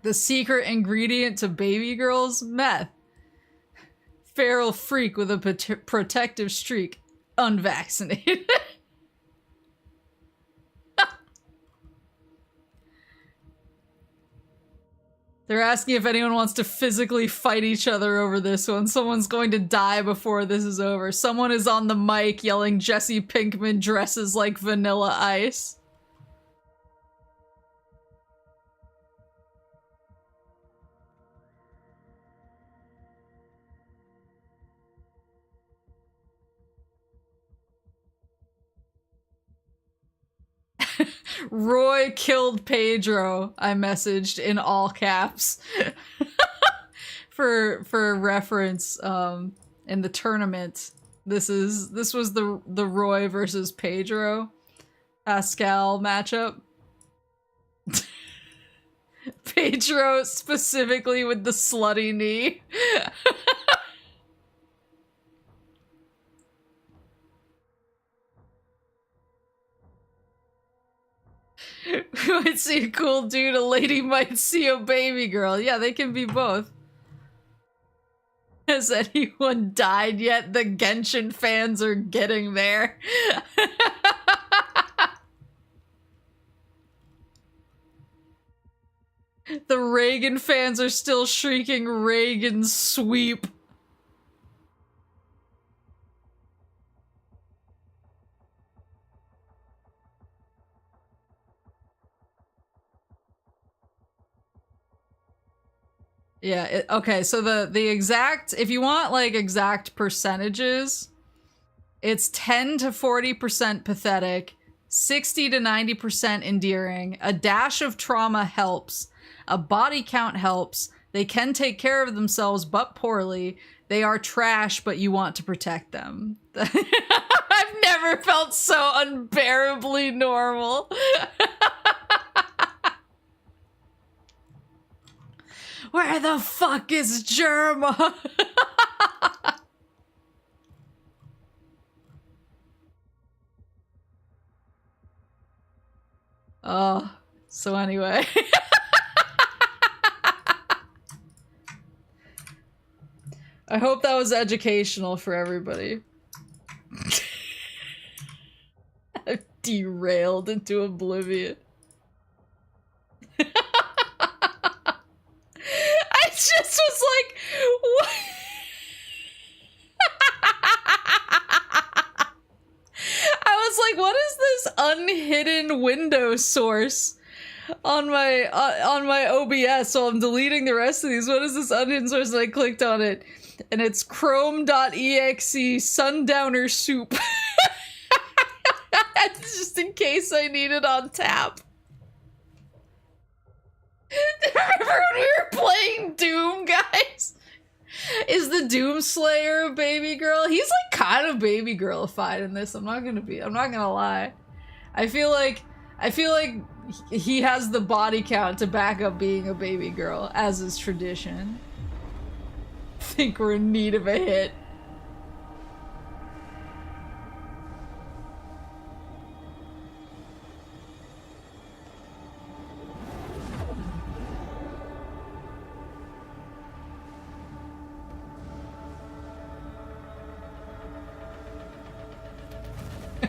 The secret ingredient to baby girls? Meth. Feral freak with a protective streak. Unvaccinated. They're asking if anyone wants to physically fight each other over this one. Someone's going to die before this is over. Someone is on the mic yelling Jesse Pinkman dresses like Vanilla Ice. Roy killed Pedro, I messaged in all caps. for reference, in the tournament. This was the Roy versus Pedro Pascal matchup. Pedro specifically with the slutty knee. We might see a cool dude, a lady might see a baby girl. Yeah, they can be both. Has anyone died yet? The Genshin fans are getting there. The Reagan fans are still shrieking Reagan sweep. Yeah, okay, so the exact, if you want like exact percentages, it's 10 to 40% pathetic, 60 to 90% endearing, a dash of trauma helps, a body count helps, they can take care of themselves but poorly, they are trash but you want to protect them. I've never felt so unbearably normal. Where the fuck is Germa? Oh, so anyway. I hope that was educational for everybody. I've derailed into oblivion. I just was like, what? I was like, what is this unhidden window source on my OBS? So I'm deleting the rest of these. What is this unhidden source? And I clicked on it, and it's chrome.exe sundowner soup. Just in case I need it on tap. Remember when we were playing Doom, guys? Is the Doom Slayer a baby girl? He's like kind of baby girlified in this. I'm not gonna lie. I feel like he has the body count to back up being a baby girl, as is tradition. I think we're in need of a hit.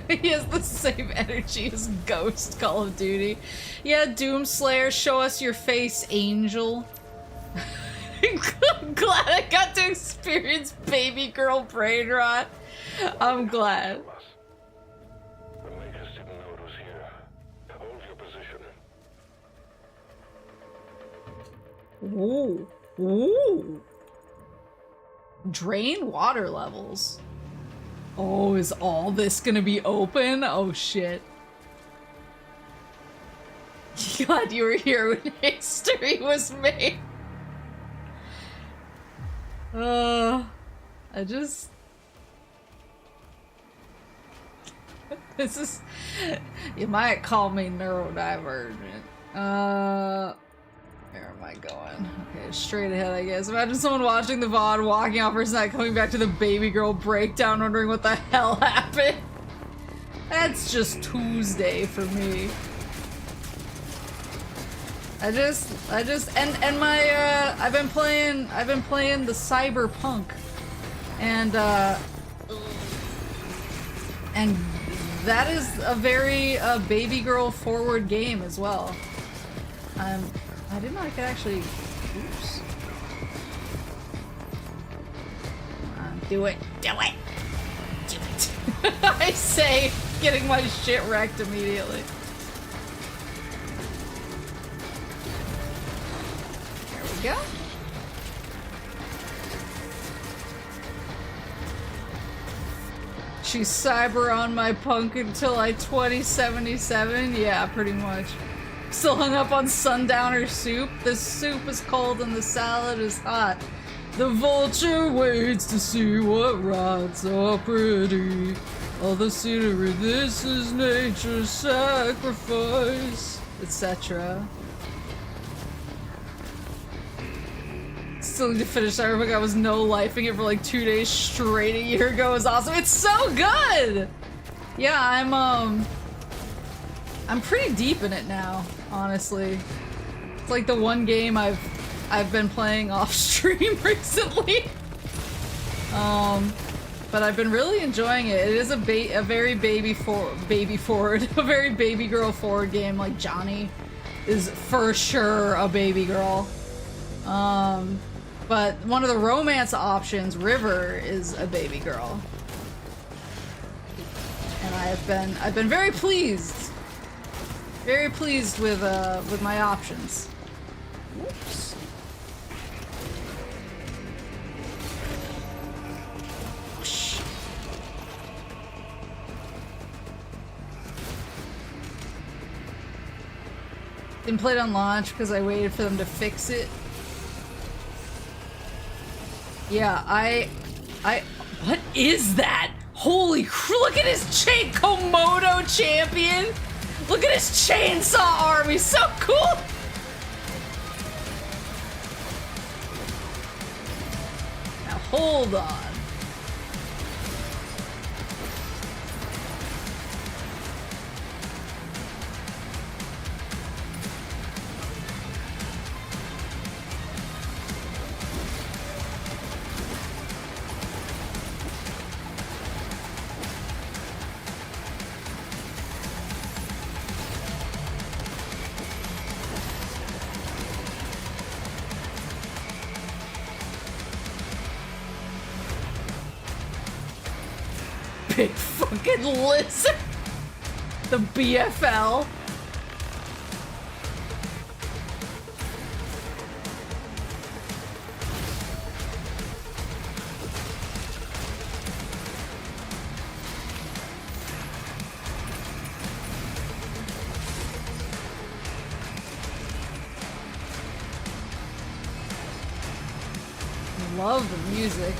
He has the same energy as Ghost Call of Duty. Yeah, Doomslayer, show us your face, angel. I'm glad I got to experience baby girl brain rot. I'm glad. The makers didn't know it was here. Hold your position. Ooh. Ooh. Drain water levels. Oh, is all this gonna be open? Oh shit. Glad you were here when history was made. I just... This is... You might call me neurodivergent. Where am I going? Okay, straight ahead, I guess. Imagine someone watching the VOD, walking off for a sec, coming back to the baby girl breakdown, wondering what the hell happened. That's just Tuesday for me. I've been playing the Cyberpunk, and that is a very baby girl forward game as well. I didn't know I could actually. Oops. Come on, do it. Do it. Do it. I say, getting my shit wrecked immediately. There we go. She's cyber on my punk until I 2077? Yeah, pretty much. Still hung up on sundowner soup. The soup is cold and the salad is hot. The vulture waits to see what rots are pretty. All the scenery, this is nature's sacrifice, etc. Still need to finish Cyberpunk. I was no-lifing it for like 2 days straight a year ago. It was awesome. It's so good! Yeah, I'm pretty deep in it now, honestly. It's like the one game I've been playing off stream recently. But I've been really enjoying it. It is a very baby forward, a very baby girl forward game. Like Johnny is for sure a baby girl. But one of the romance options, River, is a baby girl. And I've been very pleased. Very pleased with my options. Whoops. Didn't play it on launch because I waited for them to fix it. Yeah, what is that? Holy look at his Komodo champion! Look at his chainsaw arm, he's so cool! Now hold on. Big fucking lizard! The BFL. Love the music.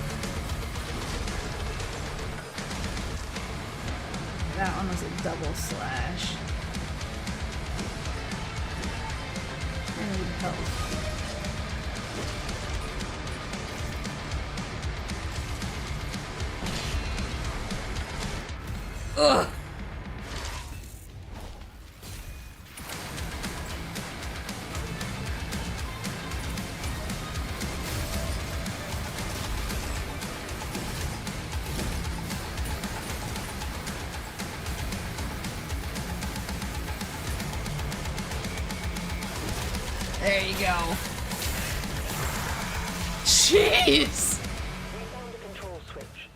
That one was a double slash. I need help. Ugh! There you go. Jeez! We found a control switch.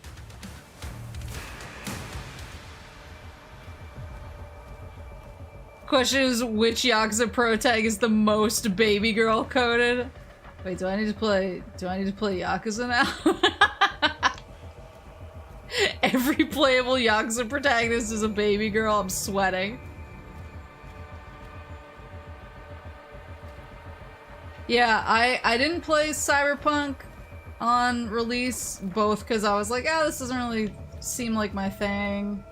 Question is, which Yakuza Pro tag is the most baby girl coded? Wait, do I need to play Yakuza now? Every playable Yakuza protagonist is a baby girl. I'm sweating. Yeah, I didn't play Cyberpunk on release, both because I was like, this doesn't really seem like my thing,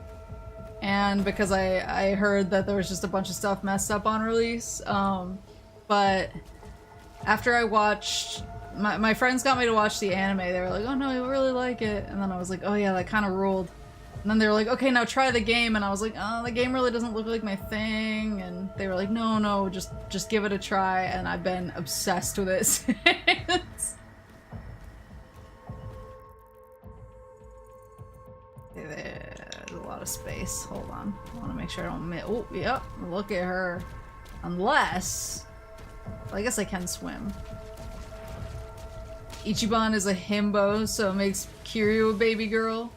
and because I heard that there was just a bunch of stuff messed up on release. But after I watched, my friends got me to watch the anime. They were like, oh no, you'll really like it, and then I was like, oh yeah, that kind of ruled. And then they were like, okay, now try the game, and I was like, oh, the game really doesn't look like my thing, and they were like, no, just give it a try, and I've been obsessed with it since. There's a lot of space. Hold on. I want to make sure I don't miss. Oh, yep. Look at her. Unless... well, I guess I can swim. Ichiban is a himbo, so it makes Kiryu a baby girl.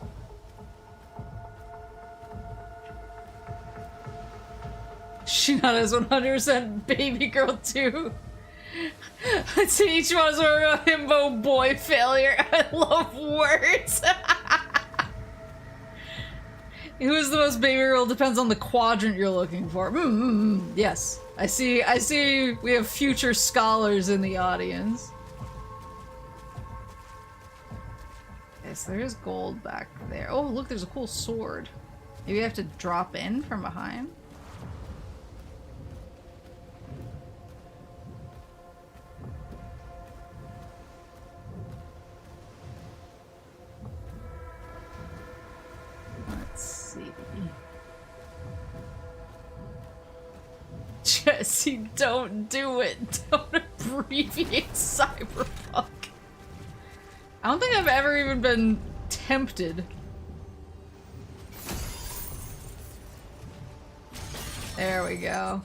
Shinada is 100% baby girl too. Let's see, each one is a himbo boy failure. I love words. Who is the most baby girl depends on the quadrant you're looking for. Yes, I see. We have future scholars in the audience. Yes, there is gold back there. Oh, look, there's a cool sword. Maybe I have to drop in from behind. See, don't do it. Don't abbreviate Cyberpunk. I don't think I've ever even been tempted. There we go.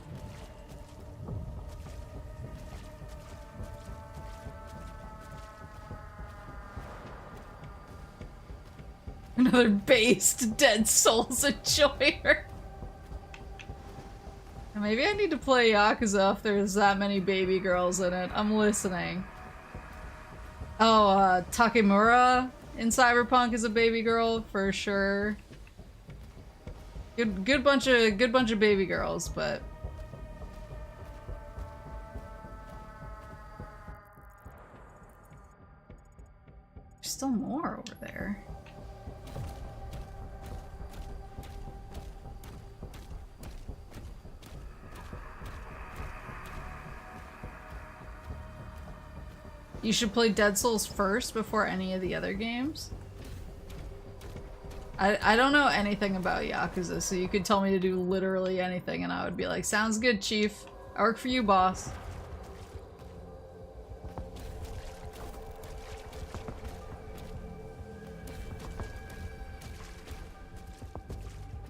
Another based Dead Souls enjoyer. Maybe I need to play Yakuza if there's that many baby girls in it. I'm listening. Oh, Takemura in Cyberpunk is a baby girl for sure. Good bunch of baby girls, but there's still more over there. You should play Dead Souls first before any of the other games. I don't know anything about Yakuza, so you could tell me to do literally anything and I would be like, sounds good, chief. I work for you, boss.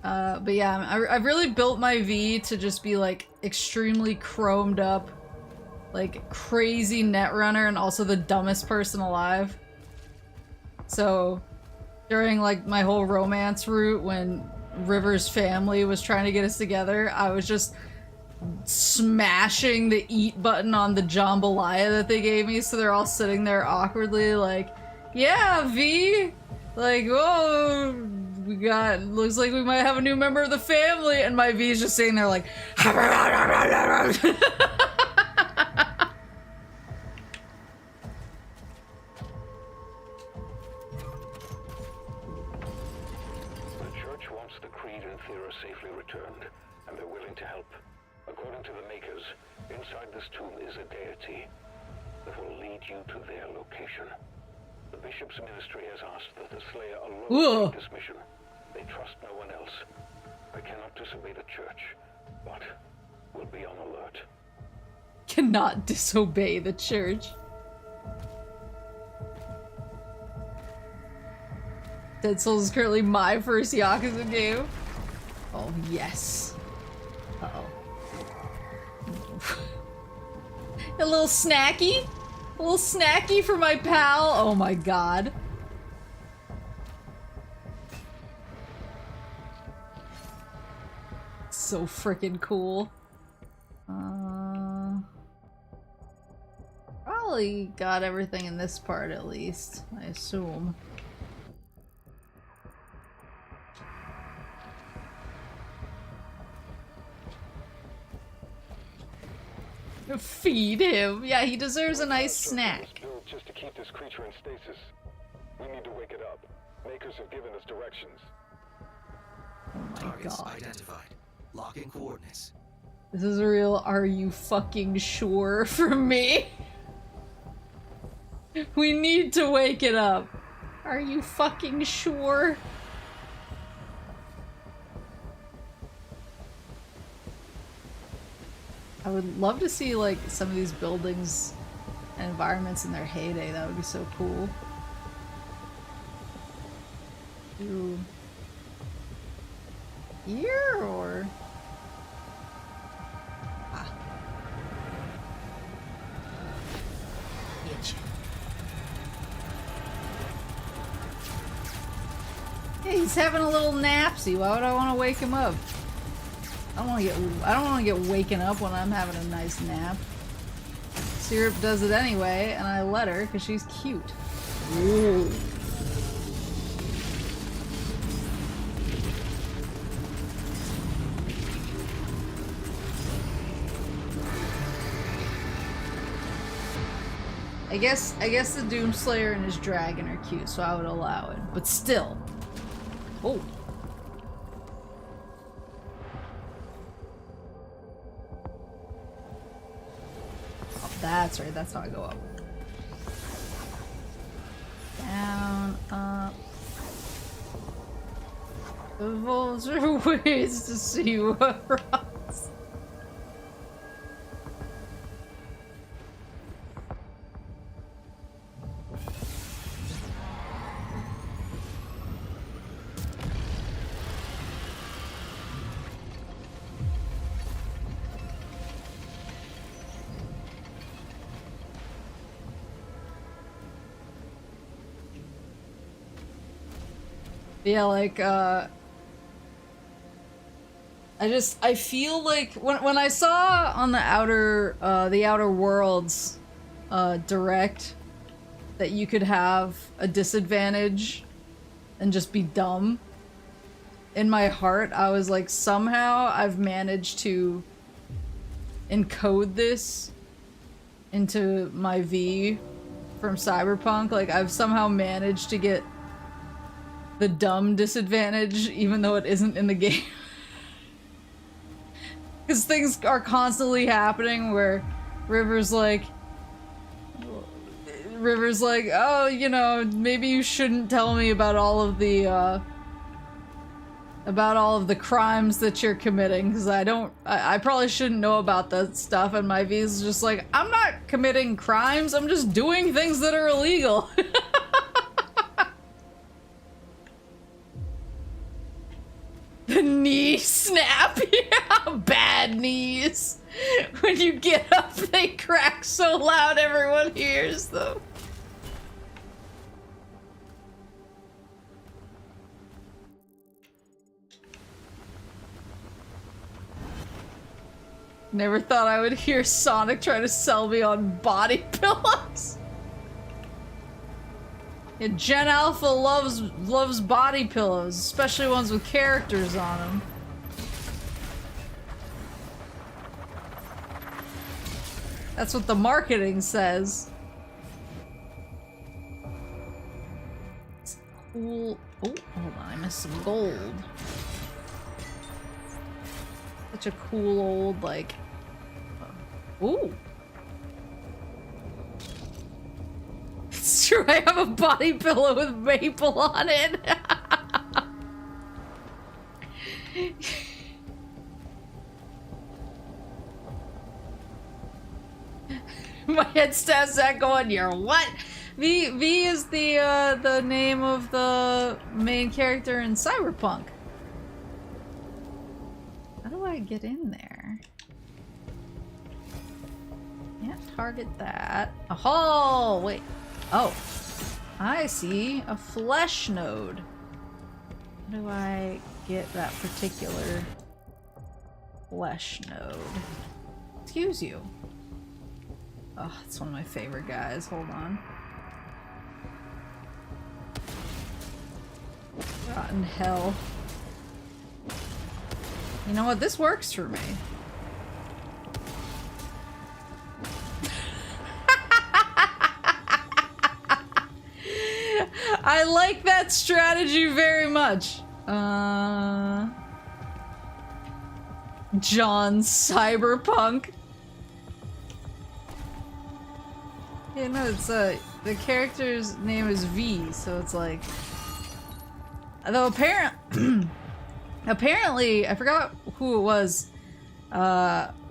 But yeah, I've really built my V to just be like extremely chromed up, like crazy netrunner and also the dumbest person alive. So during like my whole romance route when River's family was trying to get us together, I was just smashing the eat button on the jambalaya that they gave me, so they're all sitting there awkwardly like, yeah, V, like, oh, we got, looks like we might have a new member of the family, and my V's just sitting there like safely returned, and they're willing to help. According to the Makers, inside this tomb is a deity that will lead you to their location. The Bishop's ministry has asked that the Slayer alone take this mission. They trust no one else. I cannot disobey the Church, but will be on alert. Cannot disobey the Church. Dead Souls is currently my first Yakuza game. Oh, yes. Uh-oh. A little snacky? A little snacky for my pal? Oh my god. So freaking cool. Probably got everything in this part at least, I assume. Feed him. Yeah, he deserves a nice snack. Just to keep this creature in stasis. We need to wake it up. Makers have given us directions. Oh my Targets god. identified. Locking coordinates. This is a real are you fucking sure for me? We need to wake it up. Are you fucking sure? I would love to see like some of these buildings and environments in their heyday. That would be so cool. Ooh. Here or yeah, he's having a little napsy. Why would I want to wake him up? I don't want to get waken up when I'm having a nice nap. Syrup does it anyway, and I let her because she's cute. Ooh. I guess the Doomslayer and his dragon are cute, so I would allow it. But still. Oh. That's right, that's how I go up. Down, up. Those are ways to see what rocks. Yeah, like, I feel like when I saw on the Outer Worlds direct that you could have a disadvantage and just be dumb, in my heart I was like, somehow I've managed to encode this into my V from Cyberpunk. Like, I've somehow managed to get the dumb disadvantage even though it isn't in the game. Because things are constantly happening where River's like, oh, you know, maybe you shouldn't tell me about all of the crimes that you're committing, because I probably shouldn't know about that stuff, and my V's just like, I'm not committing crimes, I'm just doing things that are illegal. The knee snap, yeah, bad knees. When you get up, they crack so loud everyone hears them. Never thought I would hear Sonic try to sell me on body pillows. Yeah, Gen Alpha loves body pillows, especially ones with characters on them. That's what the marketing says. It's cool. Oh, hold on, I missed some gold. Such a cool old, like... Ooh. It's true, I have a body pillow with Maple on it. My head starts that going, you're what? V is the name of the main character in Cyberpunk. How do I get in there? Can't target that. Oh, wait. Oh, I see. A flesh node. How do I get that particular flesh node? Excuse you. Oh, it's one of my favorite guys. Hold on. Rotten hell. You know what? This works for me. I like that strategy very much. John Cyberpunk. Yeah, no, it's the character's name is V, so it's like, though apparently, I forgot who it was,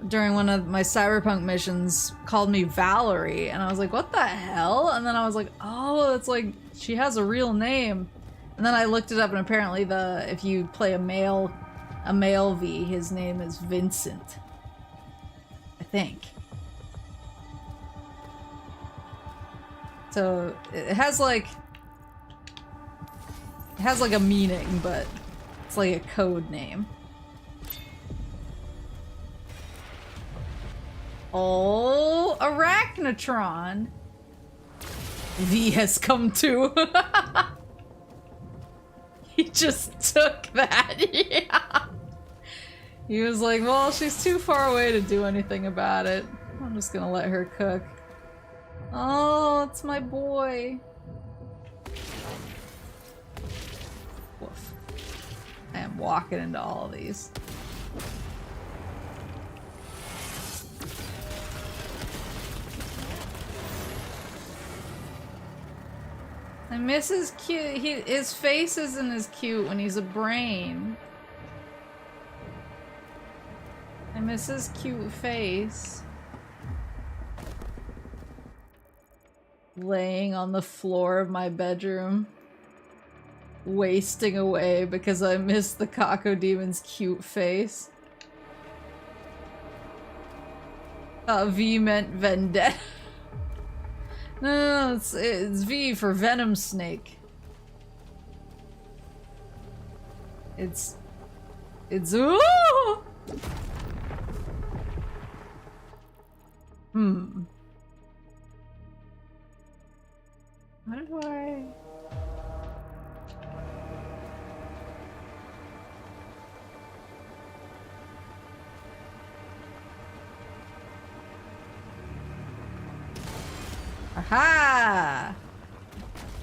during one of my Cyberpunk missions called me Valerie, and I was like, what the hell? And then I was like, oh, it's like, she has a real name. And then I looked it up, and apparently if you play a male V, his name is Vincent. I think. So, it has like a meaning, but it's like a code name. Oh, Arachnotron! V has come to. He just took that, yeah. He was like, well, she's too far away to do anything about it. I'm just gonna let her cook. Oh, it's my boy. Woof. I am walking into all of these. I miss his cute. His face isn't as cute when he's a brain. I miss his cute face. Laying on the floor of my bedroom. Wasting away because I miss the Cacodemons cute face. V meant vendetta. No, it's V for Venom Snake. It's ooh! How do I... Aha!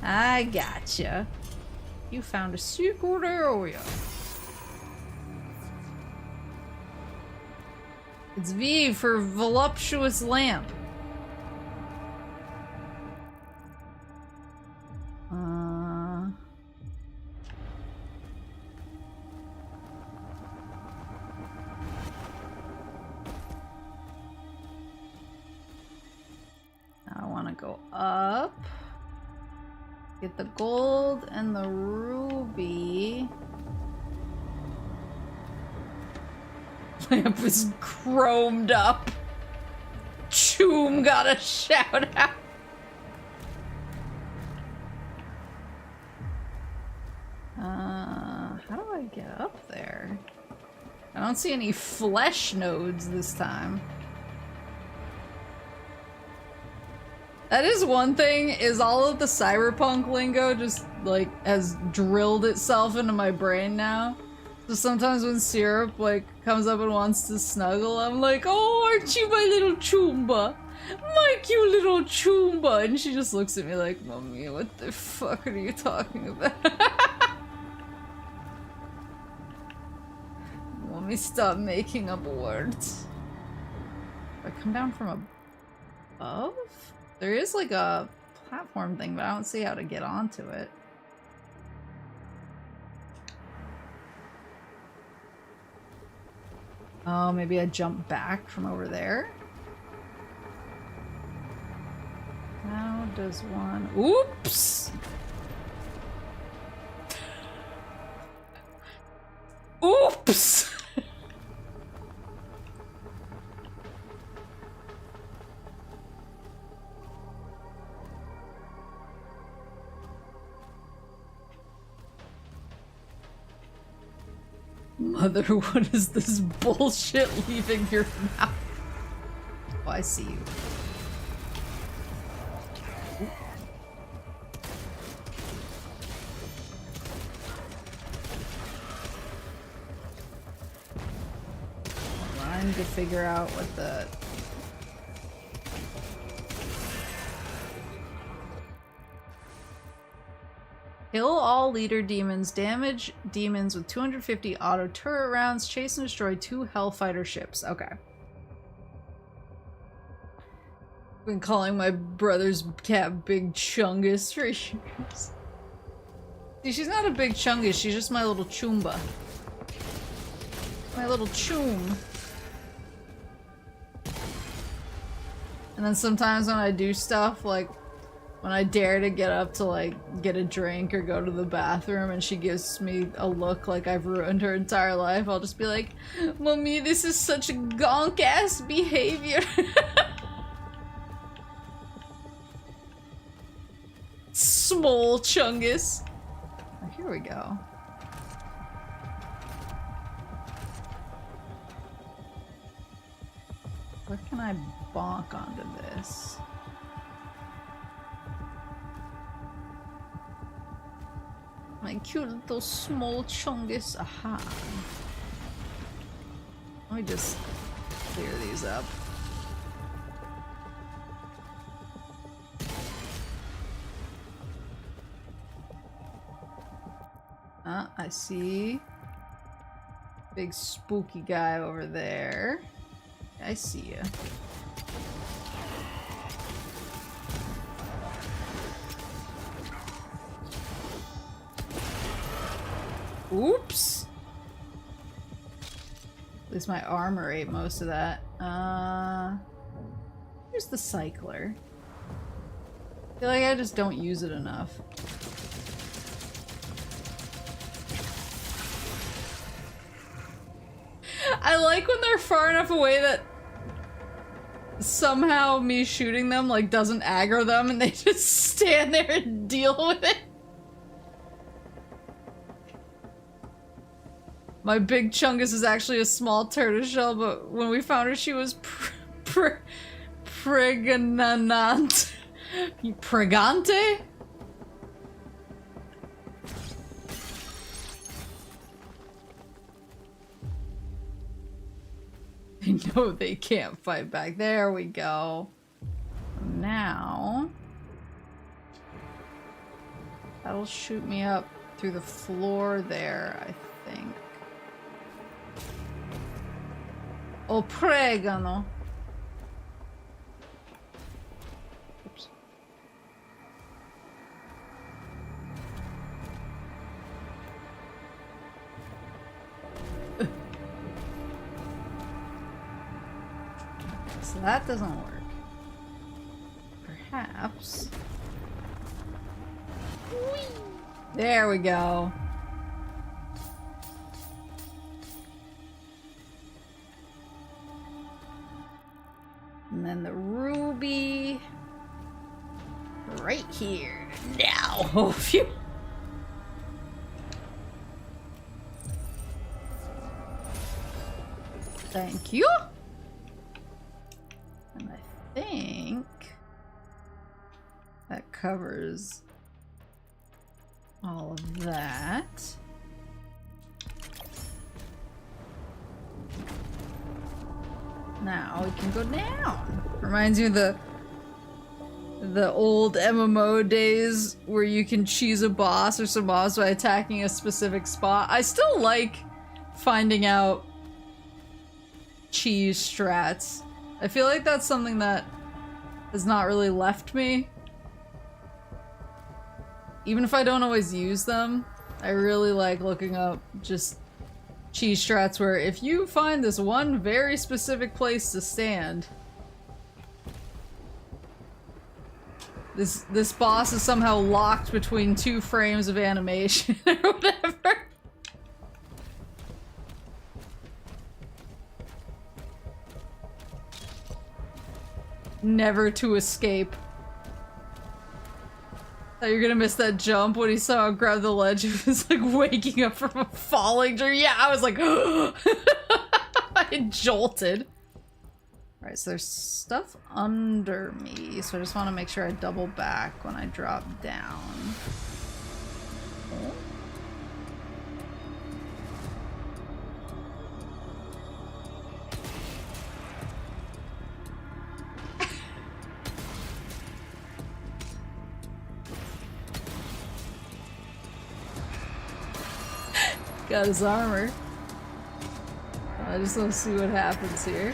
I gotcha. You found a secret area. It's V for voluptuous lamp. I want to go up. Get the gold and the ruby. Lamp is chromed up. Choom got a shout out. How do I get up there? I don't see any flesh nodes this time. That is one thing, is all of the Cyberpunk lingo just, like, has drilled itself into my brain now. So sometimes when Syrup, like, comes up and wants to snuggle, I'm like, oh, aren't you my little choomba? My cute little choomba! And she just looks at me like, Mommy, what the fuck are you talking about? Mommy, stop making up words. Do I come down from above? There is like a platform thing, but I don't see how to get onto it. Oh, maybe I jump back from over there? How does one... Oops! Oops! Mother, what is this bullshit leaving your mouth? Oh, I see you. I need to figure out what the... Kill all leader demons, damage demons with 250 auto turret rounds, chase and destroy 2 Hellfighter ships. Okay. Been calling my brother's cat Big Chungus for years. See, she's not a big chungus, she's just my little choomba. My little choom. And then sometimes when I do stuff, like when I dare to get up to like get a drink or go to the bathroom and she gives me a look like I've ruined her entire life, I'll just be like, Mommy, this is such a gonk ass behavior. Small chungus. Oh, here we go. Where can I bonk onto this? My cute little small chungus. Aha. Let me just clear these up. I see. Big spooky guy over there. I see ya. Oops! At least my armor ate most of that. Here's the cycler. I feel like I just don't use it enough. I like when they're far enough away that somehow me shooting them like doesn't aggro them and they just stand there and deal with it. My big chungus is actually a small tortoiseshell, but when we found her, she was pregnant. Pregante? They know they can't fight back. There we go. Now... that'll shoot me up through the floor there, I think. Oh, pregano. Oops. So that doesn't work. Perhaps. There we go. And then the ruby right here. Now. Oh, phew. Thank you. And I think that covers all of that. Now we can go down. Reminds me of the old MMO days where you can choose a boss or some mobs by attacking a specific spot. I still like finding out cheese strats. I feel like that's something that has not really left me. Even if I don't always use them, I really like looking up just cheese strats where if you find this one very specific place to stand, this boss is somehow locked between 2 frames of animation or whatever. Never to escape. Thought you were gonna miss that jump when he saw him grab the ledge. He was like waking up from a falling dream. Yeah, I was like, I jolted. Alright, so there's stuff under me, so I just want to make sure I double back when I drop down. Oh. Got his armor. I just want to see what happens here.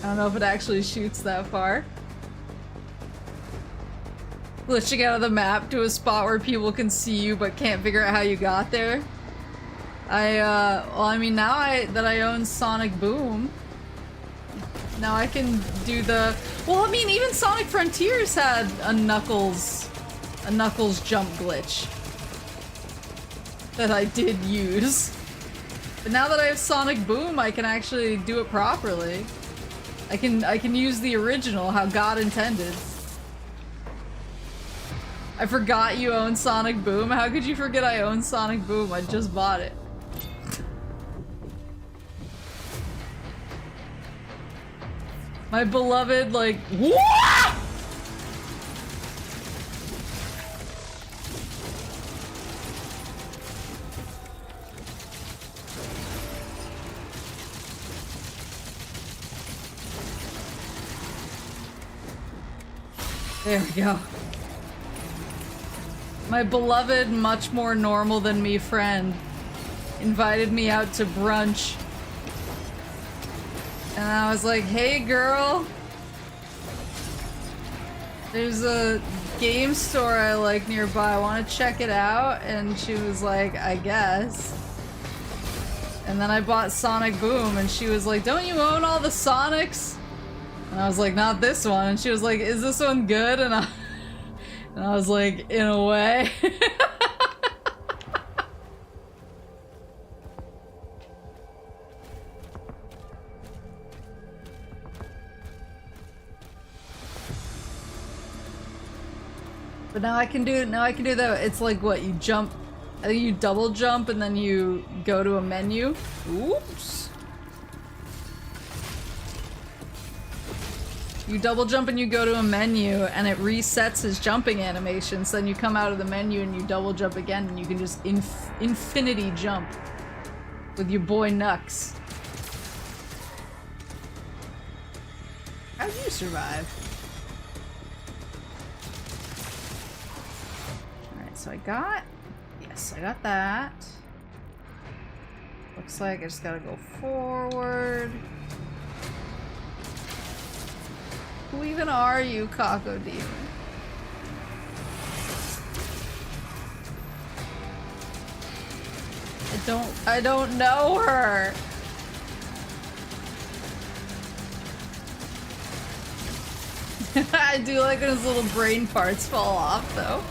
I don't know if it actually shoots that far. Glitching out of the map to a spot where people can see you but can't figure out how you got there. Well, I mean, now that I own Sonic Boom, now I can do the... Well, I mean, even Sonic Frontiers had a Knuckles jump glitch that I did use. But now that I have Sonic Boom, I can actually do it properly. I can use the original, how God intended. I forgot you own Sonic Boom. How could you forget I own Sonic Boom? I just bought it. My beloved, like, what? There we go. My beloved, much more normal than me friend invited me out to brunch. And I was like, hey girl, there's a game store I like nearby, want to check it out? And she was like, I guess. And then I bought Sonic Boom and she was like, don't you own all the Sonics? And I was like, not this one. And she was like, is this one good? And I was like, in a way. But now I can do that. It's like what, you jump, I think you double jump and then you go to a menu. Oops. You double jump and you go to a menu and it resets his jumping animations. Then you come out of the menu and you double jump again and you can just infinity jump with your boy Nux. How'd you survive? Alright, so I got that. Looks like I just gotta go forward. Who even are you, Kako Demon? I don't know her. I do like when his little brain parts fall off, though.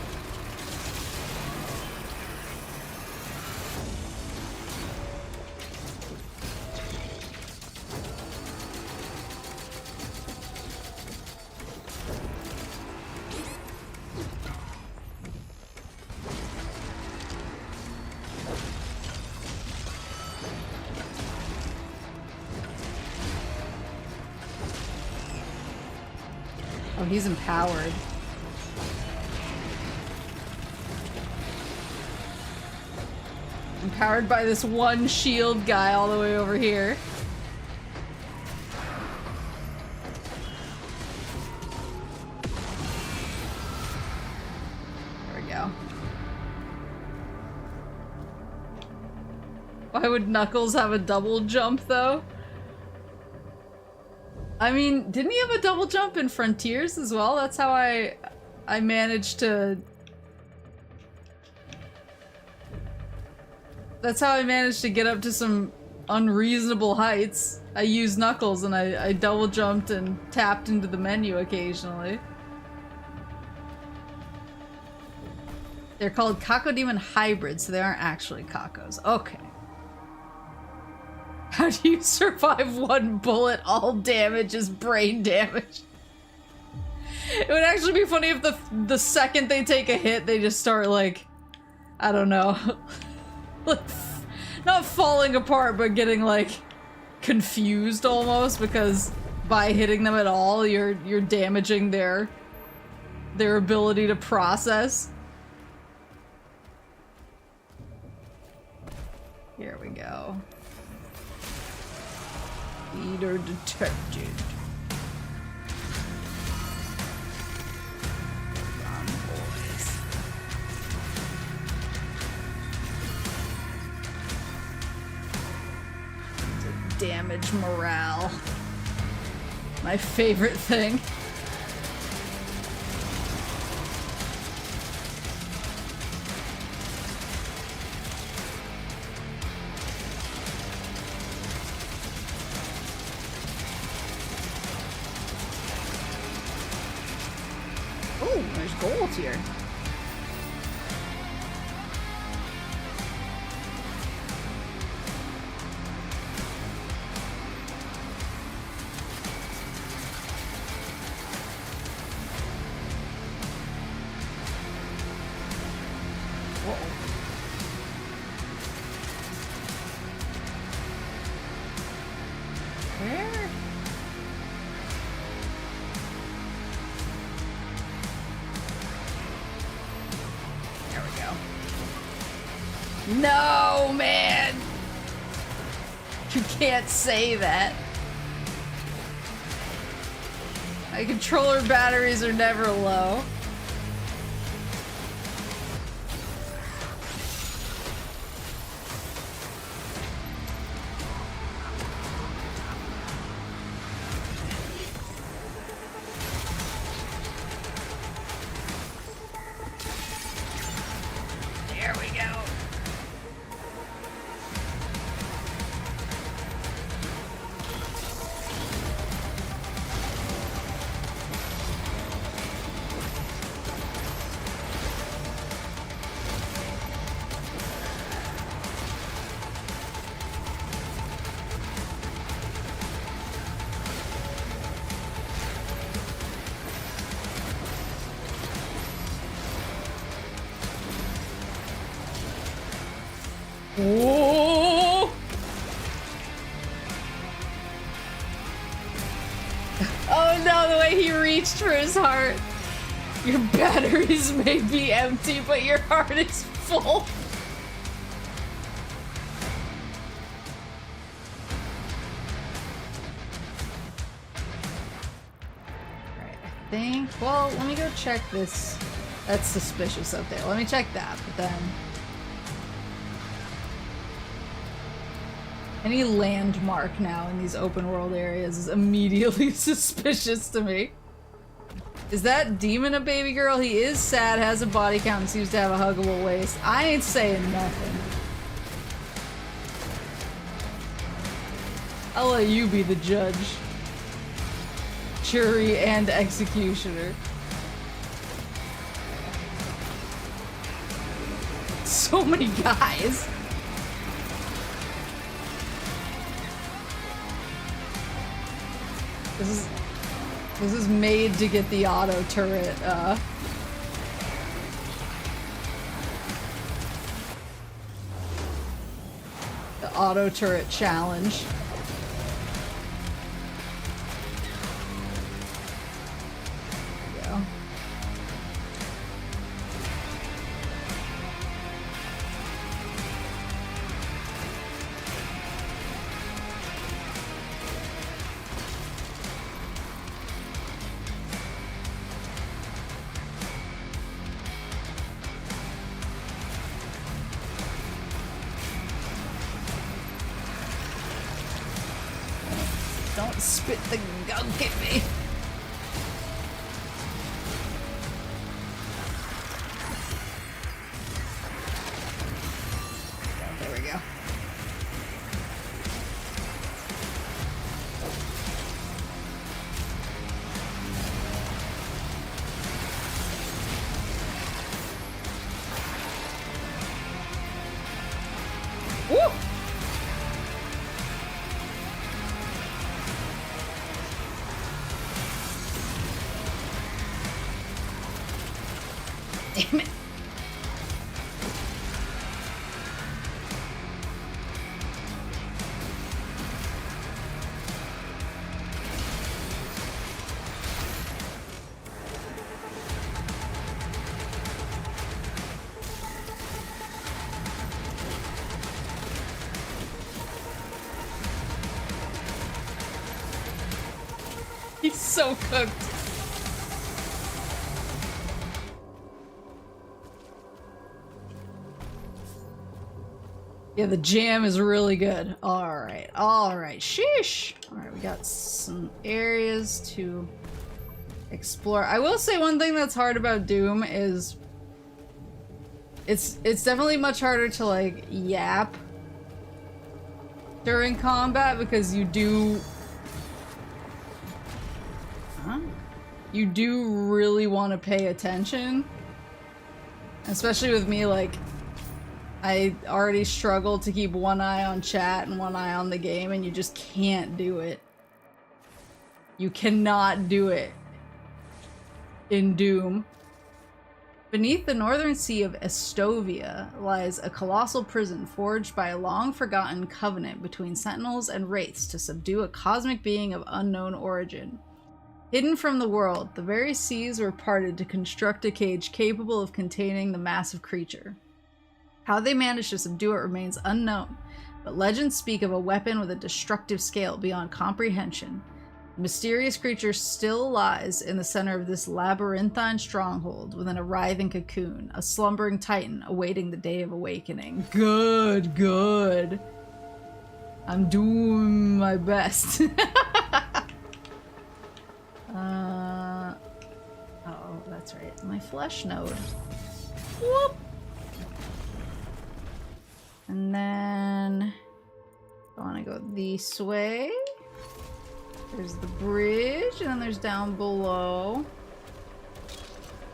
Oh, he's empowered. Empowered by this one shield guy all the way over here. There we go. Why would Knuckles have a double jump, though? I mean, didn't he have a double jump in Frontiers as well? That's how I managed to... That's how I managed to get up to some unreasonable heights. I used Knuckles and I double jumped and tapped into the menu occasionally. They're called Cacodemon hybrids, so they aren't actually Cacos. Okay. How do you survive one bullet? All damage is brain damage. It would actually be funny if the second they take a hit, they just start like, I don't know, like not falling apart, but getting like confused almost, because by hitting them at all, you're damaging their ability to process. Here we go. Leader detected. Come on, boys. To damage morale. My favorite thing. Oh, there's gold here. Where? There we go. No, man! You can't say that. My controller batteries are never low. There we go. Oh! Oh no, the way he reached for his heart. Your batteries may be empty, but your heart is full. Alright, I think, well, let me go check this. That's suspicious up there. Let me check that, but then... Any landmark now in these open world areas is immediately suspicious to me. Is that demon a baby girl? He is sad, has a body count, and seems to have a huggable waist. I ain't saying nothing. I'll let you be the judge, jury, and executioner. So many guys. This is made to get the auto turret, the auto turret challenge. There we go. Don't spit the gunk at me. There we go. Woo! Damn it. He's so cooked. Yeah, the jam is really good. Alright, alright. Sheesh! Alright, we got some areas to explore. I will say one thing that's hard about Doom is it's definitely much harder to like yap during combat because you do really want to pay attention. Especially with me, like I already struggle to keep one eye on chat and one eye on the game, and you just can't do it. You cannot do it in Doom. Beneath the northern sea of Estovia lies a colossal prison forged by a long-forgotten covenant between Sentinels and Wraiths to subdue a cosmic being of unknown origin. Hidden from the world, the very seas were parted to construct a cage capable of containing the massive creature. How they managed to subdue it remains unknown, but legends speak of a weapon with a destructive scale beyond comprehension. The mysterious creature still lies in the center of this labyrinthine stronghold within a writhing cocoon, a slumbering titan awaiting the day of awakening. Good, good. I'm doing my best. Oh, that's right. My flesh node. Whoop! And then I want to go this way. There's the bridge, and then there's down below.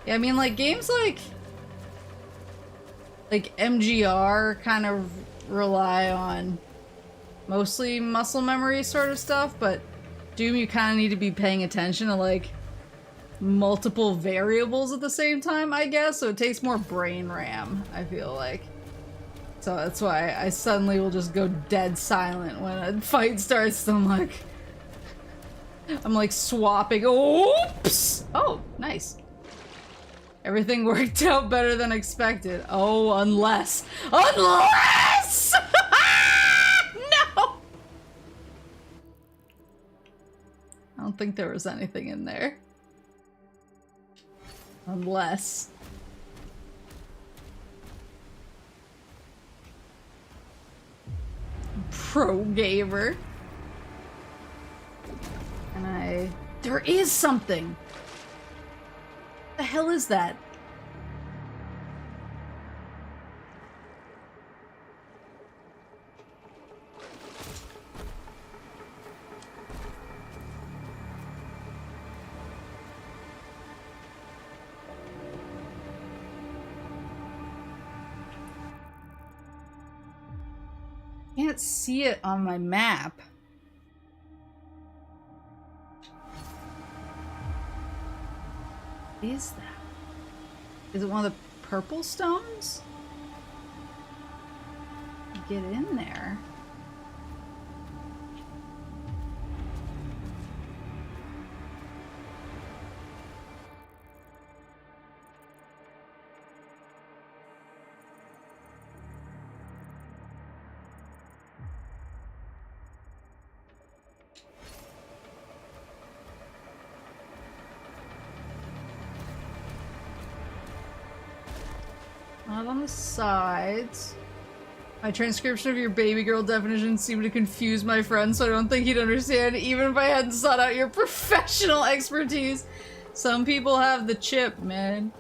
Yeah, I mean, like, games like MGR kind of rely on mostly muscle memory sort of stuff, but Doom, you kind of need to be paying attention to, like, multiple variables at the same time, I guess, so it takes more brain RAM, I feel like. So that's why I suddenly will just go dead silent when a fight starts. So I'm like swapping. Oops! Oh, nice. Everything worked out better than expected. Oh, unless. Unless! No! I don't think there was anything in there. Unless. Pro gamer. And there is something! What the hell is that? Can't see it on my map. What is that? Is it one of the purple stones? Get in there. Not on the sides. My transcription of your baby girl definition seemed to confuse my friend, so I don't think he'd understand even if I hadn't sought out your professional expertise. Some people have the chip, man.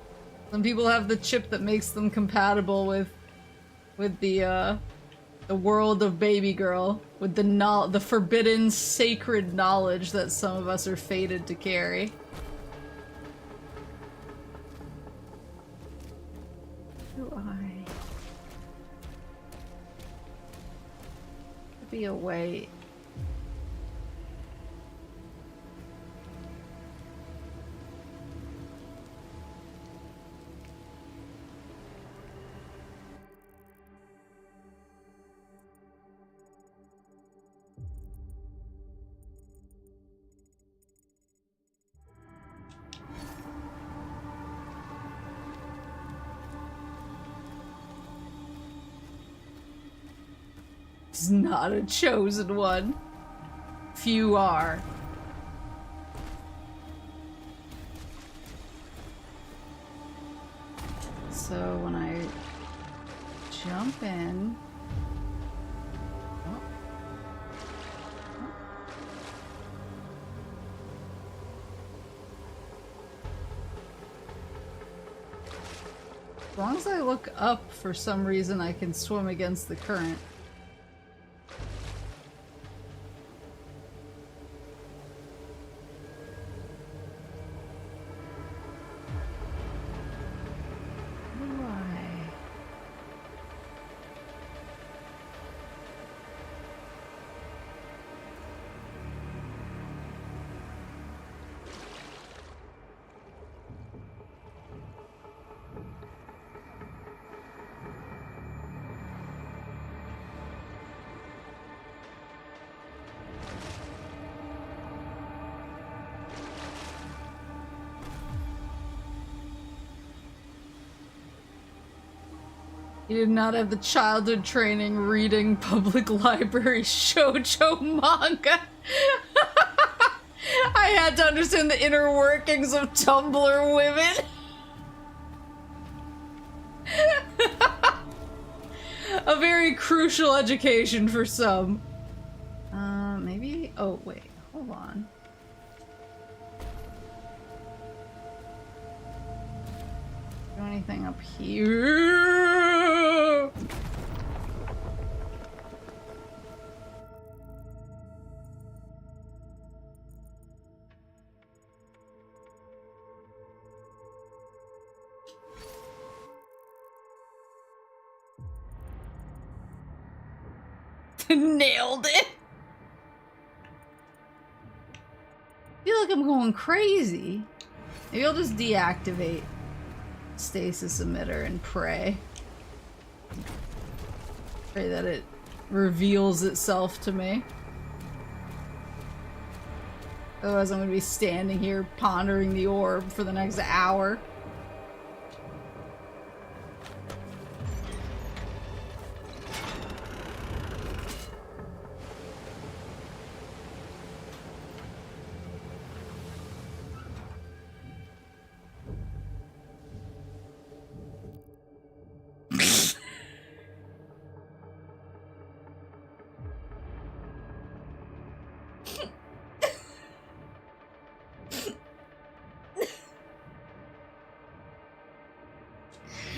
Some people have the chip that makes them compatible with the world of baby girl, with the forbidden sacred knowledge that some of us are fated to carry. Be a way. Is not a chosen one. Few are. So when I jump in... As long as I look up, for some reason I can swim against the current. You did not have the childhood training reading public library shoujo manga. I had to understand the inner workings of Tumblr women. A very crucial education for some. Maybe... Oh, wait. Hold on. Do anything up here? Nailed it! I feel like I'm going crazy. Maybe I'll just deactivate stasis emitter and pray. Pray that it reveals itself to me. Otherwise I'm gonna be standing here pondering the orb for the next hour.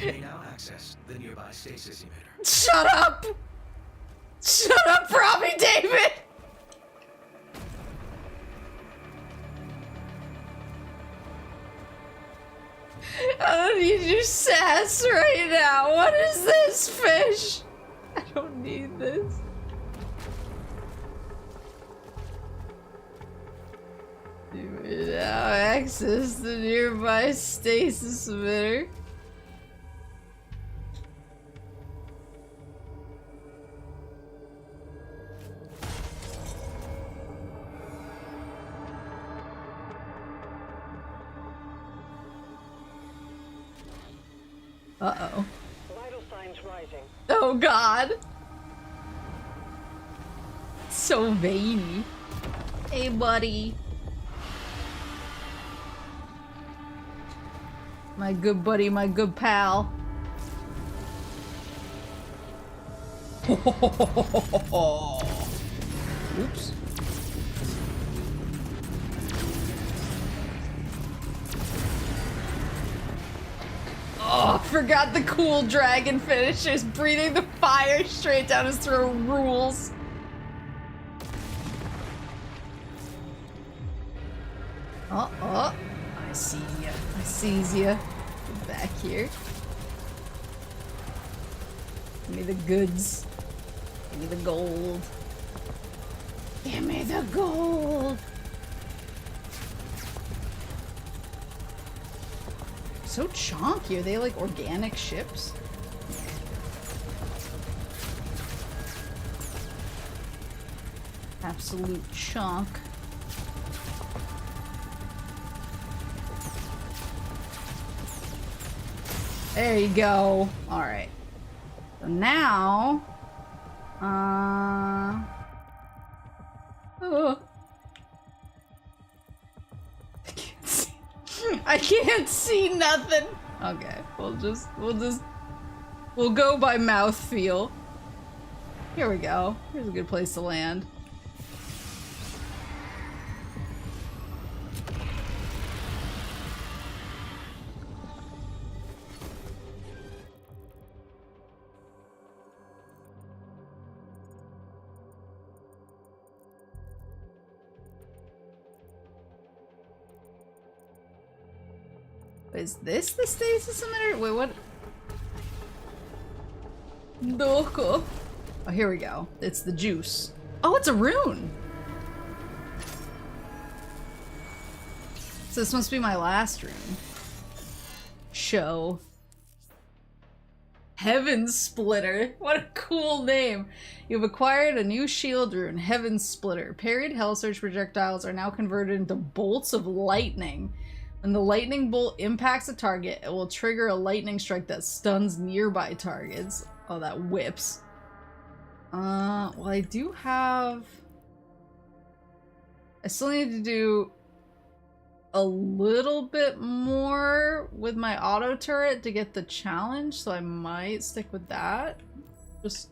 You may now access the nearby stasis emitter. Shut up! Shut up, Robbie David! I don't need your sass right now. What is this, fish? I don't need this. You may now access the nearby stasis emitter. Uh-oh. Vital signs rising. Oh god. So veiny. Hey buddy. My good buddy, my good pal. Oops. Oh, forgot the cool dragon finishes. Breathing the fire straight down his throat rules. I see ya. I sees ya. Get back here. Give me the goods. Give me the gold. Give me the gold. So chonky. Are they like organic ships? Absolute chunk. There you go. Alright. So now... Oh. I can't see nothing. Okay, we'll go by mouth feel. Here we go. Here's a good place to land. Is this the stasis emitter? Wait, what? Doko. Oh, here we go. It's the juice. Oh, it's a rune! So this must be my last rune. Show. Heaven Splitter. What a cool name. You've acquired a new shield rune, Heaven Splitter. Parried Hell Surge projectiles are now converted into bolts of lightning. When the lightning bolt impacts a target, it will trigger a lightning strike that stuns nearby targets. Oh, that whips. Well, I do have... I still need to do a little bit more with my auto turret to get the challenge, so I might stick with that. Just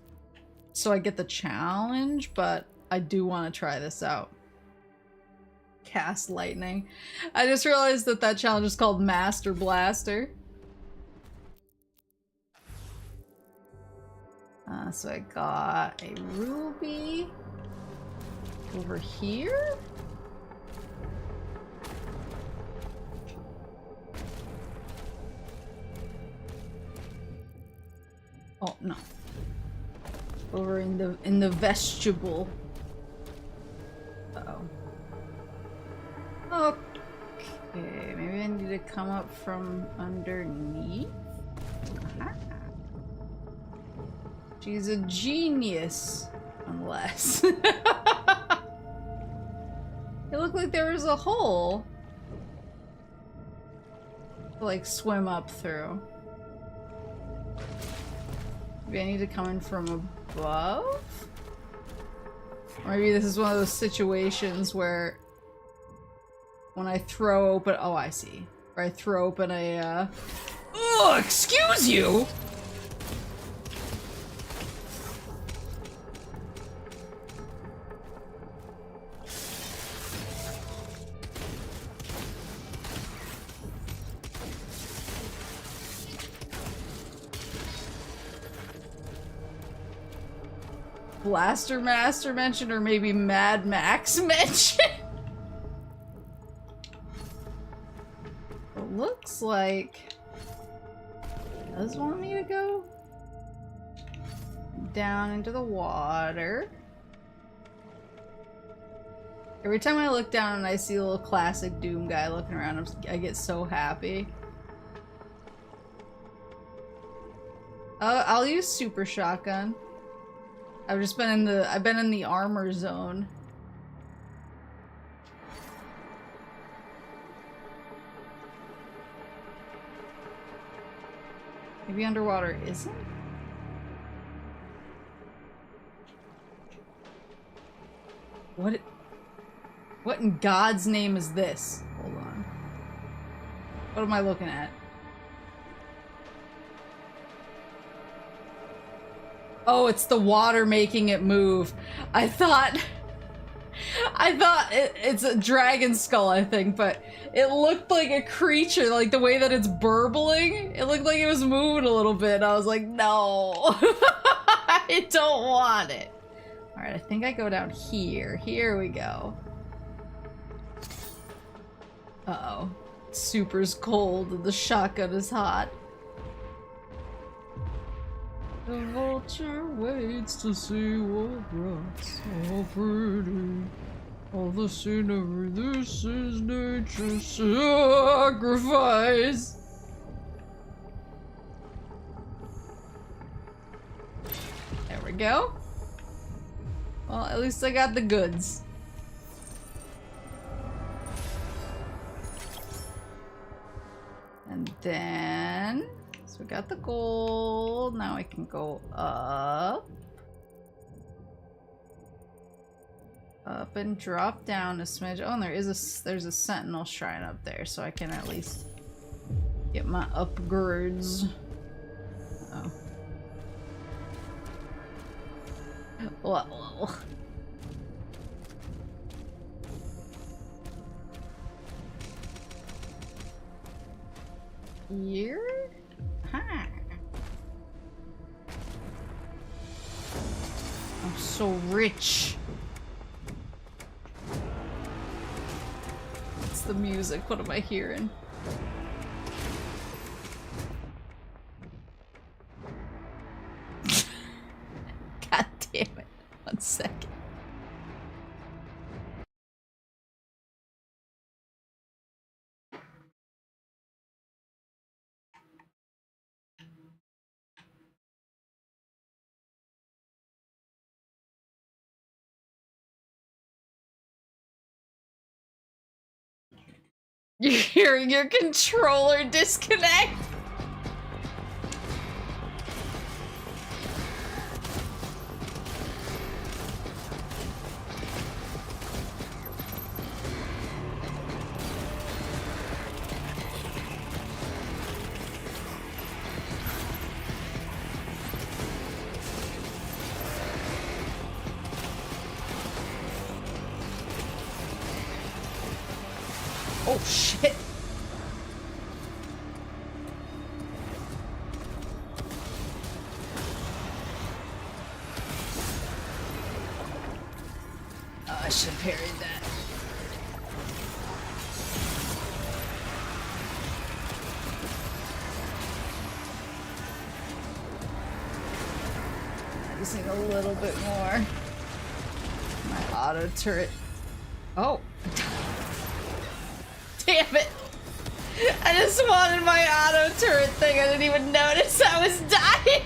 so I get the challenge, but I do want to try this out. Cast lightning. I just realized that that challenge is called Master Blaster. So I got a ruby over here. Oh no. Over in the vestibule. Uh-oh. Okay, maybe I need to come up from underneath. Aha. She's a genius. Unless. It looked like there was a hole to, like, swim up through. Maybe I need to come in from above? Or maybe this is one of those situations where when I throw open— oh, I see. Or I throw open a, oh, excuse you! Blaster Master mentioned, or maybe Mad Max mentioned? It looks like it does want me to go down into the water. Every time I look down and I see a little classic Doom guy looking around, I get so happy. I'll use Super Shotgun. I've been in the armor zone. Maybe underwater isn't? What in God's name is this? Hold on. What am I looking at? Oh, it's the water making it move. I thought it's a dragon skull, I think, but it looked like a creature, like the way that it's burbling. It looked like it was moving a little bit. I was like, no, I don't want it. All right, I think I go down here. Here we go. Uh-oh. Super's cold and the shotgun is hot. The vulture waits to see what rots so pretty. All the scenery, this is nature's sacrifice. There we go. Well, at least I got the goods. And then... so we got the gold. Now I can go up. Up and drop down a smidge. Oh, and there's a Sentinel shrine up there, so I can at least get my upgrades. Oh. Whoa. Here? Huh. I'm so rich. What's the music? What am I hearing? God damn it. 1 second. You're hearing your controller disconnect? Oh shit. Oh, I should have parried that. I just need a little bit more. My auto turret. Oh. Damn it! I just wanted my auto turret thing. I didn't even notice I was dying.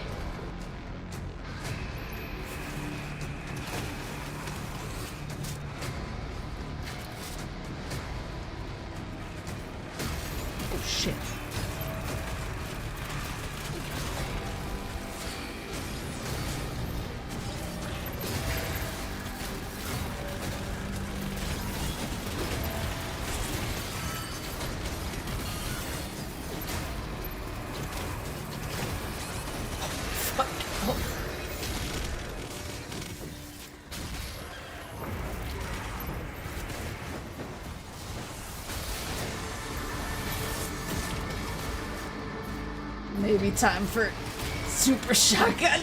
Maybe time for super shotgun.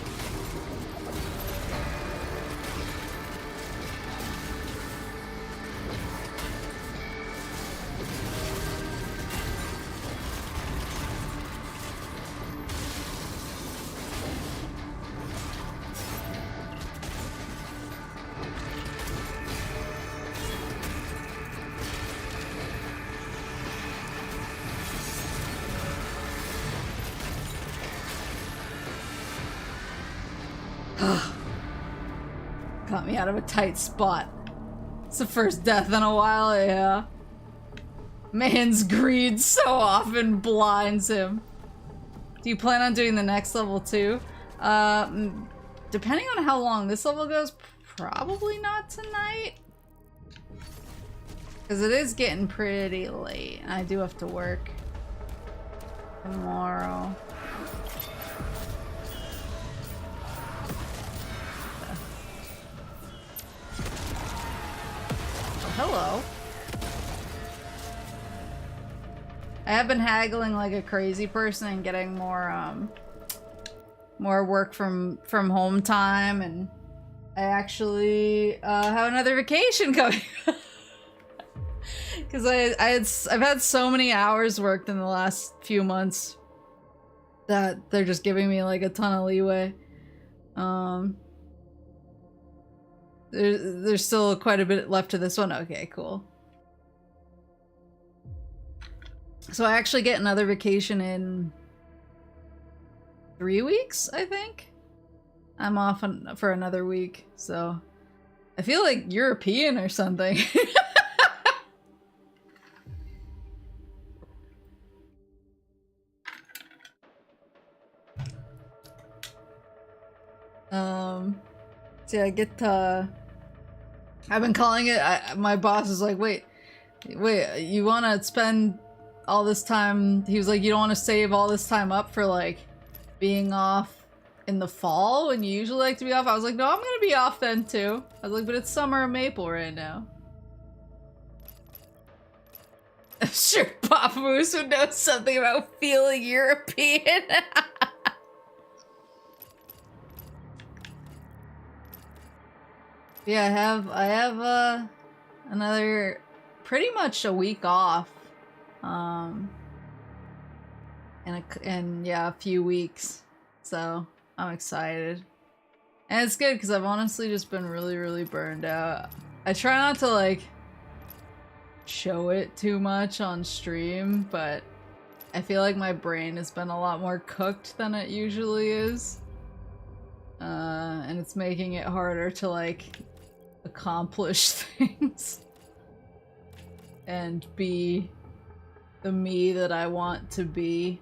Got me out of a tight spot. It's the first death in a while, yeah. Man's greed so often blinds him. Do you plan on doing the next level too? Depending on how long this level goes, probably not tonight. Because it is getting pretty late, and I do have to work tomorrow. Hello. I have been haggling like a crazy person and getting more work from home time, and I actually have another vacation coming. Because I've had so many hours worked in the last few months that they're just giving me like a ton of leeway. There's still quite a bit left to this one. Okay, cool. So I actually get another vacation in 3 weeks, I think. I'm off for another week, so I feel like European or something. So yeah, I get I've been calling it. My boss is like, wait, you want to spend all this time? He was like, you don't want to save all this time up for like being off in the fall when you usually like to be off? I was like, no, I'm gonna be off then too. I was like, but it's summer in Maple right now. I'm sure Papa Moose would know something about feeling European. Yeah, I have another pretty much a week off, and yeah, a few weeks, so I'm excited, and it's good because I've honestly just been really burned out. I try not to like show it too much on stream, but I feel like my brain has been a lot more cooked than it usually is, and it's making it harder to like accomplish things and be the me that I want to be.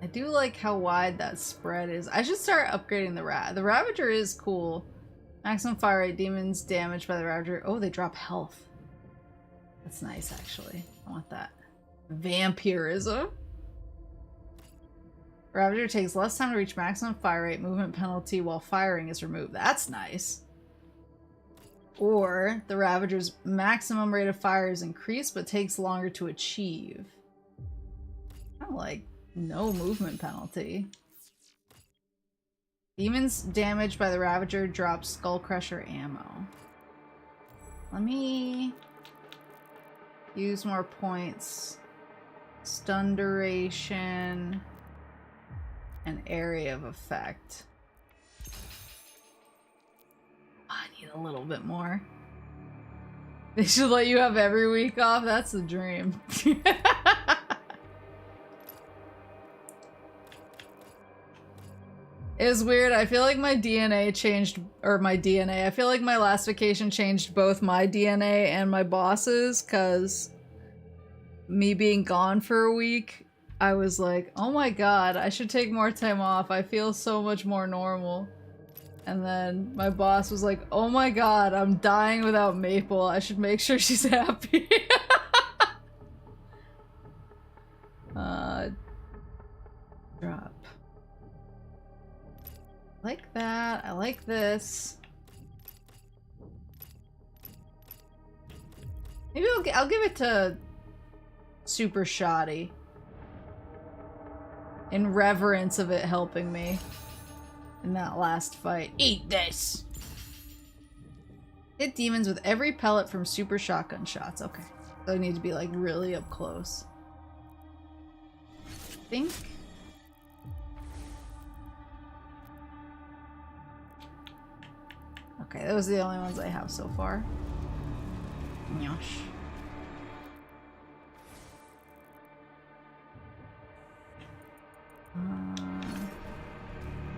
I do like how wide that spread is. I should start upgrading the Ravager is cool. Maximum fire rate, demons damaged by the Ravager. Oh, they drop health. That's nice, actually. I want that. Vampirism. Ravager takes less time to reach maximum fire rate, movement penalty while firing is removed. That's nice. Or the Ravager's maximum rate of fire is increased but takes longer to achieve. I don't like no movement penalty. Demons damaged by the Ravager drop Skull Crusher ammo. Let me use more points. Stun duration and area of effect. I need a little bit more. They should let you have every week off. That's the dream. It was weird. I feel like my DNA changed, or I feel like my last vacation changed both my DNA and my boss's, because me being gone for a week, I was like, oh my god, I should take more time off. I feel so much more normal. And then my boss was like, oh my god, I'm dying without Maple. I should make sure she's happy. Drop. I like that. I like this. Maybe I'll give it to super shoddy. In reverence of it helping me in that last fight. Eat this! Hit demons with every pellet from super shotgun shots. Okay. So I need to be like really up close. I think. Okay, those are the only ones I have so far. Nyosh.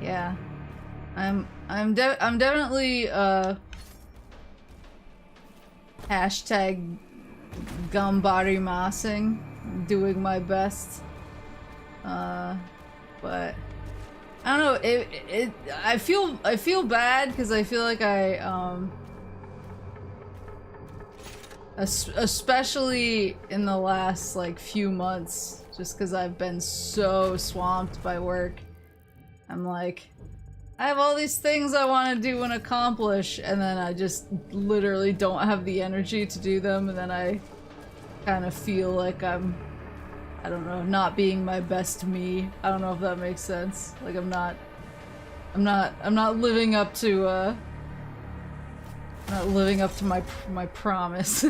Yeah. I'm definitely hashtag gambarimasing, doing my best. But I don't know, I feel bad because I feel like especially in the last like few months, just because I've been so swamped by work. I'm like, I have all these things I want to do and accomplish, and then I just literally don't have the energy to do them, and then I kind of feel like I don't know, not being my best me. I don't know if that makes sense. Like I'm not living up to my promise.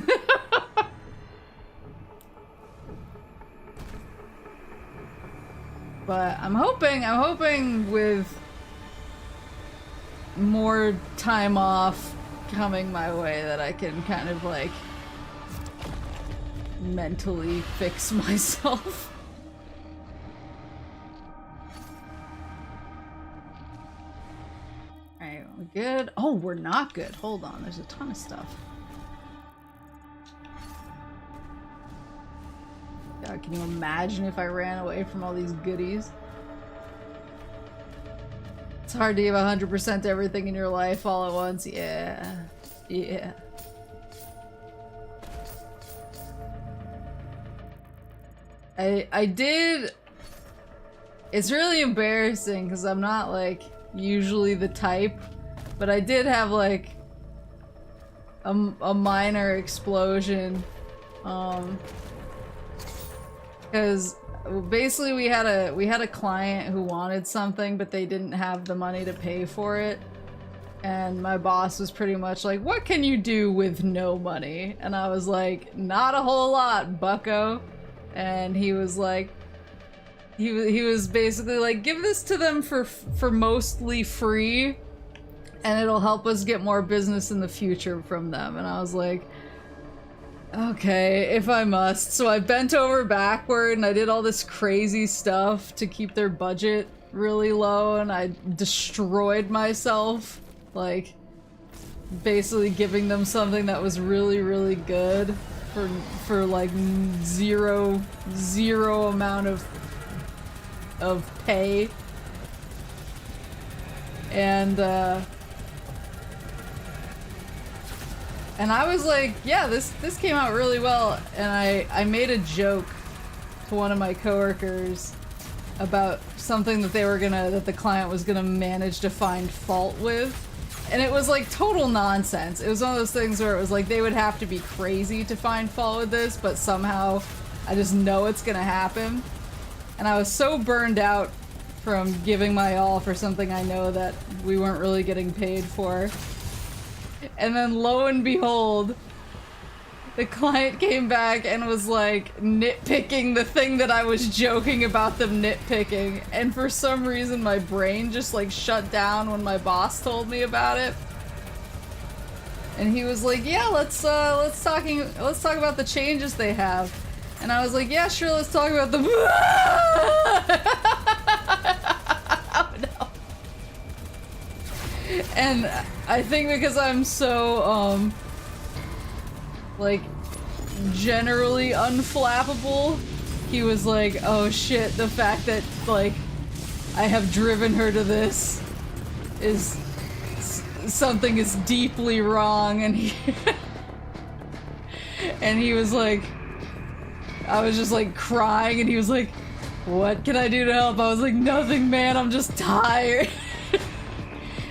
But I'm hoping with more time off coming my way that I can kind of like mentally fix myself. Alright, we're good. Oh, we're not good. Hold on, there's a ton of stuff. God, can you imagine if I ran away from all these goodies? It's hard to give 100% to everything in your life all at once. Yeah. Yeah. I did... It's really embarrassing because I'm not, like, usually the type, but I did have, like, a minor explosion. Because basically we had a client who wanted something, but they didn't have the money to pay for it. And my boss was pretty much like, what can you do with no money? And I was like, not a whole lot, bucko. And he was like, he was basically like, give this to them for mostly free, and it'll help us get more business in the future from them. And I was like, okay, if I must. So I bent over backward and I did all this crazy stuff to keep their budget really low, and I destroyed myself, like basically giving them something that was really, really good for like zero amount of pay. And I was like, yeah, this came out really well. And I made a joke to one of my coworkers about something that the client was gonna manage to find fault with. And it was like total nonsense. It was one of those things where it was like they would have to be crazy to find fault with this, but somehow I just know it's gonna happen. And I was so burned out from giving my all for something I know that we weren't really getting paid for. And then lo and behold, the client came back and was like nitpicking the thing that I was joking about them nitpicking. And for some reason my brain just like shut down when my boss told me about it. And he was like, yeah, let's talk about the changes they have. And I was like, yeah, sure, let's talk about them. Oh, no. And I think because I'm so, like, generally unflappable, he was like, oh shit, the fact that, like, I have driven her to this is... something is deeply wrong, and he... and he was like... I was just like crying, and he was like, what can I do to help? I was like, nothing, man, I'm just tired.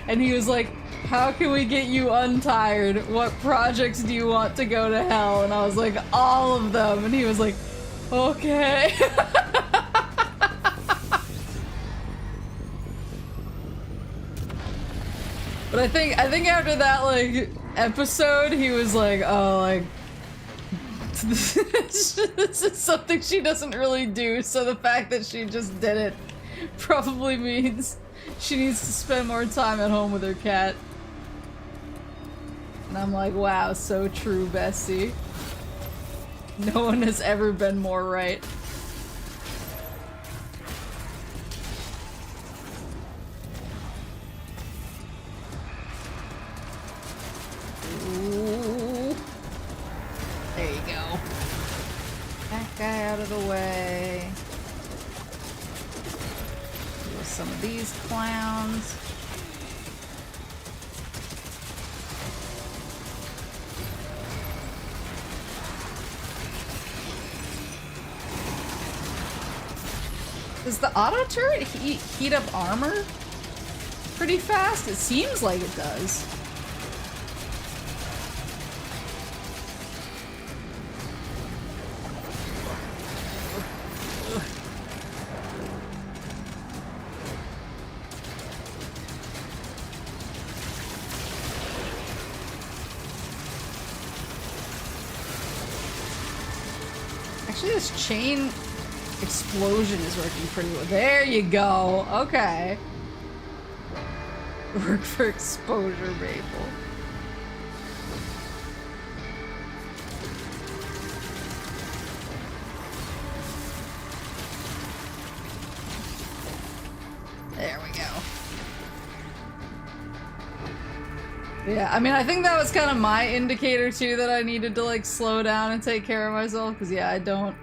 And he was like, how can we get you untired? What projects do you want to go to hell? And I was like, all of them. And he was like, Okay. But I think after that like episode, he was like, oh, like this is something she doesn't really do. So the fact that she just did it probably means she needs to spend more time at home with her cat. And I'm like, wow, so true, Bessie. No one has ever been more right. Ooh. There you go. That guy out of the way. Deal with some of these clowns. Does the auto turret heat up armor pretty fast? It seems like it does. Actually, this chain explosion is working pretty well. There you go. Okay. Work for exposure, Maple. There we go. Yeah, I mean, I think that was kind of my indicator too that I needed to like slow down and take care of myself, because yeah, I don't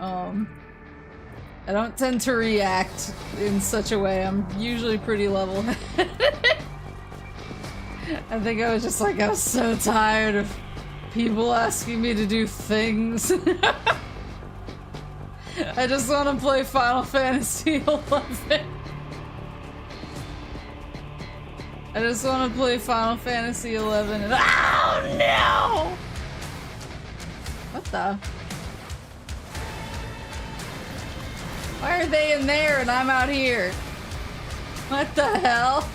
tend to react in such a way. I'm usually pretty level-headed. I think I was just like, I was so tired of people asking me to do things. I just want to play Final Fantasy XI. I just want to play Final Fantasy XI and— oh no! What the? Why are they in there and I'm out here? What the hell?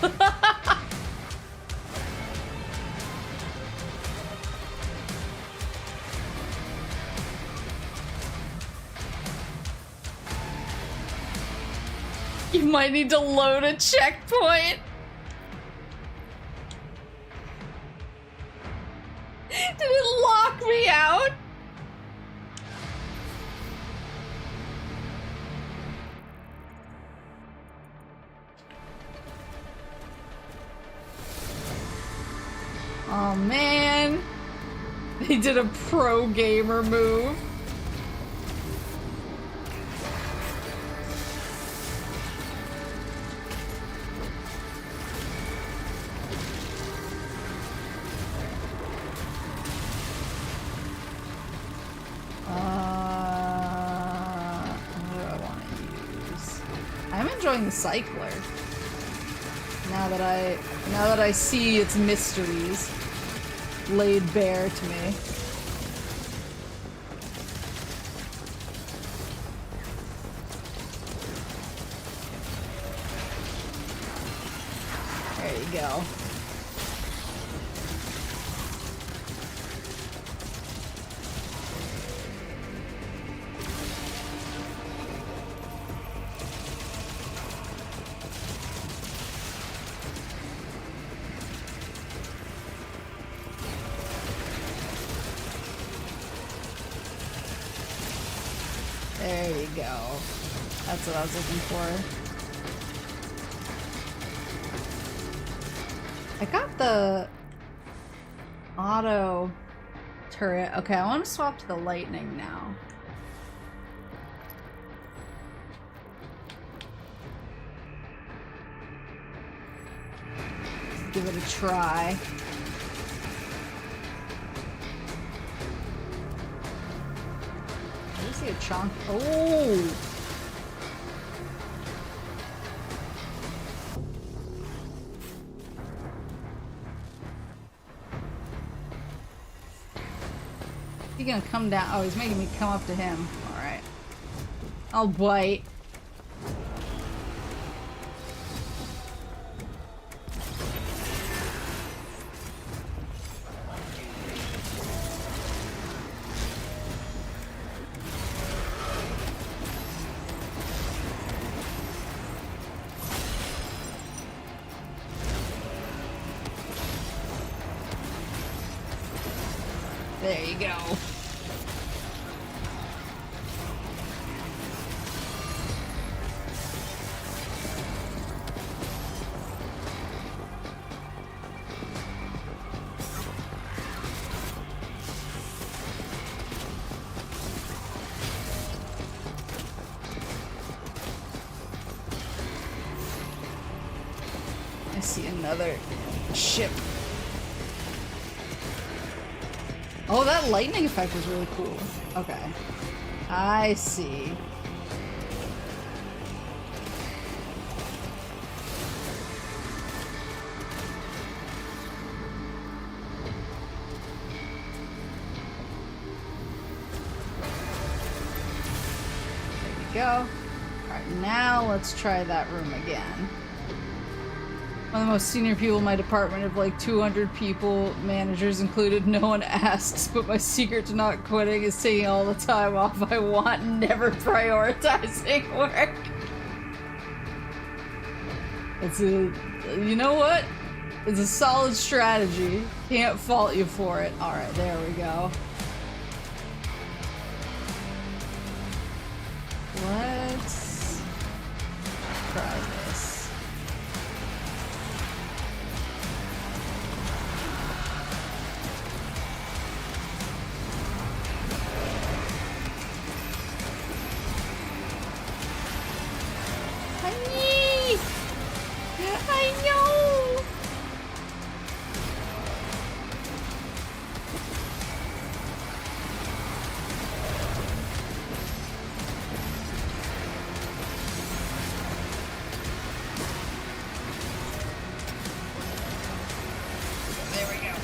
You might need to load a checkpoint. Did it lock me out? Oh man, they did a pro gamer move. What do I want to use? I'm enjoying the cycler. Now that I see its mysteries laid bare to me. There you go. There you go. That's what I was looking for. I got the auto turret. Okay, I want to swap to the lightning now. Give it a try. I see a chunk. Oh! He's gonna come down. Oh, he's making me come up to him. Alright. I'll bite. There you go. I see another ship. Oh, that lightning effect was really cool. Okay. I see. There we go. Alright, now let's try that room again. One of the most senior people in my department of like 200 people, managers included, no one asks, but my secret to not quitting is taking all the time off I want and never prioritizing work. It's a, you know what? It's a solid strategy. Can't fault you for it. Alright, there we go. Let's try this. I know! There we go.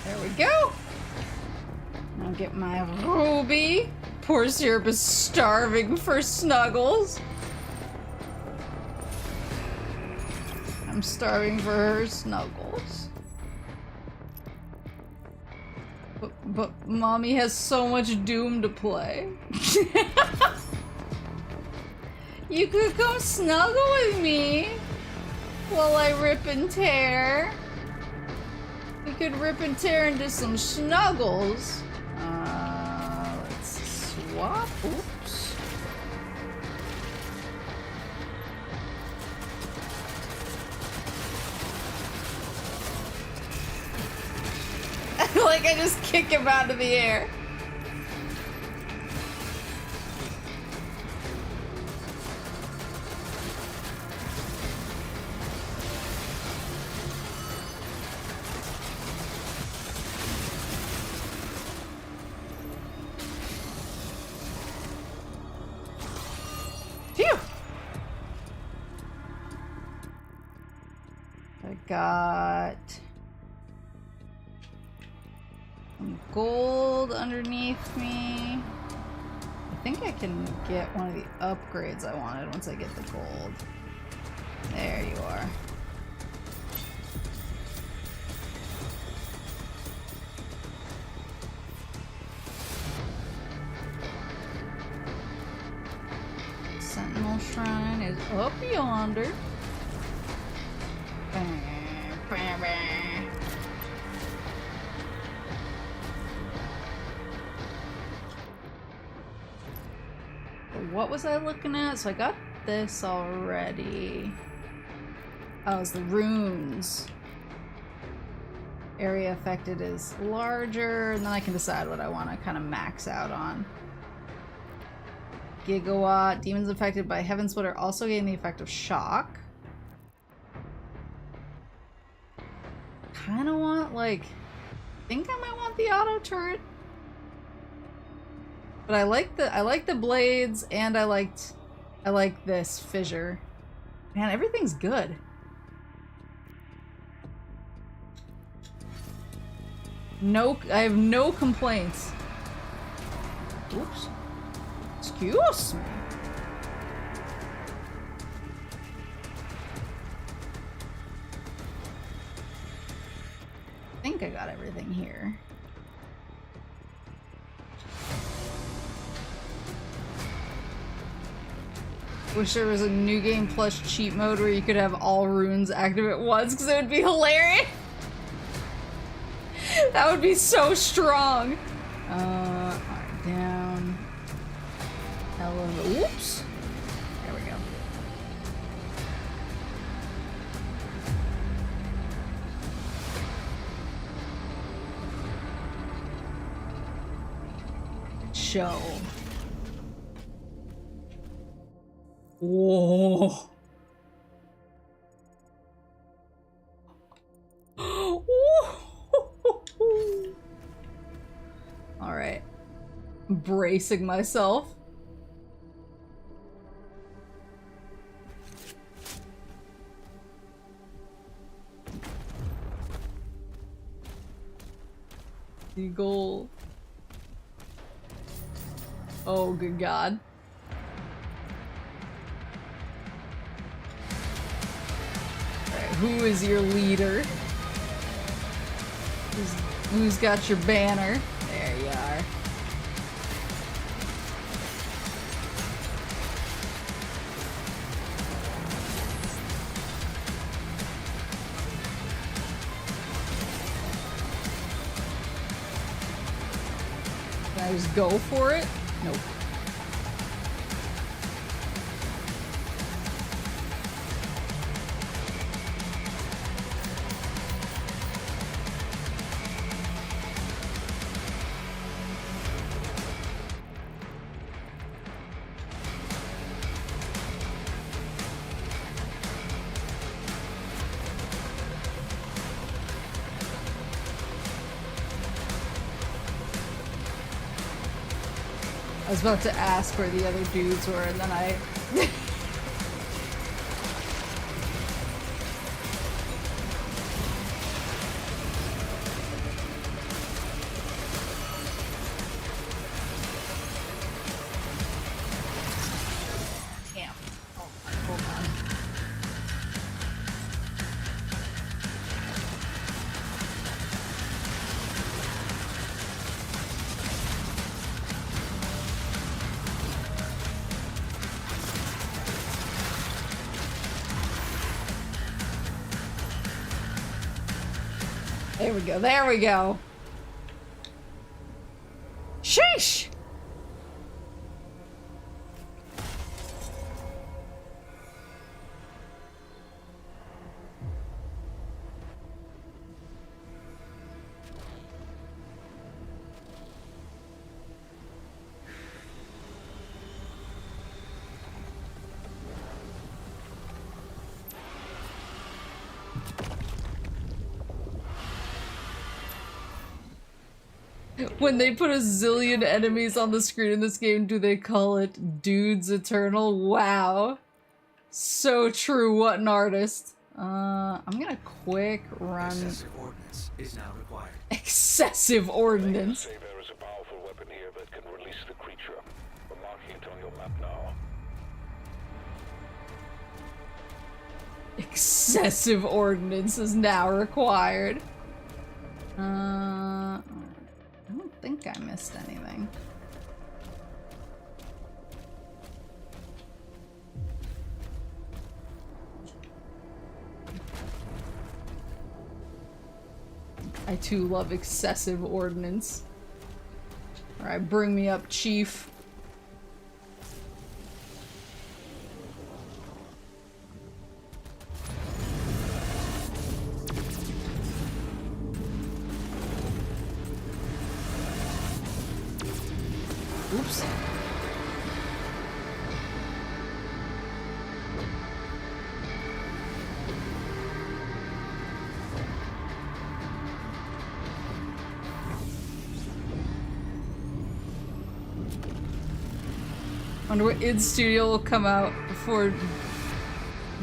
There we go. I'll get my ruby. Poor Syrup is starving for snuggles. I'm starving for her snuggles. But Mommy has so much Doom to play. You could come snuggle with me while I rip and tear. We could rip and tear into some snuggles. Let's swap. Oops. Like I just kick him out of the air. Got some gold underneath me. I think I can get one of the upgrades I wanted once I get the gold. There you are. Sentinel shrine is up yonder. What was I looking at? So I got this already. Oh, it's the runes. Area affected is larger, and then I can decide what I want to kind of max out on. Gigawatt. Demons affected by Heaven Splitter also gain the effect of shock. Kind of want, like, I think I might want the auto turret. But I like the blades, and I liked I like this fissure. Man, everything's good. No, I have no complaints. Oops. Excuse me. I think I got everything here. Wish there was a new game plus cheat mode where you could have all runes active at once, because it would be hilarious. That would be so strong. Alright, down. Oops. There we go. Show. Whoa. All right. Bracing myself. Eagle. Oh, good God. Who is your leader? Who's got your banner? There you are. Can I just go for it? Nope. I was about to ask where the other dudes were, and then I... Damn. Oh, hold on. There we go, there we go. Sheesh! When they put a zillion enemies on the screen in this game, do they call it Dudes Eternal? Wow. So true, what an artist. I'm gonna quick run... Excessive ordnance is now required. Excessive ordnance. Say there is a powerful weapon here that can release the creature. I'm marking it on your map now. Excessive ordnance is now required. I don't think I missed anything. I too love excessive ordnance. Alright, bring me up, Chief. Oops. Wonder what id Studio will come out before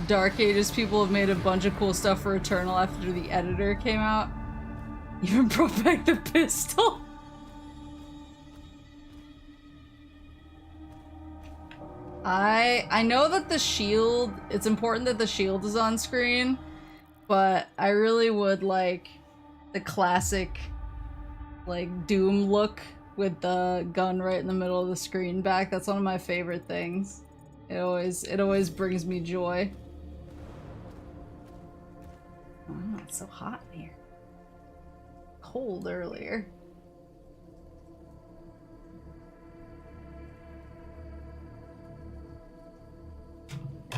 Dark Ages. People have made a bunch of cool stuff for Eternal after the editor came out. Even brought back the pistol. I know that the shield, it's important that the shield is on screen, but I really would like the classic like Doom look with the gun right in the middle of the screen back. That's one of my favorite things. It always brings me joy. Oh, it's so hot in here. Cold earlier. I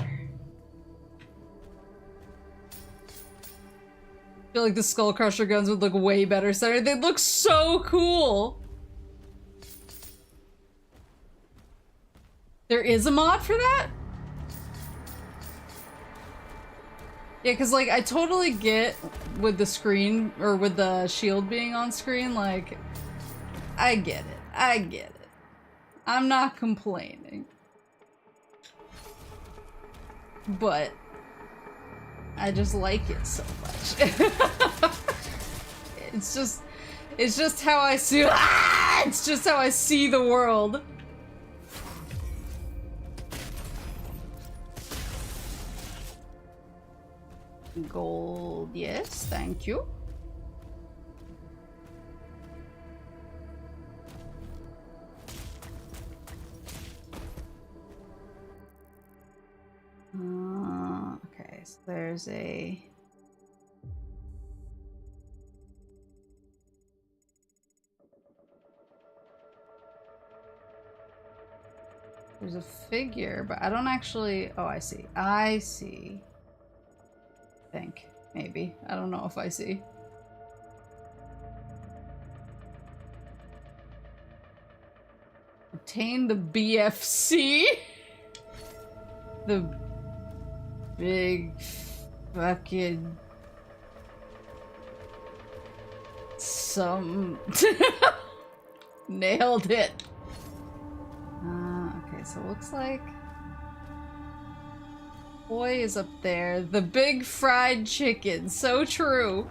feel like the Skull Crusher guns would look way better centered. They'd look so cool. There is a mod for that? Yeah, because like I totally get with the screen or with the shield being on screen, like I get it. I get it. I'm not complaining. But I just like it so much. It's just how I see it's just how I see the world. Gold, yes, thank you. Okay, so there's a... There's a figure, but I don't actually... Oh, I see. I see. I think. Maybe. I don't know if I see. Obtain the BFC? The big fucking some nailed it. Okay, so it looks like boy is up there. The big fried chicken. So true.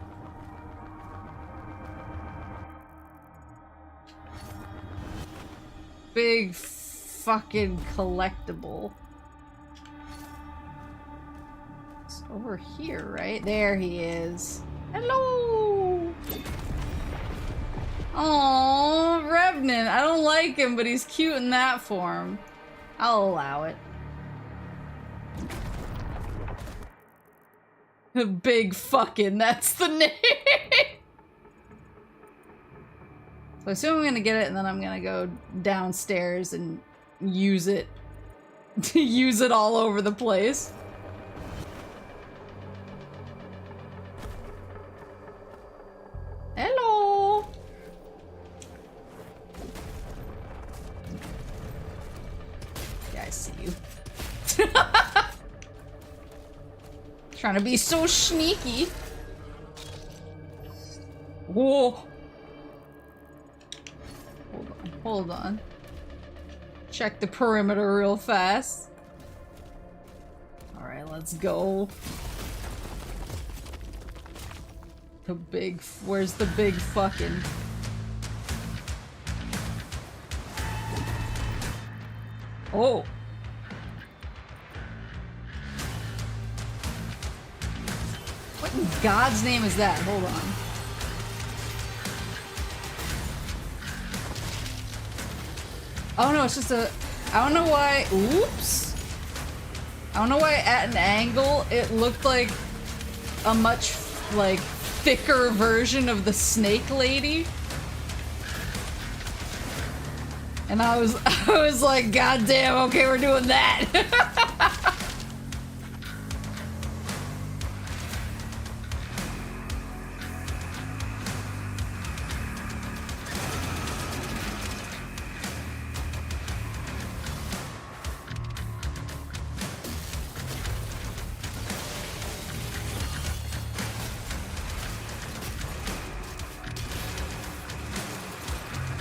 Big fucking collectible. It's over here, right? There he is. Hello! Aww, Revenant. I don't like him, but he's cute in that form. I'll allow it. Big fucking, that's the name! So I assume I'm gonna get it and then I'm gonna go downstairs and use it. Use it all over the place. Hello! Yeah, I see you. Trying to be so sneaky. Whoa. Hold on. Check the perimeter real fast. Alright, let's go. The big... Where's the big fucking... Oh! What in God's name is that? Hold on. Oh no, it's just a... I don't know why... Oops! I don't know why at an angle it looked like a much, like, thicker version of the snake lady. And I was like, God damn, okay, we're doing that.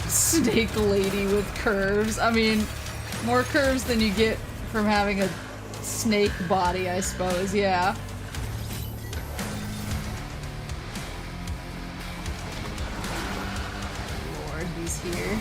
Snake lady with curves. I mean, More curves than you get from having a snake body, I suppose, yeah. Lord, he's here.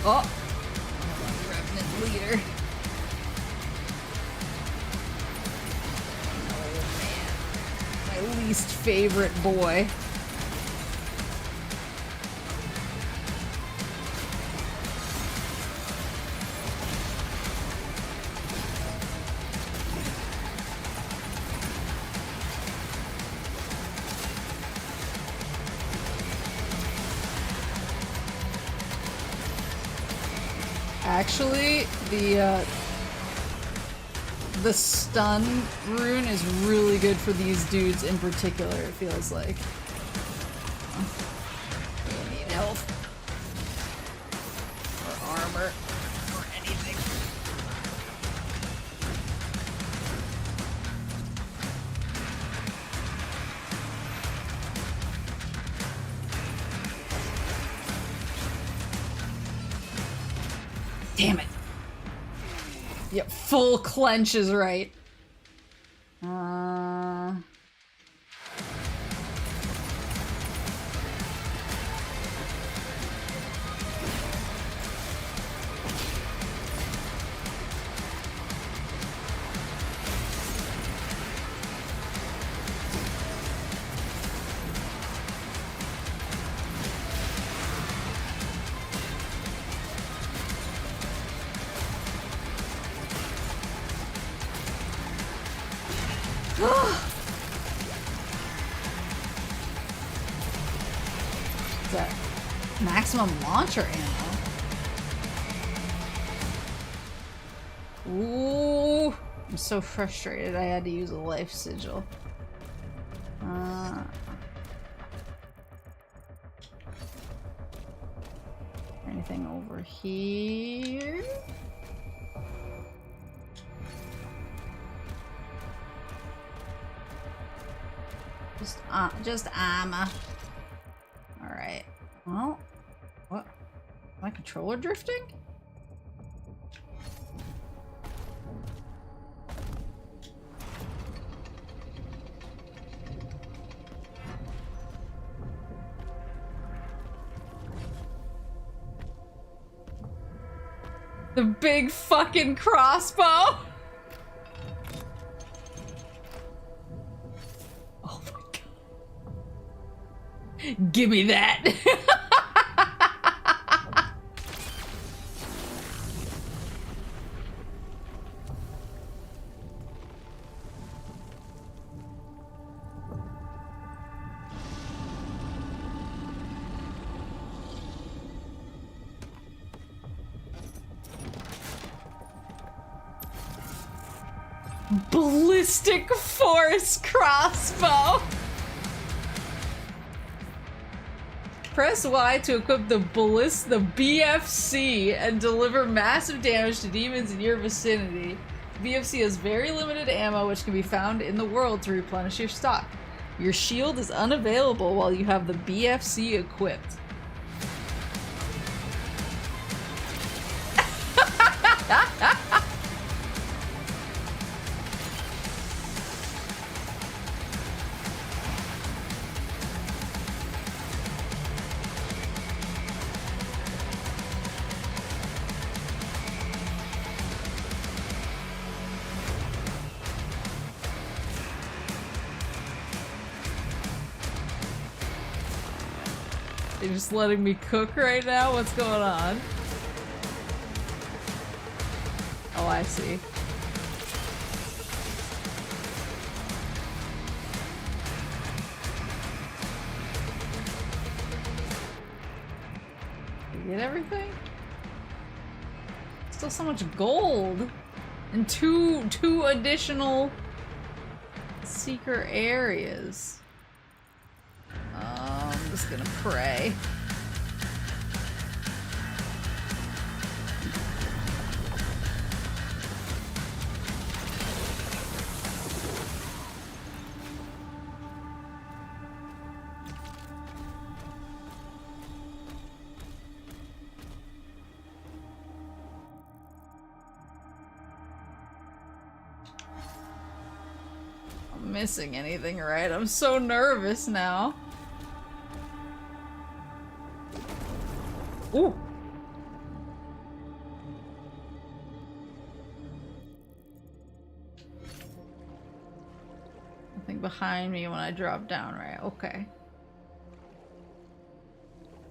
Oh! Revenant leader. Oh man. My least favorite boy. Actually, the stun rune is really good for these dudes in particular, it feels like. They need health. Or armor. Or anything. Damn it. Yep, full clench is right. Is that maximum launcher ammo? Ooh, I'm so frustrated I had to use a life sigil. Anything over here? Just armor. Alright. Well, what? My controller drifting? The big fucking crossbow! Give me that! Ballistic force crossbow! Press Y to equip the BFC and deliver massive damage to demons in your vicinity. BFC has very limited ammo which can be found in the world to replenish your stock. Your shield is unavailable while you have the BFC equipped. They're just letting me cook right now? What's going on? Oh, I see. Did you get everything? Still so much gold! And two additional secret areas. I'm just gonna pray. I'm missing anything, right? I'm so nervous now. Ooh. Nothing behind me when I drop down, right? Okay.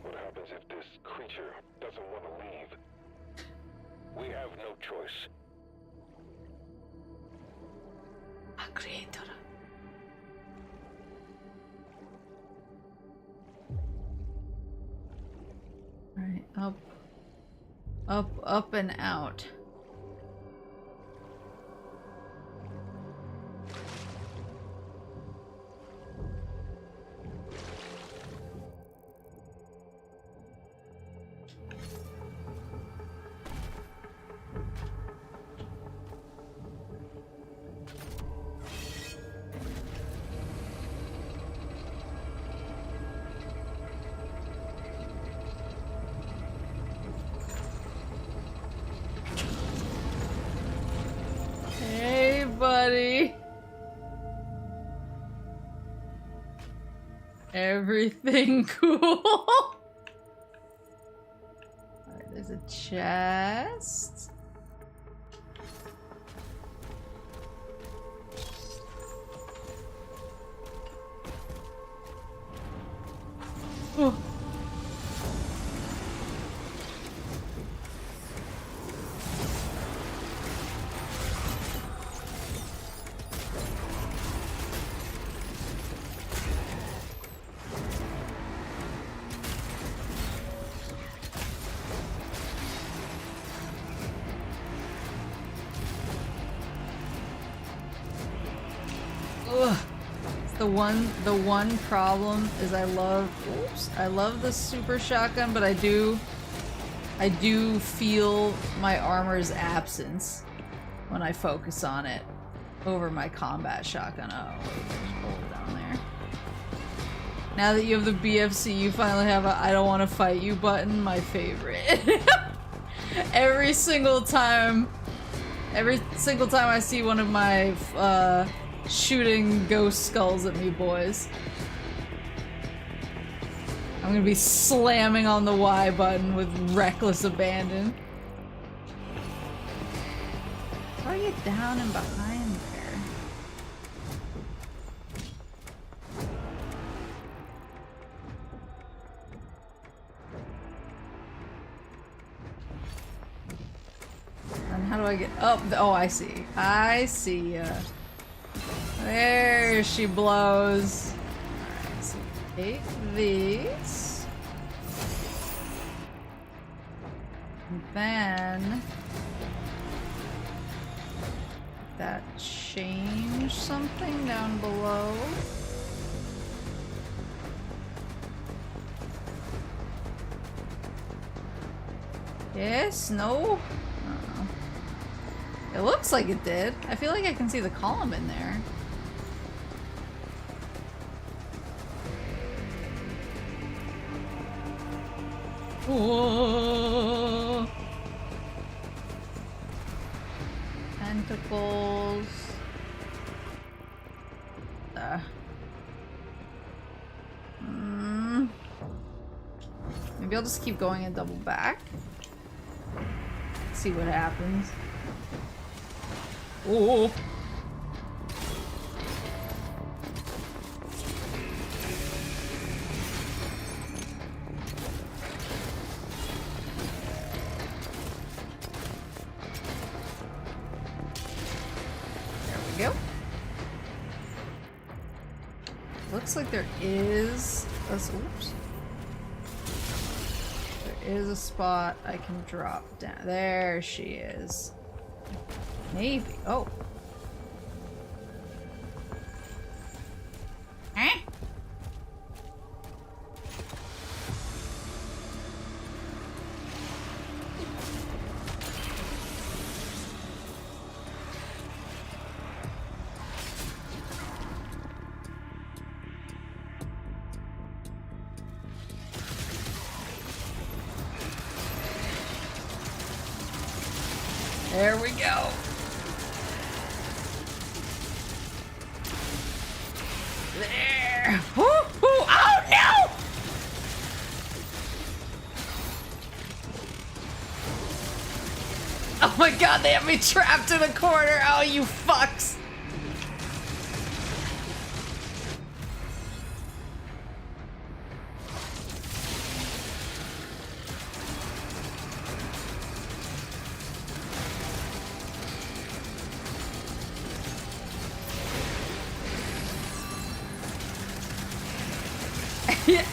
What happens if this creature doesn't want to leave? We have no choice. A creator. Alright, up. Up, up, and out. Hey, buddy. Everything cool. Alright, there's a chest. Oh. Ugh. The one problem is I love the super shotgun, but I do feel my armor's absence when I focus on it over my combat shotgun. Oh, wait, there's a bullet down there. Now that you have the BFC, you finally have a I don't want to fight you button, my favorite. Every single time I see one of my shooting ghost skulls at me, boys, I'm gonna be slamming on the Y button with reckless abandon. How are you down and behind there? And how do I get up? Oh, I see. I see ya. There she blows. Alright, so take these. And then that change something down below. Yes? No? I don't know. It looks like it did. I feel like I can see the column in there. Whoa. Tentacles. Maybe I'll just keep going and double back. See what happens. Oh. looks like there is a, oops. There is a spot I can drop down. There she is. Maybe. Oh. Huh? There we go. There. Woo, woo. Oh no! Oh my god, they have me trapped in a corner. Oh, you fucks.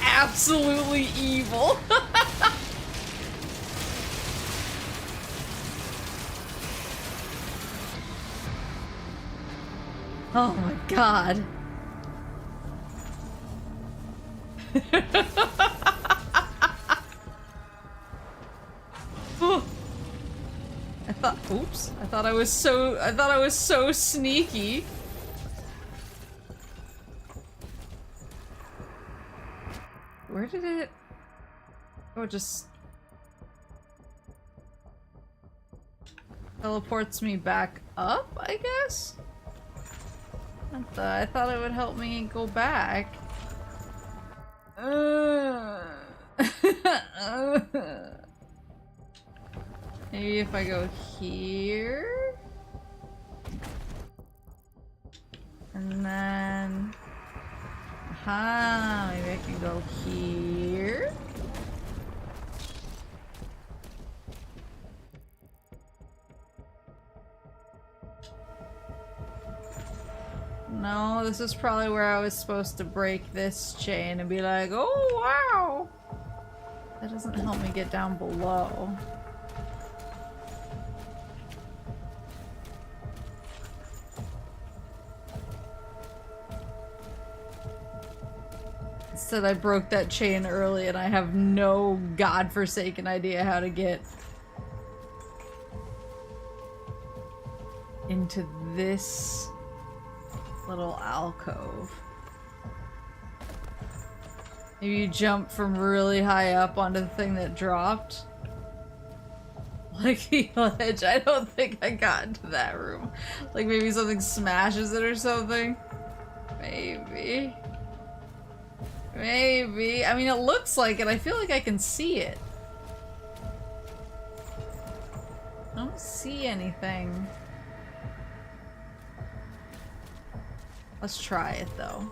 Absolutely evil. Oh my god. I thought I was so sneaky. Where did it? Oh, it just teleports me back up, I guess? I thought it would help me go back. Maybe if I go here? And then... Aha, maybe I can go here? No, this is probably where I was supposed to break this chain and be like, oh wow! That doesn't help me get down below. Instead, I broke that chain early and I have no godforsaken idea how to get into this little alcove. Maybe you jump from really high up onto the thing that dropped. Like the ledge. I don't think I got into that room. Like maybe something smashes it or something. Maybe. Maybe. I mean, it looks like it. I feel like I can see it. I don't see anything. Let's try it, though.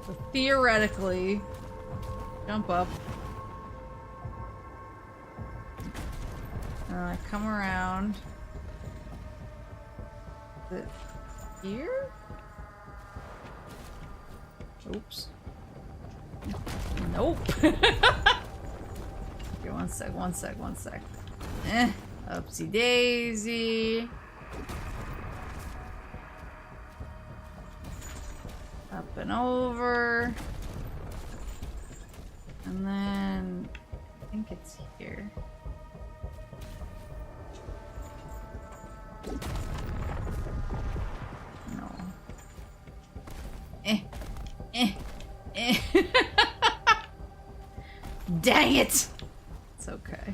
So theoretically, jump up. Come around. Is it here? Oops. Nope. Okay, one sec. Oopsie daisy. Up and over. And then I think it's here. No. Dang it! It's okay.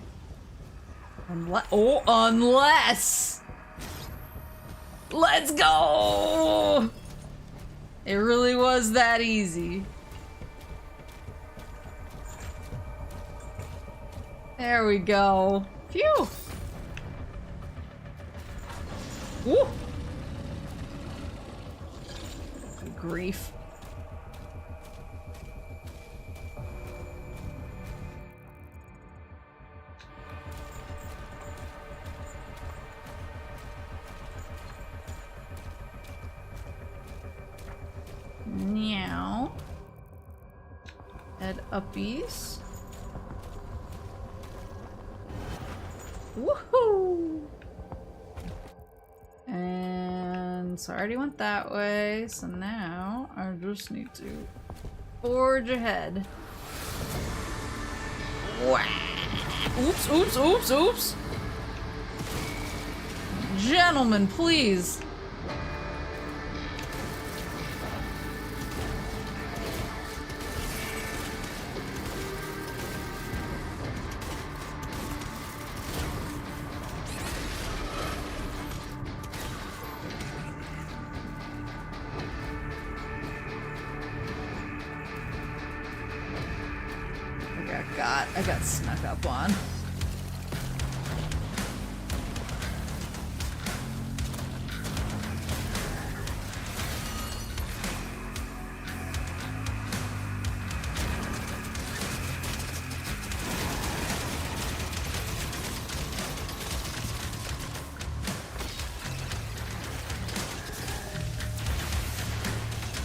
Unless... Let's go! It really was that easy. There we go. Phew! Woo! Good grief. Head uppies. Woohoo! And so I already went that way, so now I just need to forge ahead. Wow. Oops, oops, oops, oops! Gentlemen, please! I got snuck up on.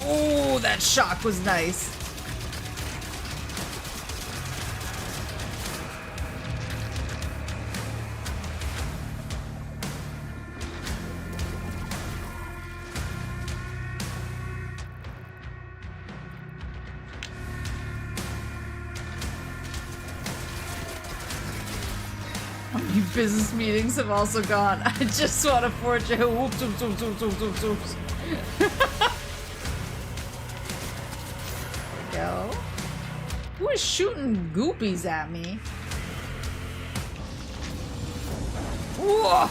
Oh, that shock was nice. Business meetings have also gone. I just want to forge a whoops, whoops, whoops, whoops, whoops, whoops, whoops. There we go. Who is shooting goopies at me? Whoa!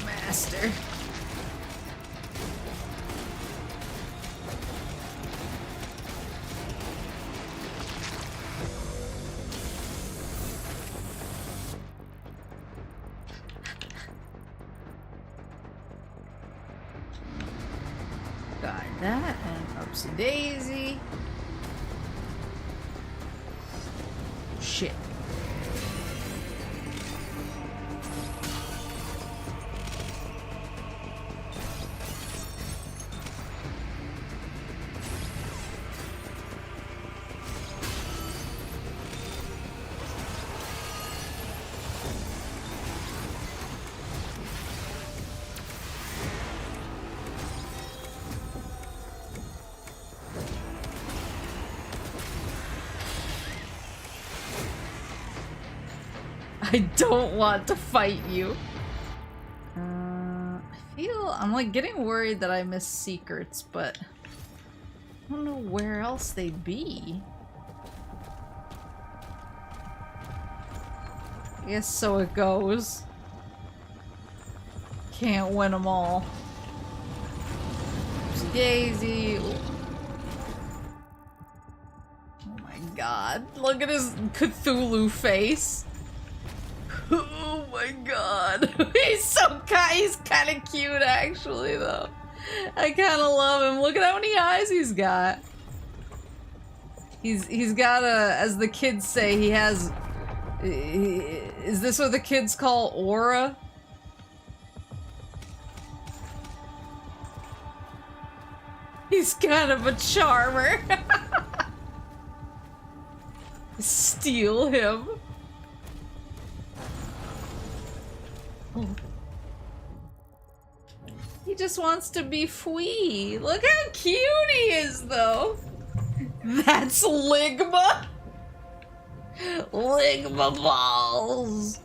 Master. Got that and upsy daisy. Shit. I don't want to fight you. I'm like getting worried that I missed secrets, but I don't know where else they'd be. I guess so it goes. Can't win them all. There's Daisy. Oh my god. Look at his Cthulhu face. Oh my god. He's kind of cute actually though. I kind of love him. Look at how many eyes he's got. He's got a, as the kids say, he has, is this what the kids call aura? He's kind of a charmer. Steal him. Oh. He just wants to be free. Look how cute he is, though. That's Ligma. Ligma balls.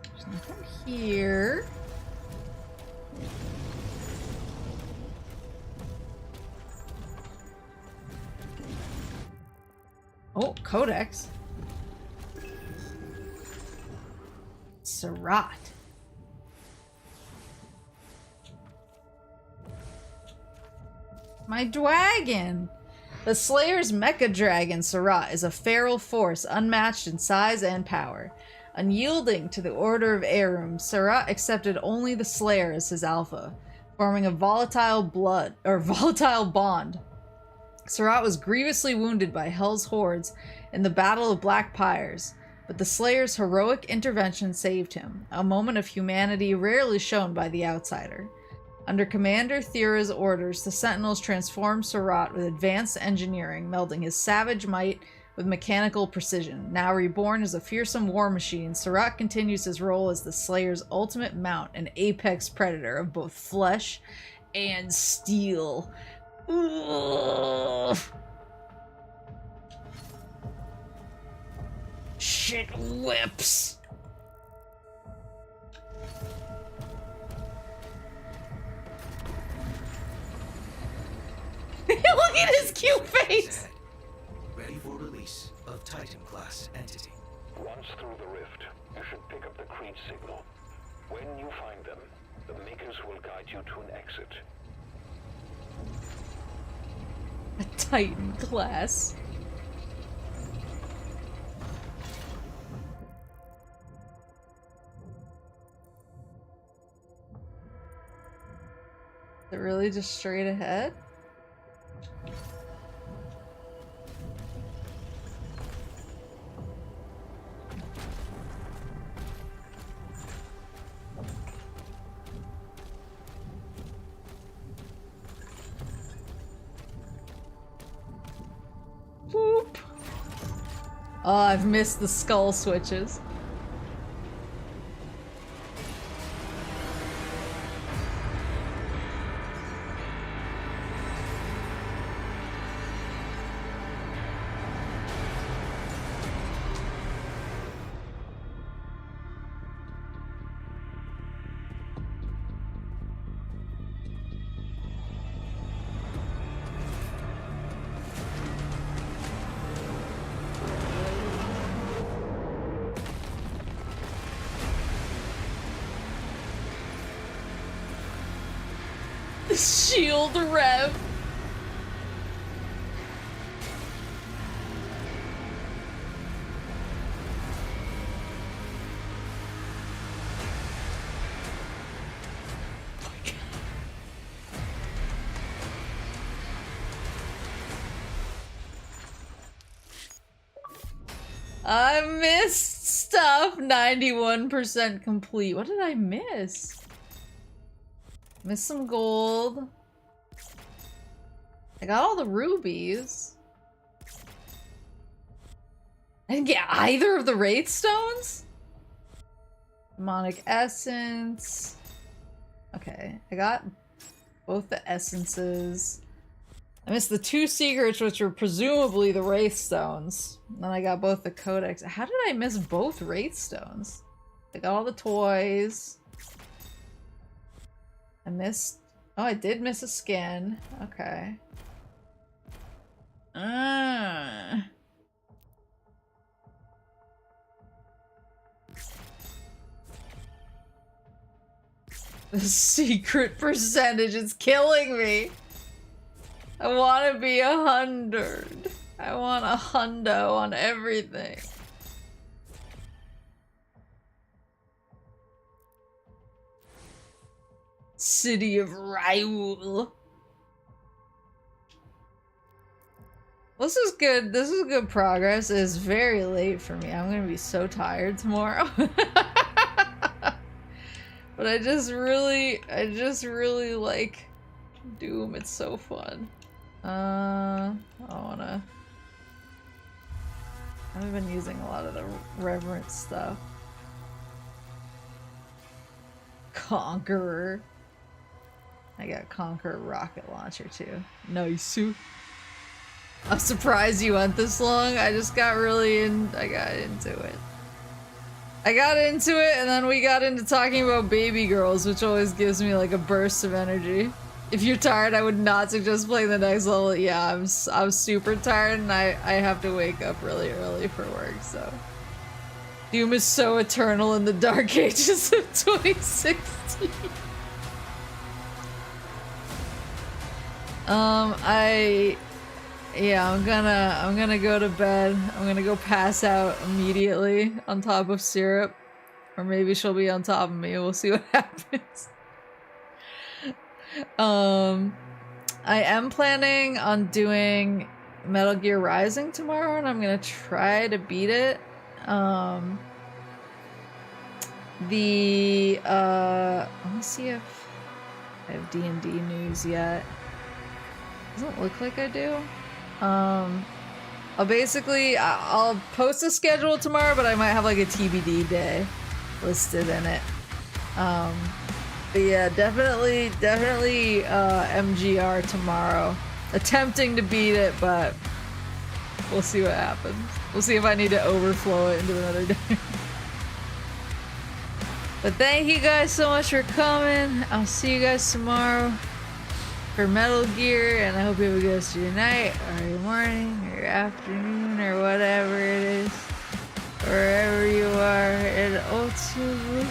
There's nothing here. Oh, Codex. Surat. My dragon! The Slayer's mecha dragon, Surat, is a feral force unmatched in size and power. Unyielding to the order of Arum, Sarat accepted only the Slayer as his alpha, forming a volatile bond. Sarat was grievously wounded by Hell's hordes in the Battle of Black Pyres, but the Slayer's heroic intervention saved him, a moment of humanity rarely shown by the outsider. Under Commander Thira's orders, the Sentinels transformed Sarat with advanced engineering, melding his savage might with mechanical precision. Now reborn as a fearsome war machine, Sarat continues his role as the Slayer's ultimate mount, an apex predator of both flesh and steel. Ugh. Shit whips. Look at his cute face. Ready for release of Titan-class entity. Once through the rift, you should pick up the Creed signal. When you find them, the Makers will guide you to an exit. A Titan class. Is it really just straight ahead? Whoop. Oh, I've missed the skull switches. Shield rev. I missed stuff. 91% complete. What did I miss? Missed some gold. I got all the rubies. I didn't get either of the Wraith Stones? Demonic Essence. Okay, I got both the essences. I missed the 2 secrets, which were presumably the Wraith Stones. And then I got both the Codex. How did I miss both Wraith Stones? I got all the toys. I missed... Oh, I did miss a skin. Okay. The secret percentage is killing me. I want to be 100. I want a hundo on everything. City of Raul. This is good. This is good progress. It's very late for me. I'm gonna be so tired tomorrow. But I just really like Doom. It's so fun. I haven't been using a lot of the Reverence stuff. Conqueror. I got Conqueror rocket launcher too. Nice. I'm surprised you went this long. I just got really I got into it. And then we got into talking about baby girls, which always gives me like a burst of energy. If you're tired, I would not suggest playing the next level. Yeah, I'm super tired and I have to wake up really early for work, so. Doom is so eternal in the dark ages of 2016. Yeah, I'm gonna go to bed. I'm gonna go pass out immediately on top of syrup. Or maybe she'll be on top of me. We'll see what happens. I am planning on doing Metal Gear Rising tomorrow, and I'm gonna try to beat it. Let me see if I have D&D news yet. Doesn't look like I do. I'll post a schedule tomorrow, but I might have like a TBD day listed in it. But yeah, definitely MGR tomorrow. Attempting to beat it, but we'll see what happens. We'll see if I need to overflow it into another day. But thank you guys so much for coming. I'll see you guys tomorrow for Metal Gear, and I hope you have a good rest of your night, or your morning, or your afternoon, or whatever it is. Wherever you are in Alcesia.